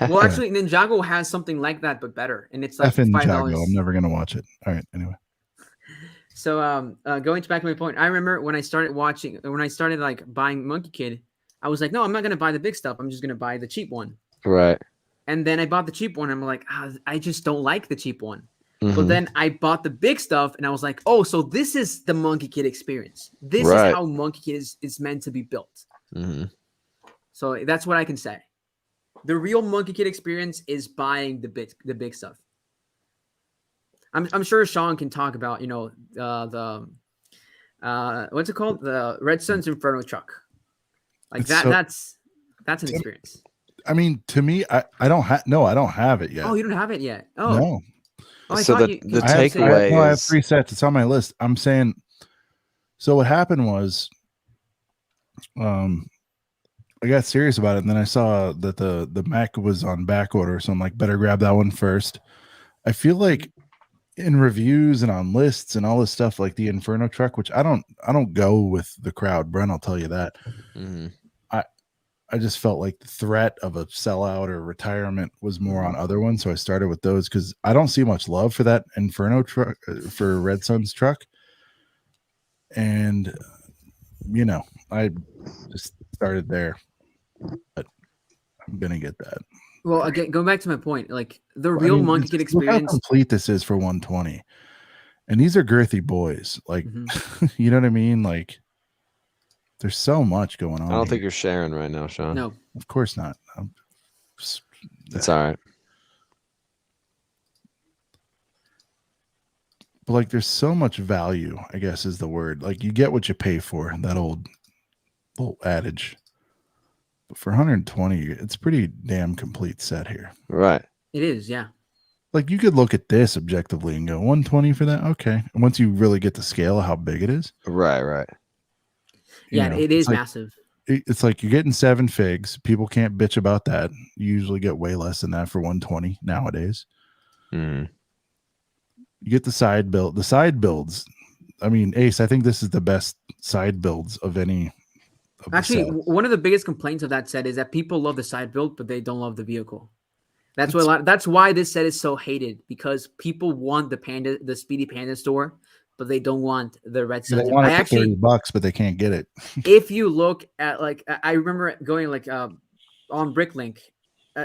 Well, actually, Ninjago has something like that, but better, and it's like $5. Ninjago. I'm never gonna watch it. All right, anyway. So, going back to my point, I remember when I started like buying Monkey Kid, I was like, no, I'm not gonna buy the big stuff. I'm just gonna buy the cheap one. Right. And then I bought the cheap one. And I'm like, I just don't like the cheap one. But then I bought the big stuff, and I was like, oh, so this is the Monkey Kid experience. This is how Monkey Kid is meant to be built. So that's what I can say. The real Monkey Kid experience is buying the big stuff. I'm sure Sean can talk about, the what's it called? The Red Sun's Inferno truck. Like that's an experience. I mean, to me, I don't have it yet. Oh, you don't have it yet? Oh. No. So the takeaway I have 3 sets. It's on my list. I'm saying, so what happened was I got serious about it, and then I saw that the mech was on back order, so I'm like, better grab that one first. I feel like in reviews and on lists and all this stuff, like the Inferno truck, which I don't go with the crowd, Brent, I'll tell you that. Mm-hmm. I just felt like the threat of a sellout or retirement was more on other ones, so I started with those because I don't see much love for that Inferno truck, for Red Sun's truck, and you know, I just started there, but I'm gonna get that. Well, again, going back to my point, like the real Monkey Kid experience. Look how complete this is for 120, and these are girthy boys. Like, you know what I mean? Like, there's so much going on. I don't think you're sharing right now, Sean. No, of course not. It's all right. But like, there's so much value, I guess is the word. Like, you get what you pay for. That old adage. But for 120, it's pretty damn complete set here. Right. it is. Yeah. Like, you could look at this objectively and go 120 for that. Okay. And once you really get the scale of how big it is. Right. Yeah, it is massive. It's like you're getting 7 figs. People can't bitch about that. You usually get way less than that for 120 nowadays. Mm. You get the side build. The side builds. I mean, Ace, I think this is the best side builds of any. Actually, one of the biggest complaints of that set is that people love the side build, but they don't love the vehicle. That's why this set is so hated, because people want the Speedy Panda store, but they don't want the Red Suns. They want it for $30, but they can't get it. If you look at, like, I remember going like on Bricklink,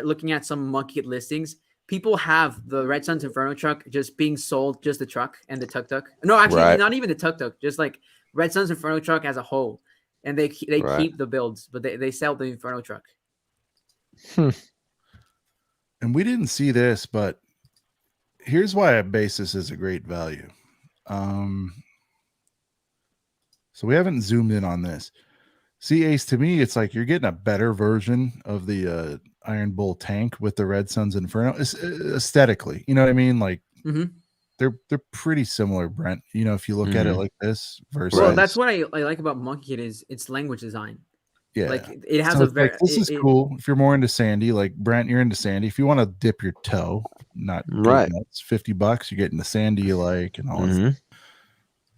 looking at some Monkey Kid listings, people have the Red Suns Inferno truck just being sold, just the truck and the tuk-tuk. No, actually, not even the tuk-tuk, just like Red Suns Inferno truck as a whole. And they keep the builds, but they sell the Inferno truck. And we didn't see this, but here's why I base this as a great value. So we haven't zoomed in on this. See, Ace, to me, it's like you're getting a better version of the Iron Bull tank with the Red Suns Inferno. Aesthetically, you know what I mean? Like, they're pretty similar, Brent. You know, if you look at it like this versus. Well, that's what I like about Monkey Kid is its language design. Yeah, like it has this is cool. If you're more into Sandy, like Brent, you're into Sandy. If you want to dip your toe, not right, it's $50. You're getting the Sandy you like and all that.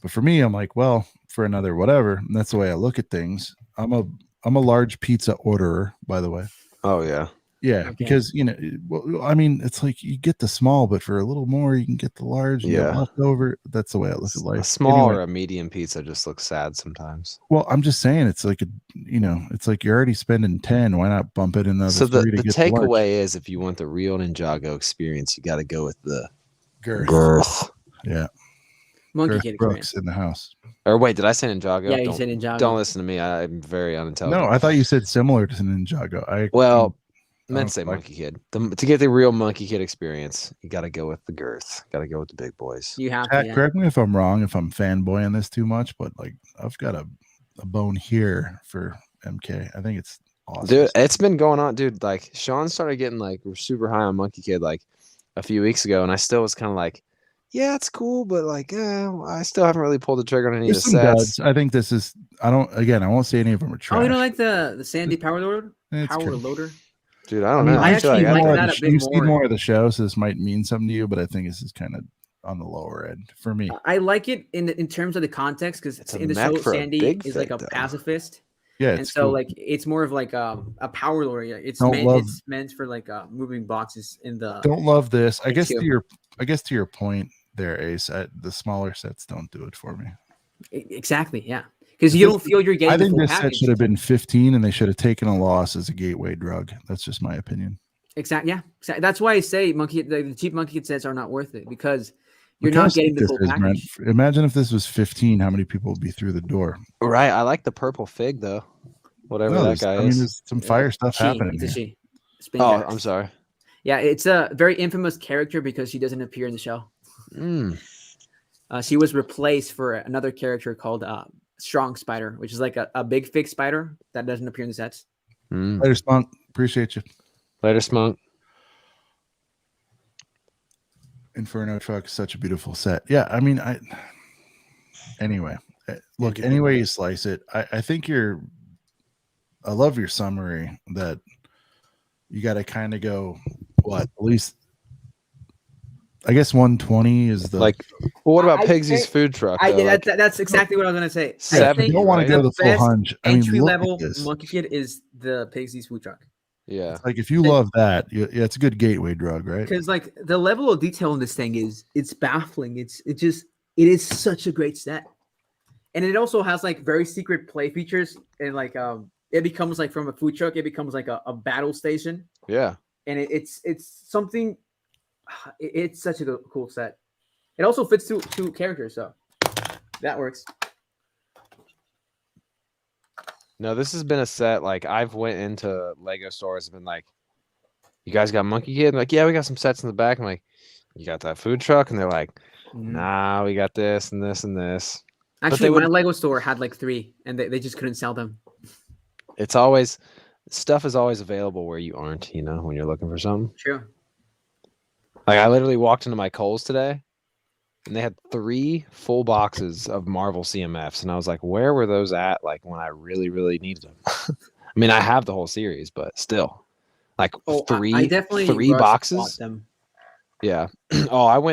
But for me, I'm like, well, for another whatever. And that's the way I look at things. I'm a large pizza orderer, by the way. Oh yeah. Yeah, okay. Because well, I mean, it's like you get the small, but for a little more, you can get the large. And get leftover. That's the way I look at life. A small or a medium pizza just looks sad sometimes. Well, I'm just saying, it's like it's like you're already spending 10. Why not bump it another? So the takeaway is, if you want the real Ninjago experience, you got to go with the girth. Yeah, Monkey Kid Brooks in the house. Or wait, did I say Ninjago? Yeah, you said Ninjago. Don't listen to me. I'm very unintelligent. No, I thought you said similar to Ninjago. I meant to say Monkey Kid. To get the real Monkey Kid experience, you got to go with the girth. Got to go with the big boys. You have to. Yeah. Correct me if I'm wrong, if I'm fanboying this too much, but like I've got a bone here for MK. I think it's awesome. Dude, it's been going on, dude. Like Sean started getting like super high on Monkey Kid like a few weeks ago, and I still was kind of like, yeah, it's cool, but like, I still haven't really pulled the trigger on any of the sets. I think this is. I won't say any of them are trash. Oh, you don't like the Sandy Power Loader? Loader. Dude, I don't know. I actually like that a bit more. You've seen more of the show, so this might mean something to you, but I think this is kind of on the lower end for me. I like it in terms of the context, because in the show, Sandy is like a pacifist. Yeah, and so like it's more of like a power loader. It's meant for like moving boxes in the. Don't love this. I guess to your point there, Ace. The smaller sets don't do it for me. Exactly. Yeah. Because you don't feel you're getting. I think this set should have been 15, and they should have taken a loss as a gateway drug. That's just my opinion. Exactly. Yeah. Exactly. That's why I say the cheap Monkey Kid sets are not worth it, because you're not getting the full package. Imagine if this was 15, how many people would be through the door? Right. I like the purple fig though. Whatever that guy is. I mean, there's some fire stuff happening. Oh, I'm sorry. Yeah, it's a very infamous character because she doesn't appear in the show. She was replaced for another character called Strong Spider, which is like a big fig spider that doesn't appear in the sets. Later, Spunk. Appreciate you. Later, Spunk. Inferno truck, such a beautiful set. Yeah, I mean, anyway, look, any way you slice it, I think you're your summary that you got to kind of go at least. I guess 120 is the like. Well, what about Pigsy's food truck? That's exactly what I was gonna say. 70, you don't want to go the full hunch. Entry level Monkey Kid is the Pigsy's food truck. Yeah, it's like if you love that, it's a good gateway drug, right? Because like the level of detail in this thing it's baffling. It is such a great set, and it also has like very secret play features, and like it becomes like from a food truck, it becomes like a battle station. Yeah, and it's something. It's such a cool set. It also fits two characters, so that works. No, this has been a set. Like I've went into Lego stores and been like, "You guys got Monkey Kid?" I'm like, "Yeah, we got some sets in the back." I'm like, "You got that food truck?" And they're like, "Nah, we got this and this and this." Actually, my Lego store had like 3, and they just couldn't sell them. It's always stuff is always available where you aren't. When you're looking for something. Sure. Like I literally walked into my Kohl's today, and they had 3 full boxes of Marvel CMFs, and I was like, "Where were those at? Like when I really, really needed them." I mean, I have the whole series, but still, like three boxes. Them. Yeah. There was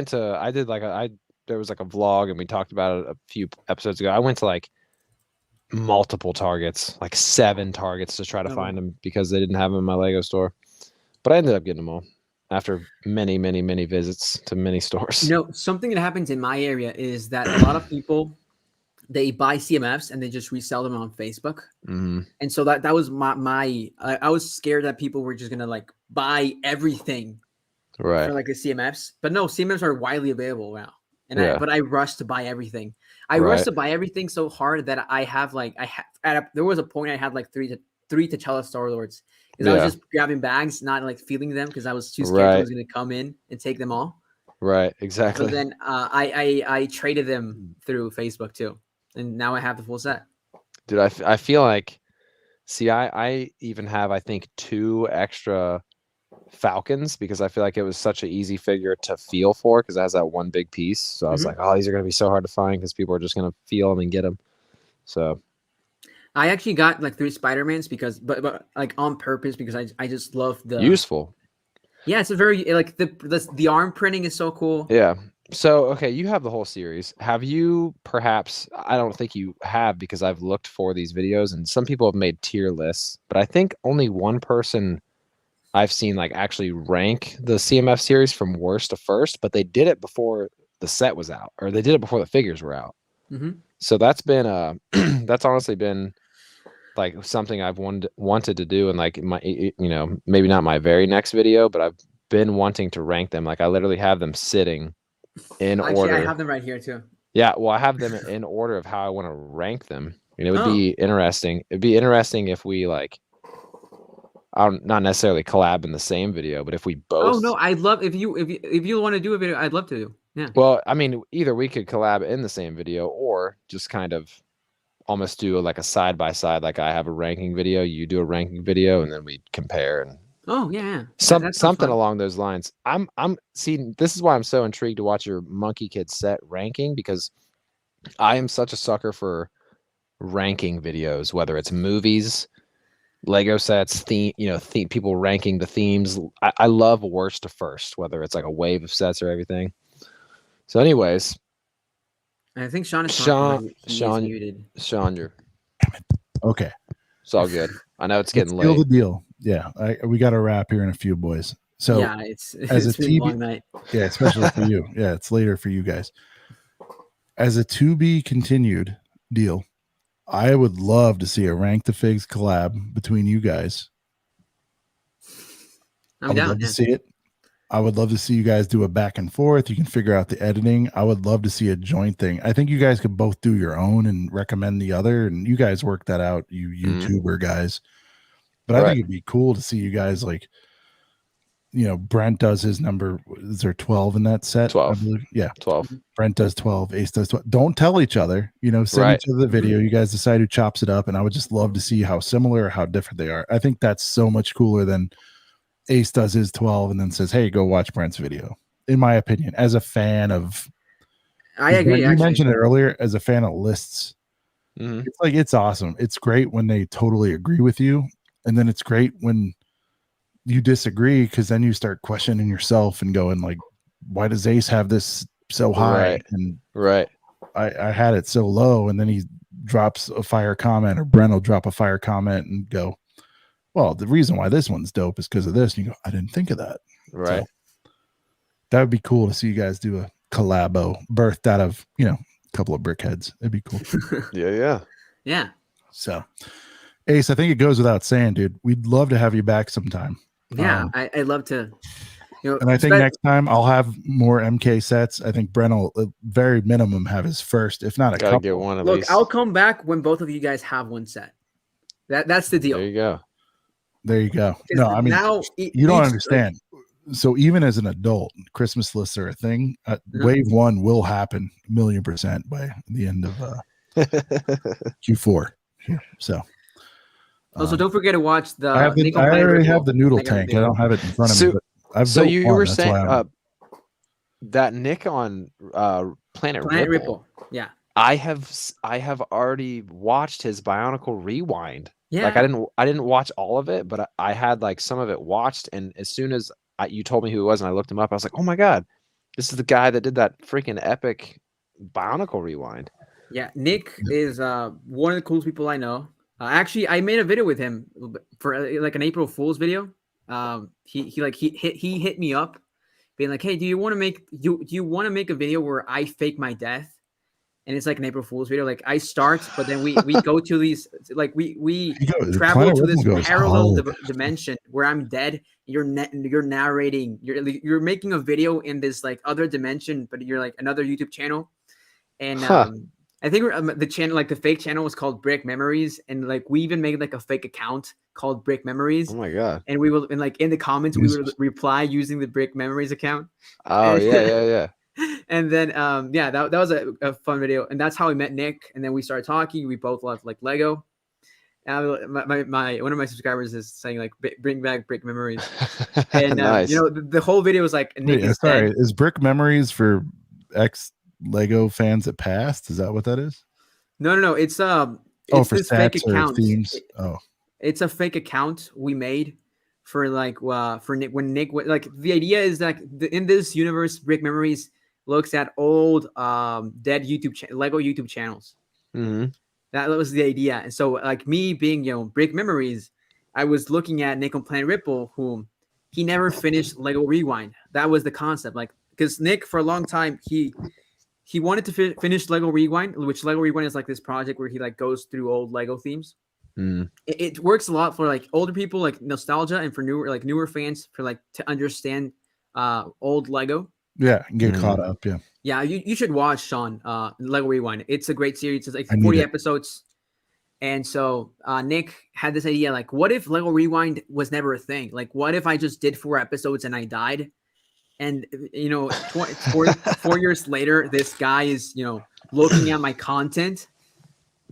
like a vlog, and we talked about it a few episodes ago. I went to like multiple Targets, like 7 Targets to try to find them because they didn't have them in my Lego store, but I ended up getting them all. After many, many, many visits to many stores. Something that happens in my area is that a lot of people, they buy CMFs and they just resell them on Facebook. Mm-hmm. And so that was I was scared that people were just going to like buy everything for like the CMFs. But no, CMFs are widely available now. And I rushed to buy everything. I rushed to buy everything so hard that there was a point I had like three T'Challa Star-Lords. Because I was just grabbing bags, not like feeling them, because I was too scared I was going to come in and take them all. Right, exactly. So then I traded them through Facebook too, and now I have the full set. Dude, I feel like, I even have, I think, 2 extra Falcons because I feel like it was such an easy figure to feel for because it has that one big piece. So I was like, oh, these are going to be so hard to find because people are just going to feel them and get them. So I actually got like 3 Spider-Mans but like on purpose because I just love the useful. Yeah, it's a very like the arm printing is so cool. Yeah. So okay, you have the whole series. Have you perhaps? I don't think you have because I've looked for these videos and some people have made tier lists, but I think only one person I've seen like actually rank the CMF series from worst to first, but they did it before the set was out, or they did it before the figures were out. Mm-hmm. So that's been that's honestly been like something I've wanted to do, and like my maybe not my very next video, but I've been wanting to rank them. Like I literally have them sitting in order. I have them right here too. Yeah, well, I have them in order of how I want to rank them. And it would be interesting. It'd be interesting if we like, not necessarily collab in the same video, but if we both. Oh no, I'd love if you want to do a video, I'd love to. Yeah. Well, I mean, either we could collab in the same video, or just kind of almost do like a side by side. Like I have a ranking video, you do a ranking video, and then we compare and. Oh yeah. Something along those lines. I'm seeing. This is why I'm so intrigued to watch your Monkey Kid set ranking, because I am such a sucker for ranking videos, whether it's movies, Lego sets, people ranking the themes. I love worst to first, whether it's like a wave of sets or everything. So, anyways, I think Sean is muted. Sean, you're okay. It's all good. I know it's getting late. Seal the deal. Yeah, we got to wrap here in a few, boys. So yeah, it's been a long night. Yeah, especially for you. Yeah, it's later for you guys. As a to be continued deal, I would love to see a Rank the Figs collab between you guys. I would love to see it. I would love to see you guys do a back and forth. You can figure out the editing. I would love to see a joint thing. I think you guys could both do your own and recommend the other, and you guys work that out, you YouTuber guys. But I think it'd be cool to see you guys like, Brent does his number. Is there 12 in that set? 12. I believe? Yeah. 12. Brent does 12. Ace does 12. Don't tell each other, send each other the video. You guys decide who chops it up. And I would just love to see how similar or how different they are. I think that's so much cooler than Ace does his 12 and then says, hey, go watch Brent's video. In my opinion, as a fan of, I agree. You mentioned it earlier, as a fan of lists. It's like, it's awesome. It's great when they totally agree with you, and then it's great when you disagree, because then you start questioning yourself and going like, why does Ace have this so high? And I had it so low, and then he drops a fire comment, or Brent will drop a fire comment and go, well, the reason why this one's dope is because of this. And you go, I didn't think of that. Right. So that would be cool to see you guys do a collabo birthed out of, you know, a couple of BrickHeads. It'd be cool. Yeah. So Ace, I think it goes without saying, dude, we'd love to have you back sometime. Yeah, I'd love to. You know, and I think next time I'll have more MK sets. I think Brent will, at very minimum, have his first, if not a couple. Get one at Look, least. I'll come back when both of you guys have one set. That's the deal. There you go. There you go. No, I mean, now you don't understand. So even as an adult, Christmas lists are a thing. Wave 1 will happen 1,000,000% by the end of Q4. So. Also, don't forget to watch the. I already have the noodle tank. I don't have it in front of me. But I've so you were that's saying that Nick on Planet Ripple. Yeah. I have already watched his Bionicle Rewind. Yeah. Like I didn't watch all of it, but I had like some of it watched, and as soon as you told me who it was and I looked him up, I was like, oh my god, this is the guy that did that freaking epic Bionicle Rewind. Yeah, Nick is one of the coolest people I know. Actually, I made a video with him for like an April Fool's video. He hit me up, being like, "Hey, do you want to make a video where I fake my death?" And it's like an April Fool's video. Like I start, but then we go to these, like we travel to this parallel dimension where I'm dead. You're narrating. You're making a video in this like other dimension, but you're like another YouTube channel, and I think the channel, like the fake channel, was called Brick Memories, and like we even made like a fake account called Brick Memories. Oh my god! And we will, and like in the comments, we would reply using the Brick Memories account. Oh, yeah. And then that was a fun video, and that's how we met Nick. And then we started talking. We both loved like Lego. My one of my subscribers is saying like bring back Brick Memories, and nice. you know the whole video was like Nick is Brick Memories for Lego fans that passed? Is that what that is? No. It's for this stats fake account. Or themes. It's a fake account we made for like for Nick, when Nick, like the idea is that in this universe, Brick Memories looks at old dead Lego YouTube channels. Mm-hmm. That was the idea. And so like me being, you know, Brick Memories, I was looking at Nick on Planet Ripple, whom he never finished Lego Rewind. That was the concept. Like, because Nick, for a long time, he wanted to finish Lego Rewind, which Lego Rewind is like this project where he like goes through old Lego themes. It works a lot for like older people, like nostalgia, and for newer fans for like to understand old Lego. Yeah, and get caught up. Yeah, you should watch, Sean, Lego Rewind. It's a great series. It's like 40 episodes. And so Nick had this idea, like, what if Lego Rewind was never a thing? Like, what if I just did 4 episodes and I died? And, you know, 4 years later, this guy is, you know, looking at my content.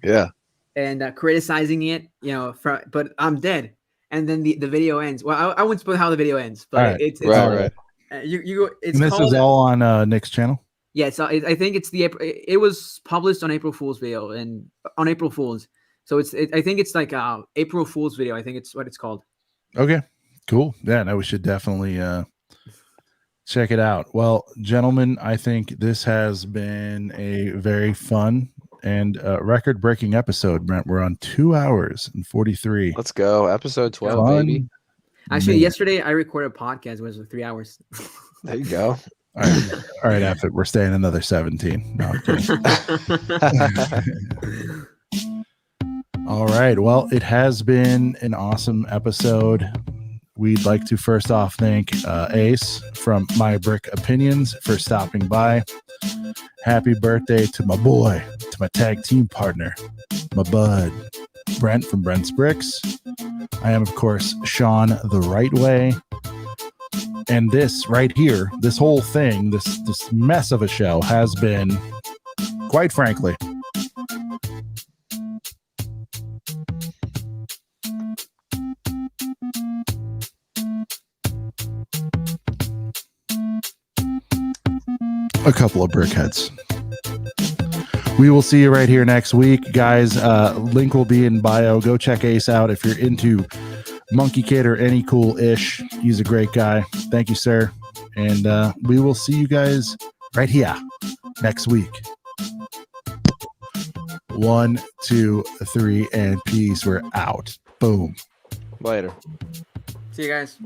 Yeah. And criticizing it, you know, but I'm dead. And then the video ends. Well, I wouldn't spoil how the video ends, but it's right. It's and this is all on Nick's channel. Yeah, so I think it's it was published on April Fool's video and on April Fool's. So I think it's like April Fool's video. I think it's what it's called. Okay, cool. Yeah, no, we should definitely check it out. Well, gentlemen, I think this has been a very fun and record-breaking episode. Brent, we're on 2 hours and 43. Let's go, episode 12, baby. Actually, yesterday I recorded a podcast. It was 3 hours. There you go. All right, after we're staying another 17. No, I'm kidding. All right. Well, it has been an awesome episode. We'd like to first off thank Ace from My Brick Opinions for stopping by. Happy birthday to my boy, to my tag team partner, my bud, Brent from Brent's Bricks. I am, of course, Sean the Right Way. And this right here, this whole thing, this mess of a show has been, quite frankly, a couple of BrickHeads. We will see you right here next week, guys. Link will be in bio. Go check Ace out if you're into Monkey Kid or any cool ish. He's a great guy. Thank you, sir. And we will see you guys right here next week. 1, 2, 3, and peace. We're out. Boom. Later. See you guys.